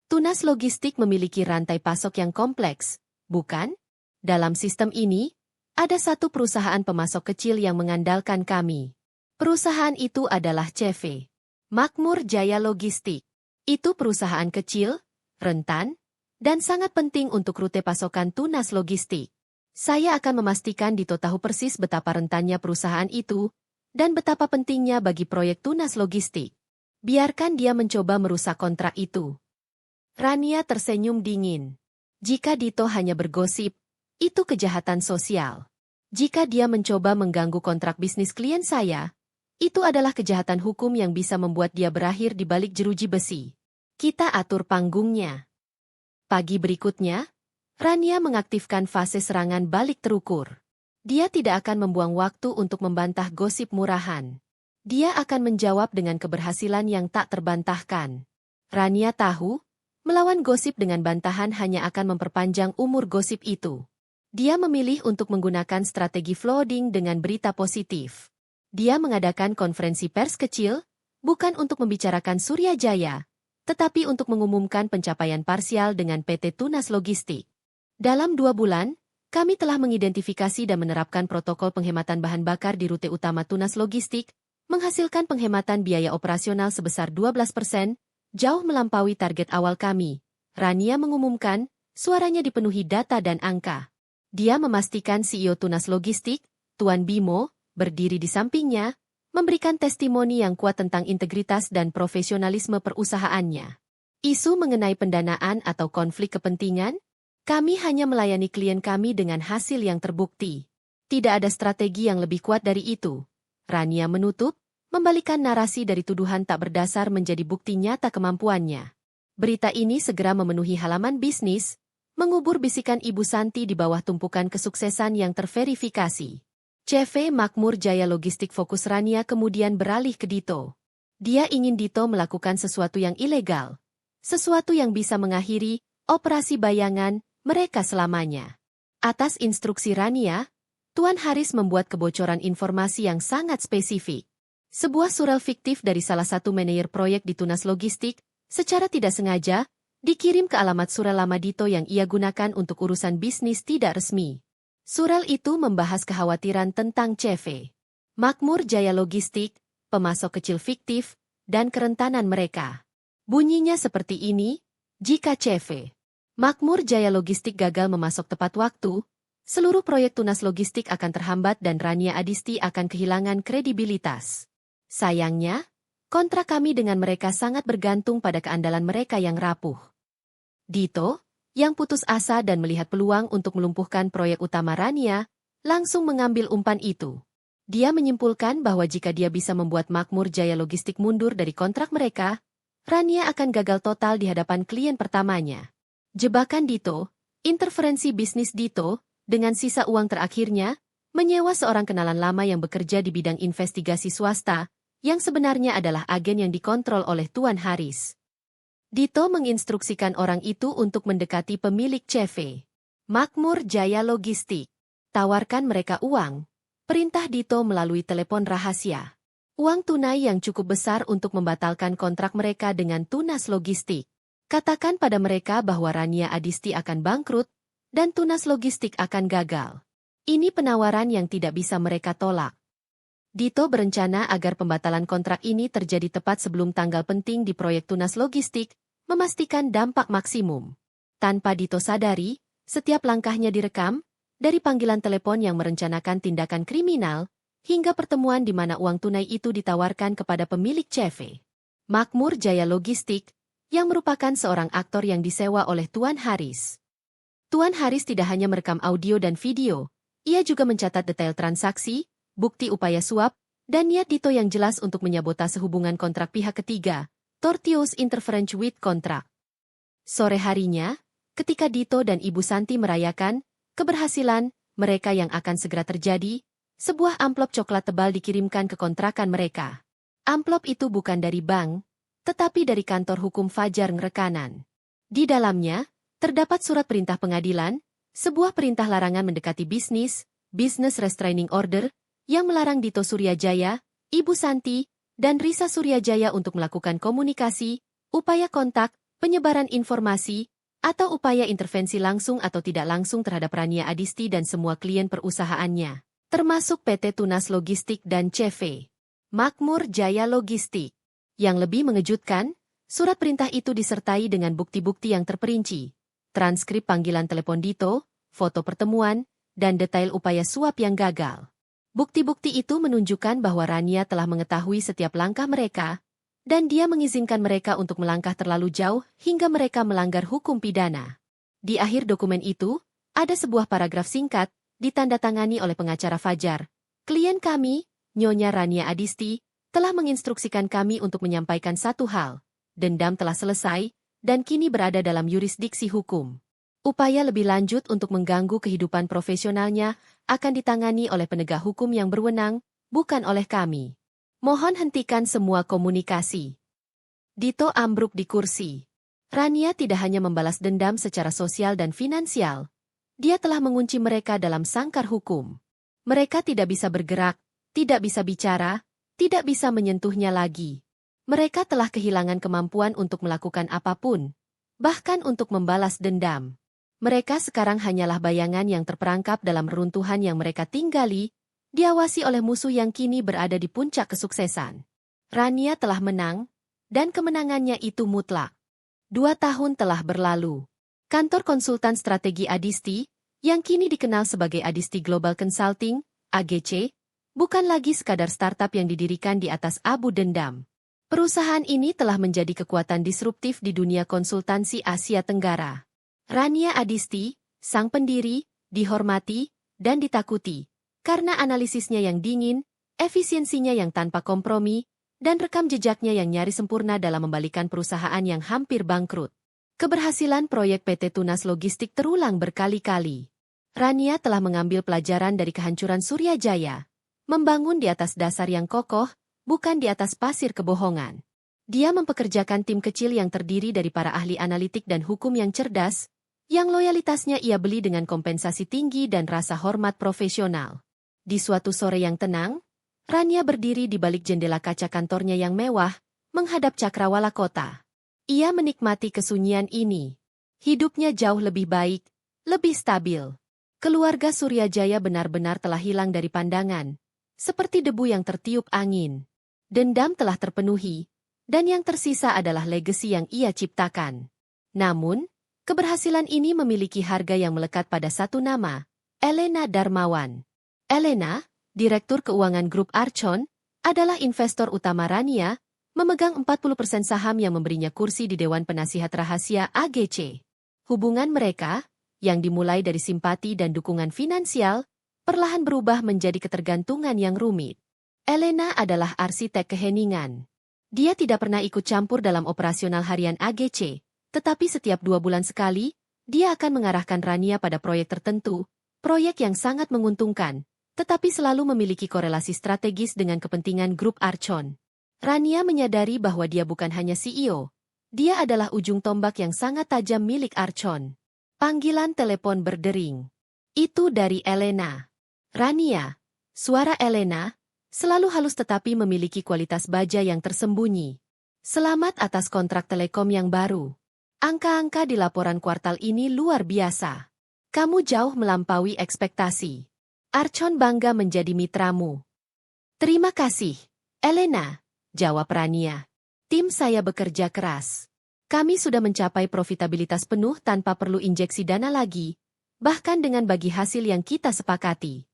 Tunas logistik memiliki rantai pasok yang kompleks, bukan? Dalam sistem ini, ada satu perusahaan pemasok kecil yang mengandalkan kami. Perusahaan itu adalah CV. Makmur Jaya Logistik. Itu perusahaan kecil, rentan, dan sangat penting untuk rute pasokan tunas logistik. Saya akan memastikan Dito tahu persis betapa rentannya perusahaan itu, dan betapa pentingnya bagi proyek tunas logistik. Biarkan dia mencoba merusak kontrak itu. Rania tersenyum dingin. Jika Dito hanya bergosip, itu kejahatan sosial. Jika dia mencoba mengganggu kontrak bisnis klien saya, itu adalah kejahatan hukum yang bisa membuat dia berakhir di balik jeruji besi. Kita atur panggungnya. Pagi berikutnya, Rania mengaktifkan fase serangan balik terukur. Dia tidak akan membuang waktu untuk membantah gosip murahan. Dia akan menjawab dengan keberhasilan yang tak terbantahkan. Rania tahu, melawan gosip dengan bantahan hanya akan memperpanjang umur gosip itu. Dia memilih untuk menggunakan strategi flooding dengan berita positif. Dia mengadakan konferensi pers kecil, bukan untuk membicarakan Surya Jaya, tetapi untuk mengumumkan pencapaian parsial dengan PT Tunas Logistik. Dalam 2 bulan, kami telah mengidentifikasi dan menerapkan protokol penghematan bahan bakar di rute utama Tunas Logistik, menghasilkan penghematan biaya operasional sebesar 12%, jauh melampaui target awal kami. Rania mengumumkan, suaranya dipenuhi data dan angka. Dia memastikan CEO Tunas Logistik, Tuan Bimo, berdiri di sampingnya, memberikan testimoni yang kuat tentang integritas dan profesionalisme perusahaannya. Isu mengenai pendanaan atau konflik kepentingan? Kami hanya melayani klien kami dengan hasil yang terbukti. Tidak ada strategi yang lebih kuat dari itu. Rania menutup, membalikan narasi dari tuduhan tak berdasar menjadi bukti nyata kemampuannya. Berita ini segera memenuhi halaman bisnis, mengubur bisikan Ibu Santi di bawah tumpukan kesuksesan yang terverifikasi. CV Makmur Jaya Logistik fokus Rania kemudian beralih ke Dito. Dia ingin Dito melakukan sesuatu yang ilegal. Sesuatu yang bisa mengakhiri operasi bayangan mereka selamanya. Atas instruksi Rania, Tuan Haris membuat kebocoran informasi yang sangat spesifik. Sebuah surel fiktif dari salah satu manajer proyek di Tunas Logistik, secara tidak sengaja, dikirim ke alamat surel lama Dito yang ia gunakan untuk urusan bisnis tidak resmi. Surel itu membahas kekhawatiran tentang CV. Makmur Jaya Logistik, pemasok kecil fiktif, dan kerentanan mereka. Bunyinya seperti ini, jika CV Makmur Jaya Logistik gagal memasok tepat waktu, seluruh proyek Tunas Logistik akan terhambat dan Rania Adisti akan kehilangan kredibilitas. Sayangnya, kontrak kami dengan mereka sangat bergantung pada keandalan mereka yang rapuh. Dito, yang putus asa dan melihat peluang untuk melumpuhkan proyek utama Rania, langsung mengambil umpan itu. Dia menyimpulkan bahwa jika dia bisa membuat Makmur Jaya Logistik mundur dari kontrak mereka, Rania akan gagal total di hadapan klien pertamanya. Jebakan Dito, interferensi bisnis Dito, dengan sisa uang terakhirnya, menyewa seorang kenalan lama yang bekerja di bidang investigasi swasta, yang sebenarnya adalah agen yang dikontrol oleh Tuan Haris. Dito menginstruksikan orang itu untuk mendekati pemilik CV Makmur Jaya Logistik. Tawarkan mereka uang. Perintah Dito melalui telepon rahasia. Uang tunai yang cukup besar untuk membatalkan kontrak mereka dengan Tunas Logistik. Katakan pada mereka bahwa Rania Adisti akan bangkrut, dan Tunas Logistik akan gagal. Ini penawaran yang tidak bisa mereka tolak. Dito berencana agar pembatalan kontrak ini terjadi tepat sebelum tanggal penting di proyek Tunas Logistik, memastikan dampak maksimum. Tanpa Dito sadari, setiap langkahnya direkam, dari panggilan telepon yang merencanakan tindakan kriminal, hingga pertemuan di mana uang tunai itu ditawarkan kepada pemilik CV Makmur Jaya Logistik, yang merupakan seorang aktor yang disewa oleh Tuan Haris. Tuan Haris tidak hanya merekam audio dan video, ia juga mencatat detail transaksi, bukti upaya suap, dan niat Dito yang jelas untuk menyabotase hubungan kontrak pihak ketiga, tortious interference with contract. Sore harinya, ketika Dito dan Ibu Santi merayakan keberhasilan mereka yang akan segera terjadi, sebuah amplop coklat tebal dikirimkan ke kontrakan mereka. Amplop itu bukan dari bank, tetapi dari kantor hukum Fajar Ngerekanan. Di dalamnya, terdapat surat perintah pengadilan, sebuah perintah larangan mendekati bisnis, business restraining order, yang melarang Dito Suryajaya, Ibu Santi, dan Risa Suryajaya untuk melakukan komunikasi, upaya kontak, penyebaran informasi, atau upaya intervensi langsung atau tidak langsung terhadap Rania Adisti dan semua klien perusahaannya, termasuk PT Tunas Logistik dan CV Makmur Jaya Logistik. Yang lebih mengejutkan, surat perintah itu disertai dengan bukti-bukti yang terperinci, transkrip panggilan telepon Dito, foto pertemuan, dan detail upaya suap yang gagal. Bukti-bukti itu menunjukkan bahwa Rania telah mengetahui setiap langkah mereka, dan dia mengizinkan mereka untuk melangkah terlalu jauh hingga mereka melanggar hukum pidana. Di akhir dokumen itu, ada sebuah paragraf singkat, ditandatangani oleh pengacara Fajar. Klien kami, Nyonya Rania Adisti, telah menginstruksikan kami untuk menyampaikan satu hal. Dendam telah selesai, dan kini berada dalam yurisdiksi hukum. Upaya lebih lanjut untuk mengganggu kehidupan profesionalnya akan ditangani oleh penegak hukum yang berwenang, bukan oleh kami. Mohon hentikan semua komunikasi. Dito ambruk di kursi. Rania tidak hanya membalas dendam secara sosial dan finansial. Dia telah mengunci mereka dalam sangkar hukum. Mereka tidak bisa bergerak, tidak bisa bicara, tidak bisa menyentuhnya lagi. Mereka telah kehilangan kemampuan untuk melakukan apapun, bahkan untuk membalas dendam. Mereka sekarang hanyalah bayangan yang terperangkap dalam reruntuhan yang mereka tinggali, diawasi oleh musuh yang kini berada di puncak kesuksesan. Rania telah menang, dan kemenangannya itu mutlak. 2 tahun telah berlalu. Kantor konsultan strategi Adisti, yang kini dikenal sebagai Adisti Global Consulting, AGC, bukan lagi sekadar startup yang didirikan di atas abu dendam. Perusahaan ini telah menjadi kekuatan disruptif di dunia konsultansi Asia Tenggara. Rania Adisti, sang pendiri, dihormati, dan ditakuti, karena analisisnya yang dingin, efisiensinya yang tanpa kompromi, dan rekam jejaknya yang nyaris sempurna dalam membalikan perusahaan yang hampir bangkrut. Keberhasilan proyek PT Tunas Logistik terulang berkali-kali. Rania telah mengambil pelajaran dari kehancuran Suryajaya, membangun di atas dasar yang kokoh, bukan di atas pasir kebohongan. Dia mempekerjakan tim kecil yang terdiri dari para ahli analitik dan hukum yang cerdas, yang loyalitasnya ia beli dengan kompensasi tinggi dan rasa hormat profesional. Di suatu sore yang tenang, Rania berdiri di balik jendela kaca kantornya yang mewah, menghadap cakrawala kota. Ia menikmati kesunyian ini. Hidupnya jauh lebih baik, lebih stabil. Keluarga Suryajaya benar-benar telah hilang dari pandangan, seperti debu yang tertiup angin. Dendam telah terpenuhi, dan yang tersisa adalah legasi yang ia ciptakan. Namun, keberhasilan ini memiliki harga yang melekat pada satu nama, Elena Darmawan. Elena, Direktur Keuangan Grup Archon, adalah investor utama Rania, memegang 40% saham yang memberinya kursi di Dewan Penasihat Rahasia AGC. Hubungan mereka, yang dimulai dari simpati dan dukungan finansial, perlahan berubah menjadi ketergantungan yang rumit. Elena adalah arsitek keheningan. Dia tidak pernah ikut campur dalam operasional harian AGC, tetapi setiap 2 bulan sekali, dia akan mengarahkan Rania pada proyek tertentu, proyek yang sangat menguntungkan, tetapi selalu memiliki korelasi strategis dengan kepentingan grup Archon. Rania menyadari bahwa dia bukan hanya CEO, dia adalah ujung tombak yang sangat tajam milik Archon. Panggilan telepon berdering. Itu dari Elena. Rania, suara Elena, selalu halus tetapi memiliki kualitas baja yang tersembunyi. Selamat atas kontrak telekom yang baru. Angka-angka di laporan kuartal ini luar biasa. Kamu jauh melampaui ekspektasi. Archon bangga menjadi mitramu. Terima kasih, Elena, jawab Rania. Tim saya bekerja keras. Kami sudah mencapai profitabilitas penuh tanpa perlu injeksi dana lagi, bahkan dengan bagi hasil yang kita sepakati.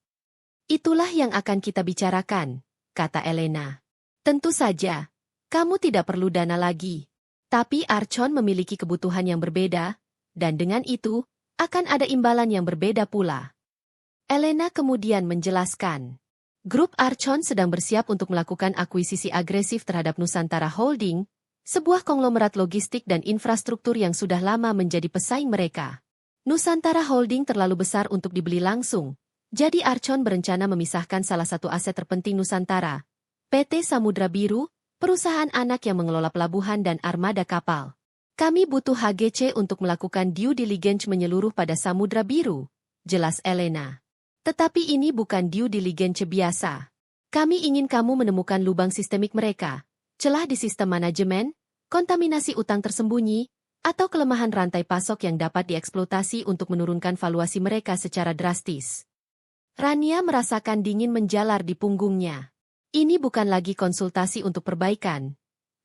Itulah yang akan kita bicarakan, kata Elena. Tentu saja, kamu tidak perlu dana lagi. Tapi Archon memiliki kebutuhan yang berbeda, dan dengan itu, akan ada imbalan yang berbeda pula. Elena kemudian menjelaskan. Grup Archon sedang bersiap untuk melakukan akuisisi agresif terhadap Nusantara Holding, sebuah konglomerat logistik dan infrastruktur yang sudah lama menjadi pesaing mereka. Nusantara Holding terlalu besar untuk dibeli langsung, jadi Archon berencana memisahkan salah satu aset terpenting Nusantara, PT Samudra Biru, perusahaan anak yang mengelola pelabuhan dan armada kapal. Kami butuh HGC untuk melakukan due diligence menyeluruh pada Samudra Biru, jelas Elena. Tetapi ini bukan due diligence biasa. Kami ingin kamu menemukan lubang sistemik mereka, celah di sistem manajemen, kontaminasi utang tersembunyi, atau kelemahan rantai pasok yang dapat dieksploitasi untuk menurunkan valuasi mereka secara drastis. Rania merasakan dingin menjalar di punggungnya. Ini bukan lagi konsultasi untuk perbaikan.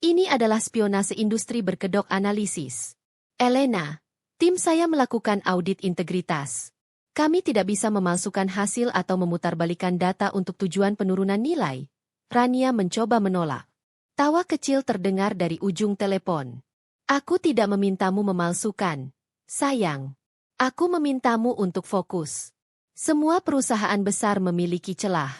Ini adalah spionase industri berkedok analisis. Elena, tim saya melakukan audit integritas. Kami tidak bisa memalsukan hasil atau memutarbalikkan data untuk tujuan penurunan nilai. Rania mencoba menolak. Tawa kecil terdengar dari ujung telepon. Aku tidak memintamu memalsukan. Sayang. Aku memintamu untuk fokus. Semua perusahaan besar memiliki celah.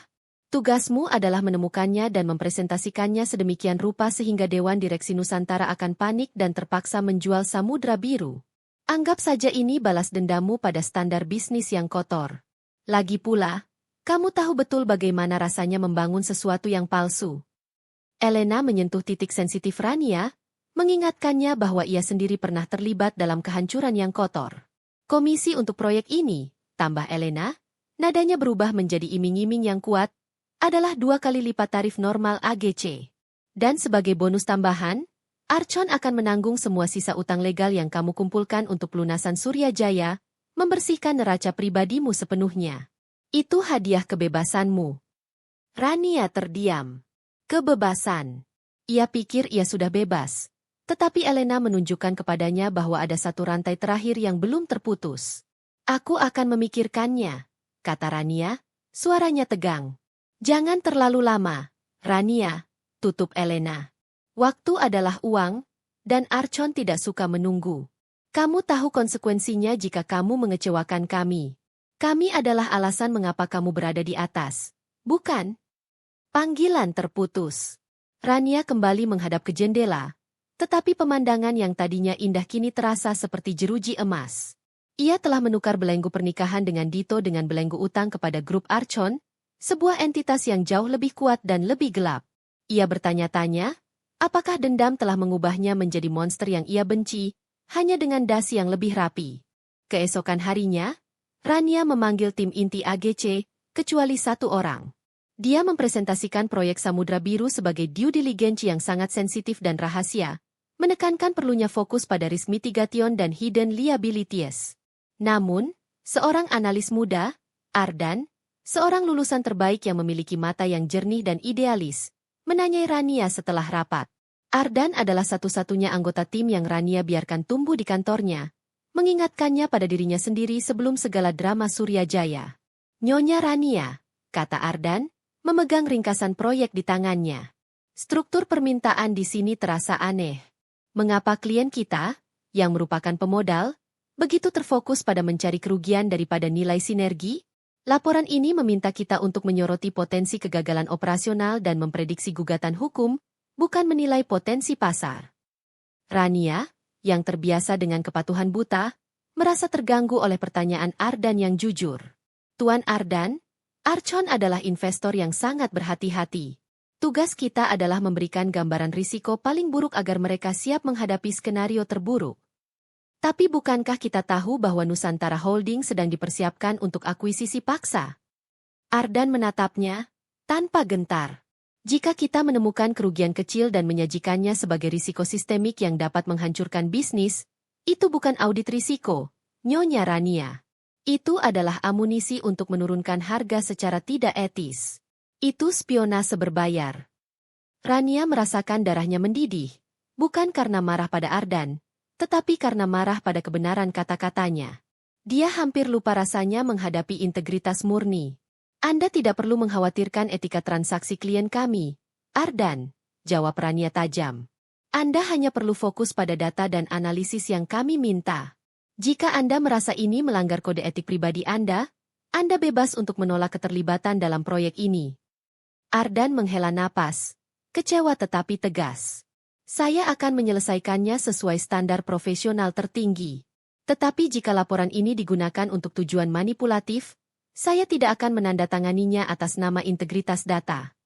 Tugasmu adalah menemukannya dan mempresentasikannya sedemikian rupa sehingga Dewan Direksi Nusantara akan panik dan terpaksa menjual Samudra Biru. Anggap saja ini balas dendamu pada standar bisnis yang kotor. Lagi pula, kamu tahu betul bagaimana rasanya membangun sesuatu yang palsu. Elena menyentuh titik sensitif Rania, mengingatkannya bahwa ia sendiri pernah terlibat dalam kehancuran yang kotor. Komisi untuk proyek ini, tambah Elena, nadanya berubah menjadi iming-iming yang kuat, adalah 2 kali lipat tarif normal AGC. Dan sebagai bonus tambahan, Archon akan menanggung semua sisa utang legal yang kamu kumpulkan untuk pelunasan Surya Jaya, membersihkan neraca pribadimu sepenuhnya. Itu hadiah kebebasanmu. Rania terdiam. Kebebasan. Ia pikir ia sudah bebas. Tetapi Elena menunjukkan kepadanya bahwa ada satu rantai terakhir yang belum terputus. Aku akan memikirkannya, kata Rania, suaranya tegang. Jangan terlalu lama, Rania, tutup Elena. Waktu adalah uang, dan Archon tidak suka menunggu. Kamu tahu konsekuensinya jika kamu mengecewakan kami. Kami adalah alasan mengapa kamu berada di atas, bukan? Panggilan terputus. Rania kembali menghadap ke jendela, tetapi pemandangan yang tadinya indah kini terasa seperti jeruji emas. Ia telah menukar belenggu pernikahan dengan Dito dengan belenggu utang kepada grup Archon, sebuah entitas yang jauh lebih kuat dan lebih gelap. Ia bertanya-tanya, apakah dendam telah mengubahnya menjadi monster yang ia benci, hanya dengan dasi yang lebih rapi. Keesokan harinya, Rania memanggil tim inti AGC, kecuali satu orang. Dia mempresentasikan proyek Samudra Biru sebagai due diligence yang sangat sensitif dan rahasia, menekankan perlunya fokus pada risk mitigation dan hidden liabilities. Namun, seorang analis muda, Ardan, seorang lulusan terbaik yang memiliki mata yang jernih dan idealis, menanyai Rania setelah rapat. Ardan adalah satu-satunya anggota tim yang Rania biarkan tumbuh di kantornya, mengingatkannya pada dirinya sendiri sebelum segala drama Surya Jaya. Nyonya Rania, kata Ardan, memegang ringkasan proyek di tangannya. Struktur permintaan di sini terasa aneh. Mengapa klien kita, yang merupakan pemodal, begitu terfokus pada mencari kerugian daripada nilai sinergi? Laporan ini meminta kita untuk menyoroti potensi kegagalan operasional dan memprediksi gugatan hukum, bukan menilai potensi pasar. Rania, yang terbiasa dengan kepatuhan buta, merasa terganggu oleh pertanyaan Ardan yang jujur. Tuan Ardan, Archon adalah investor yang sangat berhati-hati. Tugas kita adalah memberikan gambaran risiko paling buruk agar mereka siap menghadapi skenario terburuk. Tapi bukankah kita tahu bahwa Nusantara Holding sedang dipersiapkan untuk akuisisi paksa? Ardan menatapnya, tanpa gentar. Jika kita menemukan kerugian kecil dan menyajikannya sebagai risiko sistemik yang dapat menghancurkan bisnis, itu bukan audit risiko, Nyonya Rania. Itu adalah amunisi untuk menurunkan harga secara tidak etis. Itu spionase berbayar. Rania merasakan darahnya mendidih, bukan karena marah pada Ardan, tetapi karena marah pada kebenaran kata-katanya. Dia hampir lupa rasanya menghadapi integritas murni. Anda tidak perlu mengkhawatirkan etika transaksi klien kami, Ardan, jawab Rania tajam. Anda hanya perlu fokus pada data dan analisis yang kami minta. Jika Anda merasa ini melanggar kode etik pribadi Anda bebas untuk menolak keterlibatan dalam proyek ini. Ardan menghela napas, kecewa tetapi tegas. Saya akan menyelesaikannya sesuai standar profesional tertinggi. Tetapi jika laporan ini digunakan untuk tujuan manipulatif, saya tidak akan menandatanganinya atas nama integritas data.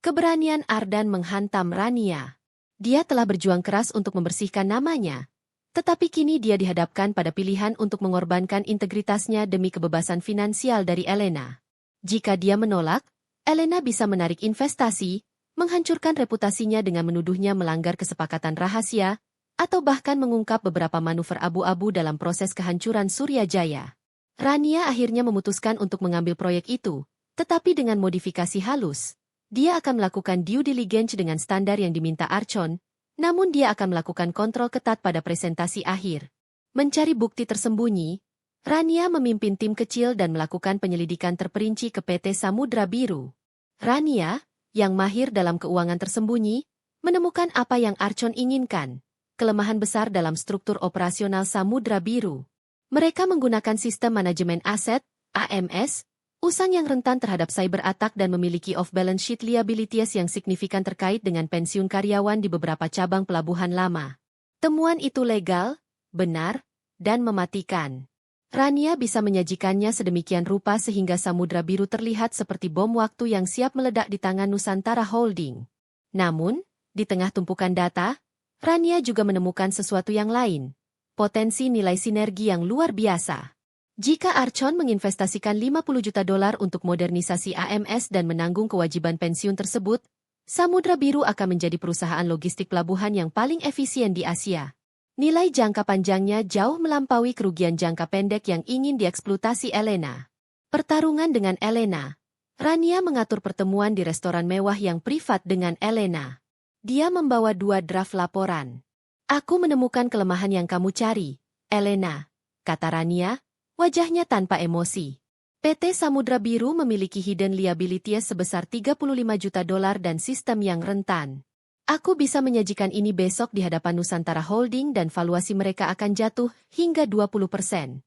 Keberanian Ardan menghantam Rania. Dia telah berjuang keras untuk membersihkan namanya. Tetapi kini dia dihadapkan pada pilihan untuk mengorbankan integritasnya demi kebebasan finansial dari Elena. Jika dia menolak, Elena bisa menarik investasi, menghancurkan reputasinya dengan menuduhnya melanggar kesepakatan rahasia, atau bahkan mengungkap beberapa manuver abu-abu dalam proses kehancuran Surya Jaya. Rania akhirnya memutuskan untuk mengambil proyek itu, tetapi dengan modifikasi halus. Dia akan melakukan due diligence dengan standar yang diminta Archon, namun dia akan melakukan kontrol ketat pada presentasi akhir. Mencari bukti tersembunyi, Rania memimpin tim kecil dan melakukan penyelidikan terperinci ke PT Samudra Biru. Rania, yang mahir dalam keuangan tersembunyi, menemukan apa yang Archon inginkan, kelemahan besar dalam struktur operasional Samudra Biru. Mereka menggunakan sistem manajemen aset, AMS, usang yang rentan terhadap cyber attack dan memiliki off-balance sheet liabilities yang signifikan terkait dengan pensiun karyawan di beberapa cabang pelabuhan lama. Temuan itu legal, benar, dan mematikan. Rania bisa menyajikannya sedemikian rupa sehingga Samudra Biru terlihat seperti bom waktu yang siap meledak di tangan Nusantara Holding. Namun, di tengah tumpukan data, Rania juga menemukan sesuatu yang lain, potensi nilai sinergi yang luar biasa. Jika Archon menginvestasikan $50 juta untuk modernisasi AMS dan menanggung kewajiban pensiun tersebut, Samudra Biru akan menjadi perusahaan logistik pelabuhan yang paling efisien di Asia. Nilai jangka panjangnya jauh melampaui kerugian jangka pendek yang ingin dieksploitasi Elena. Pertarungan dengan Elena. Rania mengatur pertemuan di restoran mewah yang privat dengan Elena. Dia membawa 2 draft laporan. Aku menemukan kelemahan yang kamu cari, Elena, kata Rania, wajahnya tanpa emosi. PT Samudra Biru memiliki hidden liabilities sebesar $35 juta dan sistem yang rentan. Aku bisa menyajikan ini besok di hadapan Nusantara Holding dan valuasi mereka akan jatuh hingga 20%.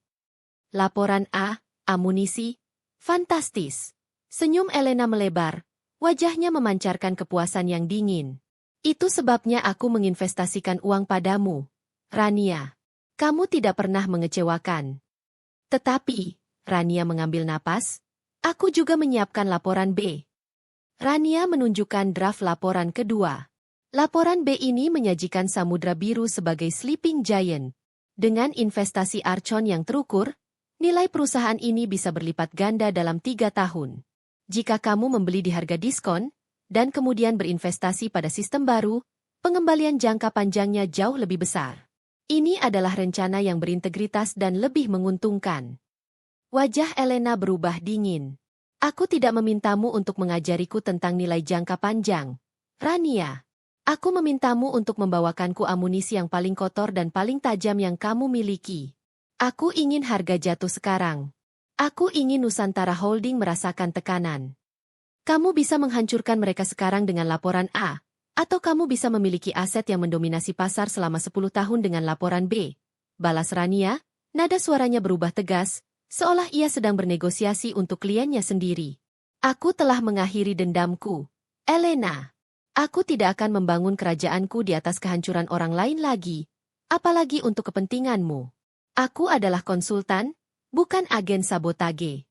Laporan A, amunisi. Fantastis. Senyum Elena melebar. Wajahnya memancarkan kepuasan yang dingin. Itu sebabnya aku menginvestasikan uang padamu, Rania. Kamu tidak pernah mengecewakan. Tetapi, Rania mengambil napas, aku juga menyiapkan laporan B. Rania menunjukkan draft laporan kedua. Laporan B ini menyajikan Samudra Biru sebagai sleeping giant. Dengan investasi Archon yang terukur, nilai perusahaan ini bisa berlipat ganda dalam 3 tahun. Jika kamu membeli di harga diskon, dan kemudian berinvestasi pada sistem baru, pengembalian jangka panjangnya jauh lebih besar. Ini adalah rencana yang berintegritas dan lebih menguntungkan. Wajah Elena berubah dingin. Aku tidak memintamu untuk mengajariku tentang nilai jangka panjang, Rania. Aku memintamu untuk membawakanku amunisi yang paling kotor dan paling tajam yang kamu miliki. Aku ingin harga jatuh sekarang. Aku ingin Nusantara Holding merasakan tekanan. Kamu bisa menghancurkan mereka sekarang dengan laporan A. Atau kamu bisa memiliki aset yang mendominasi pasar selama 10 tahun dengan laporan B. Balas Rania, nada suaranya berubah tegas, seolah ia sedang bernegosiasi untuk kliennya sendiri. Aku telah mengakhiri dendamku. Elena, aku tidak akan membangun kerajaanku di atas kehancuran orang lain lagi, apalagi untuk kepentinganmu. Aku adalah konsultan, bukan agen sabotage.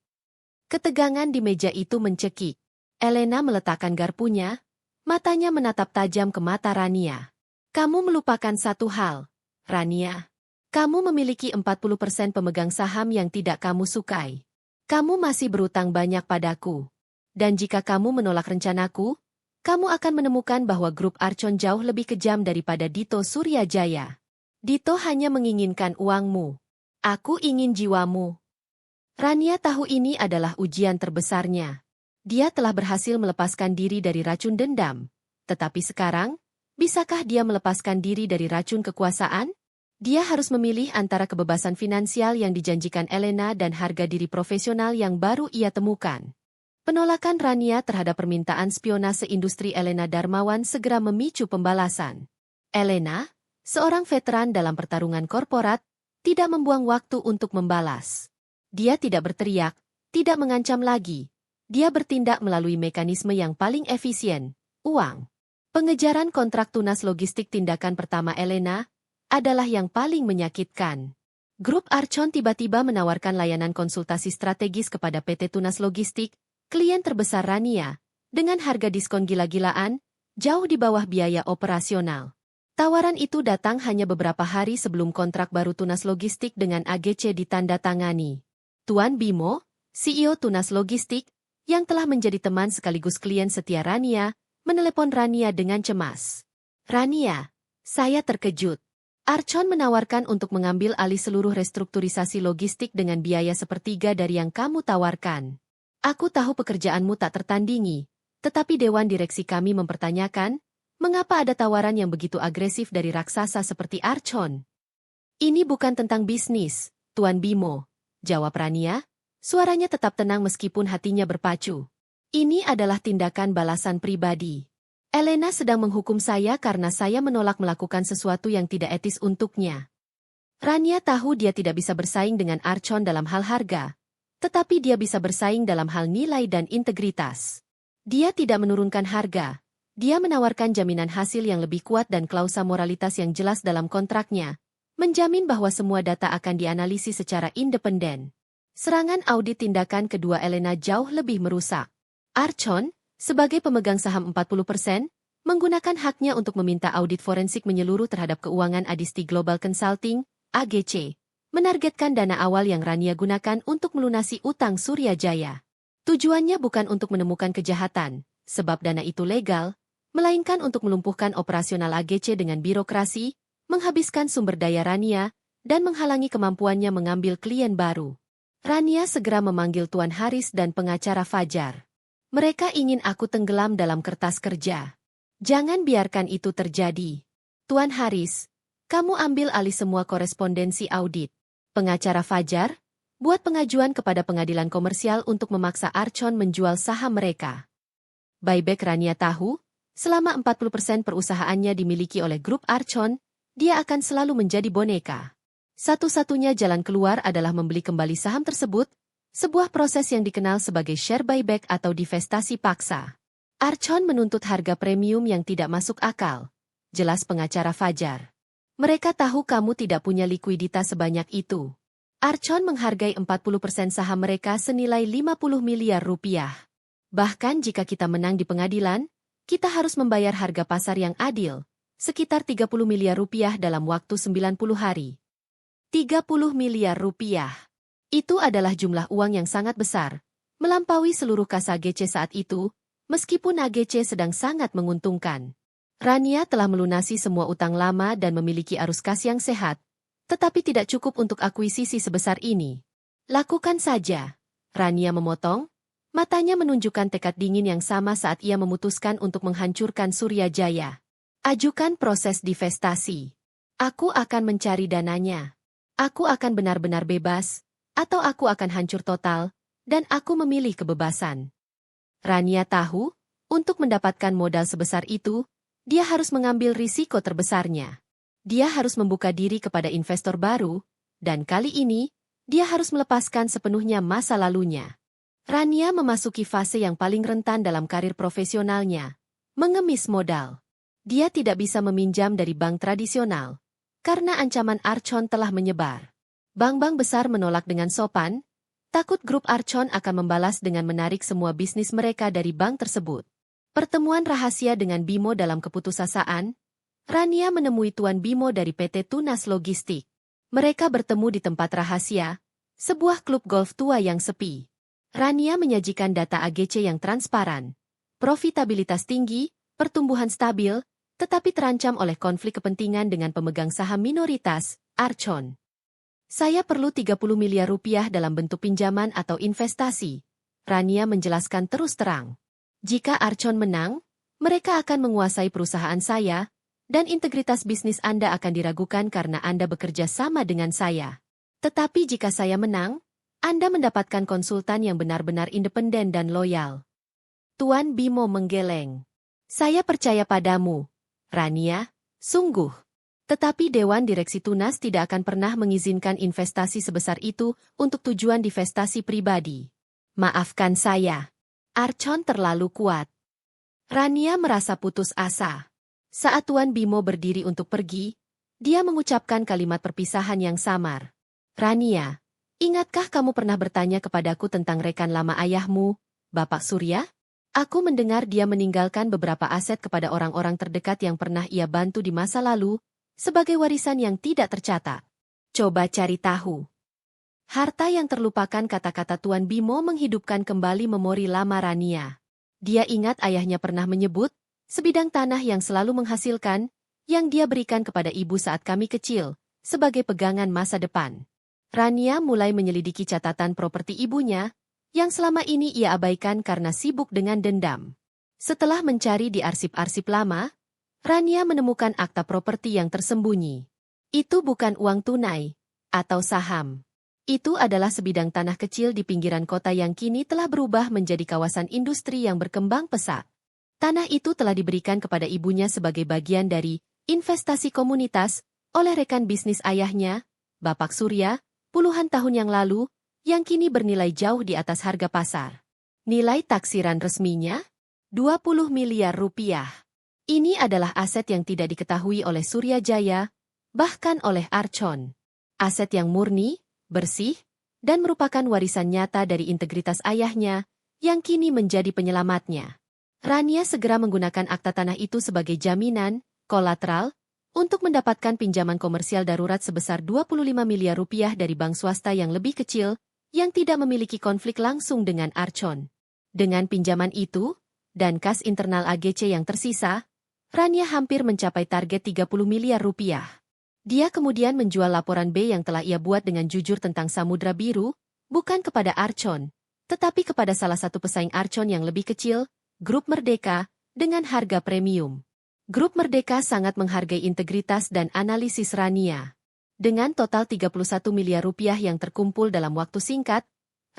Ketegangan di meja itu mencekik. Elena meletakkan garpunya, matanya menatap tajam ke mata Rania. Kamu melupakan satu hal, Rania. Kamu memiliki 40% pemegang saham yang tidak kamu sukai. Kamu masih berutang banyak padaku. Dan jika kamu menolak rencanaku, kamu akan menemukan bahwa grup Archon jauh lebih kejam daripada Dito Surya Jaya. Dito hanya menginginkan uangmu. Aku ingin jiwamu. Rania tahu ini adalah ujian terbesarnya. Dia telah berhasil melepaskan diri dari racun dendam. Tetapi sekarang, bisakah dia melepaskan diri dari racun kekuasaan? Dia harus memilih antara kebebasan finansial yang dijanjikan Elena dan harga diri profesional yang baru ia temukan. Penolakan Rania terhadap permintaan spionase industri Elena Darmawan segera memicu pembalasan. Elena, seorang veteran dalam pertarungan korporat, tidak membuang waktu untuk membalas. Dia tidak berteriak, tidak mengancam lagi. Dia bertindak melalui mekanisme yang paling efisien, uang. Pengejaran kontrak tunas logistik tindakan pertama Elena adalah yang paling menyakitkan. Grup Archon tiba-tiba menawarkan layanan konsultasi strategis kepada PT Tunas Logistik, klien terbesar Rania, dengan harga diskon gila-gilaan, jauh di bawah biaya operasional. Tawaran itu datang hanya beberapa hari sebelum kontrak baru Tunas Logistik dengan AGC ditandatangani. Tuan Bimo, CEO Tunas Logistik, yang telah menjadi teman sekaligus klien setia Rania, menelepon Rania dengan cemas. Rania, saya terkejut. Archon menawarkan untuk mengambil alih seluruh restrukturisasi logistik dengan biaya sepertiga dari yang kamu tawarkan. Aku tahu pekerjaanmu tak tertandingi, tetapi Dewan Direksi kami mempertanyakan, mengapa ada tawaran yang begitu agresif dari raksasa seperti Archon? Ini bukan tentang bisnis, Tuan Bimo, jawab Rania, suaranya tetap tenang meskipun hatinya berpacu. Ini adalah tindakan balasan pribadi. Elena sedang menghukum saya karena saya menolak melakukan sesuatu yang tidak etis untuknya. Rania tahu dia tidak bisa bersaing dengan Archon dalam hal harga, tetapi dia bisa bersaing dalam hal nilai dan integritas. Dia tidak menurunkan harga, dia menawarkan jaminan hasil yang lebih kuat dan klausa moralitas yang jelas dalam kontraknya, menjamin bahwa semua data akan dianalisis secara independen. Serangan audit tindakan kedua Elena jauh lebih merusak. Archon, sebagai pemegang saham 40%, menggunakan haknya untuk meminta audit forensik menyeluruh terhadap keuangan Adisti Global Consulting, AGC, menargetkan dana awal yang Rania gunakan untuk melunasi utang Surya Jaya. Tujuannya bukan untuk menemukan kejahatan, sebab dana itu legal, melainkan untuk melumpuhkan operasional AGC dengan birokrasi, menghabiskan sumber daya Rania, dan menghalangi kemampuannya mengambil klien baru. Rania segera memanggil Tuan Haris dan pengacara Fajar. Mereka ingin aku tenggelam dalam kertas kerja. Jangan biarkan itu terjadi. Tuan Haris, kamu ambil alih semua korespondensi audit. Pengacara Fajar, buat pengajuan kepada pengadilan komersial untuk memaksa Archon menjual saham mereka. Buyback Rania tahu, selama 40% perusahaannya dimiliki oleh grup Archon, dia akan selalu menjadi boneka. Satu-satunya jalan keluar adalah membeli kembali saham tersebut, sebuah proses yang dikenal sebagai share buyback atau divestasi paksa. Archon menuntut harga premium yang tidak masuk akal, jelas pengacara Fajar. Mereka tahu kamu tidak punya likuiditas sebanyak itu. Archon menghargai 40% saham mereka senilai 50 miliar rupiah. Bahkan jika kita menang di pengadilan, kita harus membayar harga pasar yang adil, sekitar 30 miliar rupiah dalam waktu 90 hari. 30 miliar rupiah. Itu adalah jumlah uang yang sangat besar, melampaui seluruh kas AGC saat itu, meskipun AGC sedang sangat menguntungkan. Rania telah melunasi semua utang lama dan memiliki arus kas yang sehat, tetapi tidak cukup untuk akuisisi sebesar ini. Lakukan saja. Rania memotong, matanya menunjukkan tekad dingin yang sama saat ia memutuskan untuk menghancurkan Surya Jaya. Ajukan proses divestasi. Aku akan mencari dananya. Aku akan benar-benar bebas, atau aku akan hancur total, dan aku memilih kebebasan. Rania tahu, untuk mendapatkan modal sebesar itu, dia harus mengambil risiko terbesarnya. Dia harus membuka diri kepada investor baru, dan kali ini, dia harus melepaskan sepenuhnya masa lalunya. Rania memasuki fase yang paling rentan dalam karir profesionalnya, mengemis modal. Dia tidak bisa meminjam dari bank tradisional, karena ancaman Archon telah menyebar. Bank-bank besar menolak dengan sopan, takut grup Archon akan membalas dengan menarik semua bisnis mereka dari bank tersebut. Pertemuan rahasia dengan Bimo dalam keputusasaan, Rania menemui Tuan Bimo dari PT Tunas Logistik. Mereka bertemu di tempat rahasia, sebuah klub golf tua yang sepi. Rania menyajikan data AGC yang transparan, profitabilitas tinggi, pertumbuhan stabil, tetapi terancam oleh konflik kepentingan dengan pemegang saham minoritas, Archon. Saya perlu 30 miliar rupiah dalam bentuk pinjaman atau investasi. Rania menjelaskan terus terang. Jika Archon menang, mereka akan menguasai perusahaan saya, dan integritas bisnis Anda akan diragukan karena Anda bekerja sama dengan saya. Tetapi jika saya menang, Anda mendapatkan konsultan yang benar-benar independen dan loyal. Tuan Bimo menggeleng. Saya percaya padamu, Rania, sungguh. Tetapi Dewan Direksi Tunas tidak akan pernah mengizinkan investasi sebesar itu untuk tujuan divestasi pribadi. Maafkan saya. Archon terlalu kuat. Rania merasa putus asa. Saat Tuan Bimo berdiri untuk pergi, dia mengucapkan kalimat perpisahan yang samar. Rania, ingatkah kamu pernah bertanya kepadaku tentang rekan lama ayahmu, Bapak Surya? Aku mendengar dia meninggalkan beberapa aset kepada orang-orang terdekat yang pernah ia bantu di masa lalu, sebagai warisan yang tidak tercatat. Coba cari tahu. Harta yang terlupakan, kata-kata Tuan Bimo menghidupkan kembali memori lama Rania. Dia ingat ayahnya pernah menyebut, sebidang tanah yang selalu menghasilkan, yang dia berikan kepada ibu saat kami kecil, sebagai pegangan masa depan. Rania mulai menyelidiki catatan properti ibunya, yang selama ini ia abaikan karena sibuk dengan dendam. Setelah mencari di arsip-arsip lama, Rania menemukan akta properti yang tersembunyi. Itu bukan uang tunai, atau saham. Itu adalah sebidang tanah kecil di pinggiran kota yang kini telah berubah menjadi kawasan industri yang berkembang pesat. Tanah itu telah diberikan kepada ibunya sebagai bagian dari investasi komunitas oleh rekan bisnis ayahnya, Bapak Surya, puluhan tahun yang lalu, yang kini bernilai jauh di atas harga pasar. Nilai taksiran resminya? 20 miliar rupiah. Ini adalah aset yang tidak diketahui oleh Surya Jaya, bahkan oleh Archon. Aset yang murni, bersih, dan merupakan warisan nyata dari integritas ayahnya, yang kini menjadi penyelamatnya. Rania segera menggunakan akta tanah itu sebagai jaminan, kolateral, untuk mendapatkan pinjaman komersial darurat sebesar 25 miliar rupiah dari bank swasta yang lebih kecil, yang tidak memiliki konflik langsung dengan Archon. Dengan pinjaman itu, dan kas internal AGC yang tersisa, Rania hampir mencapai target 30 miliar rupiah. Dia kemudian menjual laporan B yang telah ia buat dengan jujur tentang Samudra Biru, bukan kepada Archon, tetapi kepada salah satu pesaing Archon yang lebih kecil, Grup Merdeka, dengan harga premium. Grup Merdeka sangat menghargai integritas dan analisis Rania. Dengan total 31 miliar rupiah yang terkumpul dalam waktu singkat,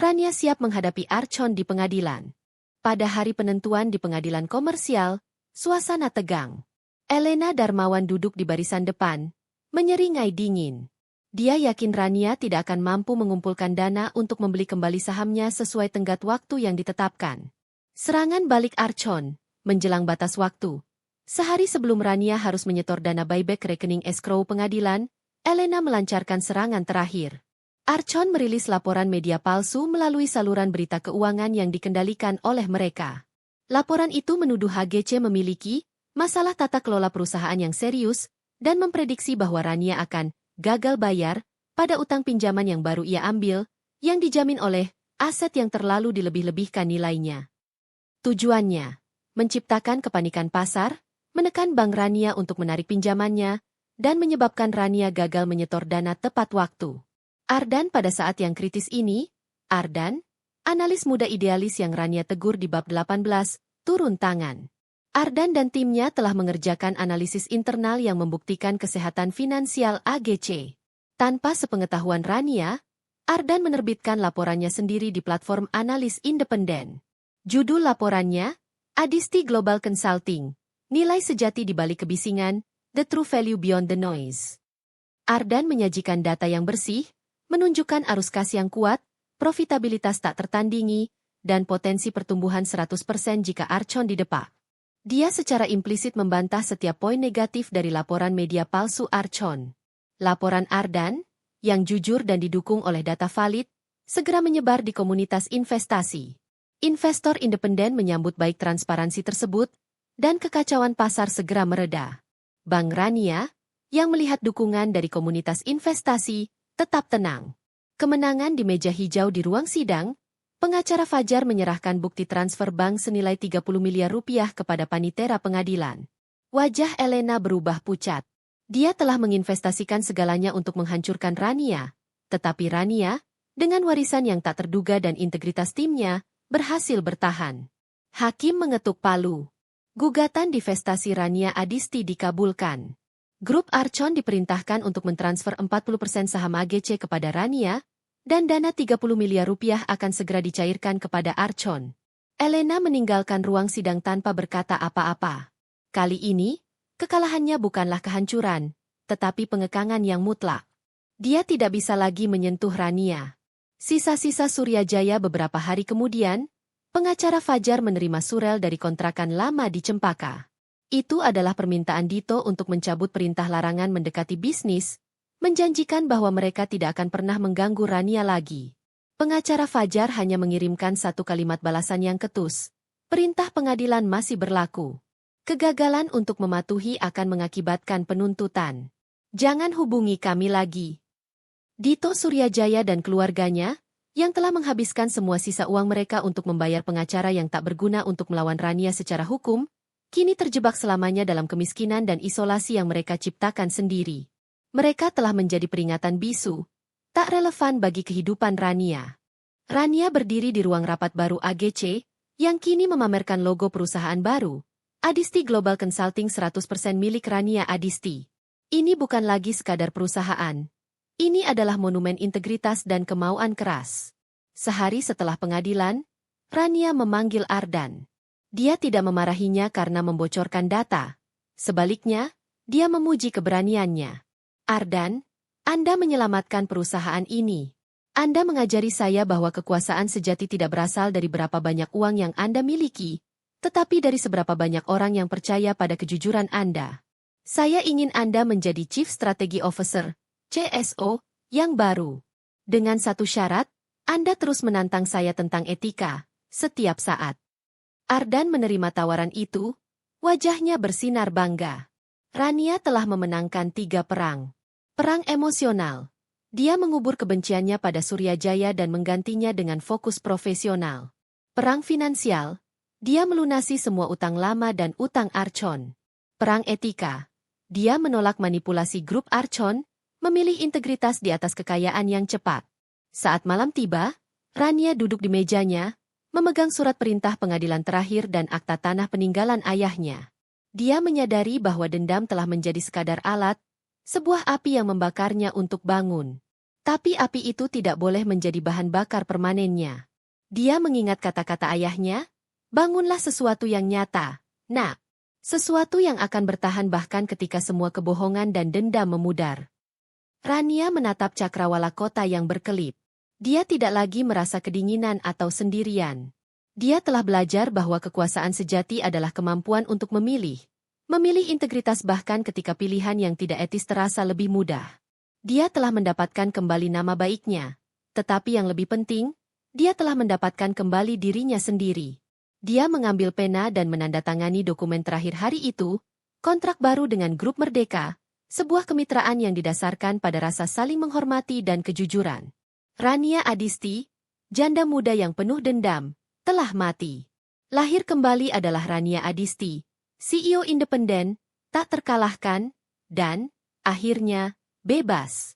Rania siap menghadapi Archon di pengadilan. Pada hari penentuan di pengadilan komersial, suasana tegang. Elena Darmawan duduk di barisan depan, menyeringai dingin. Dia yakin Rania tidak akan mampu mengumpulkan dana untuk membeli kembali sahamnya sesuai tenggat waktu yang ditetapkan. Serangan balik Archon, menjelang batas waktu. Sehari sebelum Rania harus menyetor dana buyback ke rekening escrow pengadilan, Elena melancarkan serangan terakhir. Archon merilis laporan media palsu melalui saluran berita keuangan yang dikendalikan oleh mereka. Laporan itu menuduh HGC memiliki masalah tata kelola perusahaan yang serius dan memprediksi bahwa Rania akan gagal bayar pada utang pinjaman yang baru ia ambil, yang dijamin oleh aset yang terlalu dilebih-lebihkan nilainya. Tujuannya, menciptakan kepanikan pasar, menekan Bank Rania untuk menarik pinjamannya, dan menyebabkan Rania gagal menyetor dana tepat waktu. Ardan pada saat yang kritis ini, Ardan, analis muda idealis yang Rania tegur di bab 18, turun tangan. Ardan dan timnya telah mengerjakan analisis internal yang membuktikan kesehatan finansial AGC. Tanpa sepengetahuan Rania, Ardan menerbitkan laporannya sendiri di platform analis independen. Judul laporannya, Adisti Global Consulting, Nilai Sejati di Balik Kebisingan, The True Value Beyond the Noise. Ardan menyajikan data yang bersih, menunjukkan arus kas yang kuat, profitabilitas tak tertandingi, dan potensi pertumbuhan 100% jika Archon didepak. Dia secara implisit membantah setiap poin negatif dari laporan media palsu Archon. Laporan Ardan, yang jujur dan didukung oleh data valid, segera menyebar di komunitas investasi. Investor independen menyambut baik transparansi tersebut, dan kekacauan pasar segera mereda. Bank Rania, yang melihat dukungan dari komunitas investasi, tetap tenang. Kemenangan di meja hijau di ruang sidang, pengacara Fajar menyerahkan bukti transfer bank senilai 30 miliar rupiah kepada panitera pengadilan. Wajah Elena berubah pucat. Dia telah menginvestasikan segalanya untuk menghancurkan Rania, tetapi Rania, dengan warisan yang tak terduga dan integritas timnya, berhasil bertahan. Hakim mengetuk palu. Gugatan divestasi Rania Adisti dikabulkan. Grup Archon diperintahkan untuk mentransfer 40% saham AGC kepada Rania, dan dana 30 miliar rupiah akan segera dicairkan kepada Archon. Elena meninggalkan ruang sidang tanpa berkata apa-apa. Kali ini, kekalahannya bukanlah kehancuran, tetapi pengekangan yang mutlak. Dia tidak bisa lagi menyentuh Rania. Sisa-sisa Suryajaya beberapa hari kemudian, pengacara Fajar menerima surel dari kontrakan lama di Cempaka. Itu adalah permintaan Dito untuk mencabut perintah larangan mendekati bisnis, menjanjikan bahwa mereka tidak akan pernah mengganggu Rania lagi. Pengacara Fajar hanya mengirimkan satu kalimat balasan yang ketus. Perintah pengadilan masih berlaku. Kegagalan untuk mematuhi akan mengakibatkan penuntutan. Jangan hubungi kami lagi. Dito Suryajaya dan keluarganya, yang telah menghabiskan semua sisa uang mereka untuk membayar pengacara yang tak berguna untuk melawan Rania secara hukum, kini terjebak selamanya dalam kemiskinan dan isolasi yang mereka ciptakan sendiri. Mereka telah menjadi peringatan bisu, tak relevan bagi kehidupan Rania. Rania berdiri di ruang rapat baru AGC, yang kini memamerkan logo perusahaan baru, Adisti Global Consulting 100% milik Rania Adisti. Ini bukan lagi sekadar perusahaan. Ini adalah monumen integritas dan kemauan keras. Sehari setelah pengadilan, Rania memanggil Ardan. Dia tidak memarahinya karena membocorkan data. Sebaliknya, dia memuji keberaniannya. Ardan, Anda menyelamatkan perusahaan ini. Anda mengajari saya bahwa kekuasaan sejati tidak berasal dari berapa banyak uang yang Anda miliki, tetapi dari seberapa banyak orang yang percaya pada kejujuran Anda. Saya ingin Anda menjadi Chief Strategy Officer, CSO, yang baru. Dengan satu syarat, Anda terus menantang saya tentang etika, setiap saat. Ardan menerima tawaran itu, wajahnya bersinar bangga. Rania telah memenangkan 3 perang. Perang emosional. Dia mengubur kebenciannya pada Suryajaya dan menggantinya dengan fokus profesional. Perang finansial. Dia melunasi semua utang lama dan utang Archon. Perang etika. Dia menolak manipulasi grup Archon, memilih integritas di atas kekayaan yang cepat. Saat malam tiba, Rania duduk di mejanya, memegang surat perintah pengadilan terakhir dan akta tanah peninggalan ayahnya. Dia menyadari bahwa dendam telah menjadi sekadar alat, sebuah api yang membakarnya untuk bangun. Tapi api itu tidak boleh menjadi bahan bakar permanennya. Dia mengingat kata-kata ayahnya, bangunlah sesuatu yang nyata, nak. Sesuatu yang akan bertahan bahkan ketika semua kebohongan dan dendam memudar. Rania menatap cakrawala kota yang berkelip. Dia tidak lagi merasa kedinginan atau sendirian. Dia telah belajar bahwa kekuasaan sejati adalah kemampuan untuk memilih. Memilih integritas bahkan ketika pilihan yang tidak etis terasa lebih mudah. Dia telah mendapatkan kembali nama baiknya. Tetapi yang lebih penting, dia telah mendapatkan kembali dirinya sendiri. Dia mengambil pena dan menandatangani dokumen terakhir hari itu, kontrak baru dengan Grup Merdeka, sebuah kemitraan yang didasarkan pada rasa saling menghormati dan kejujuran. Rania Adisti, janda muda yang penuh dendam, telah mati. Lahir kembali adalah Rania Adisti, CEO independen, tak terkalahkan, dan, akhirnya, bebas.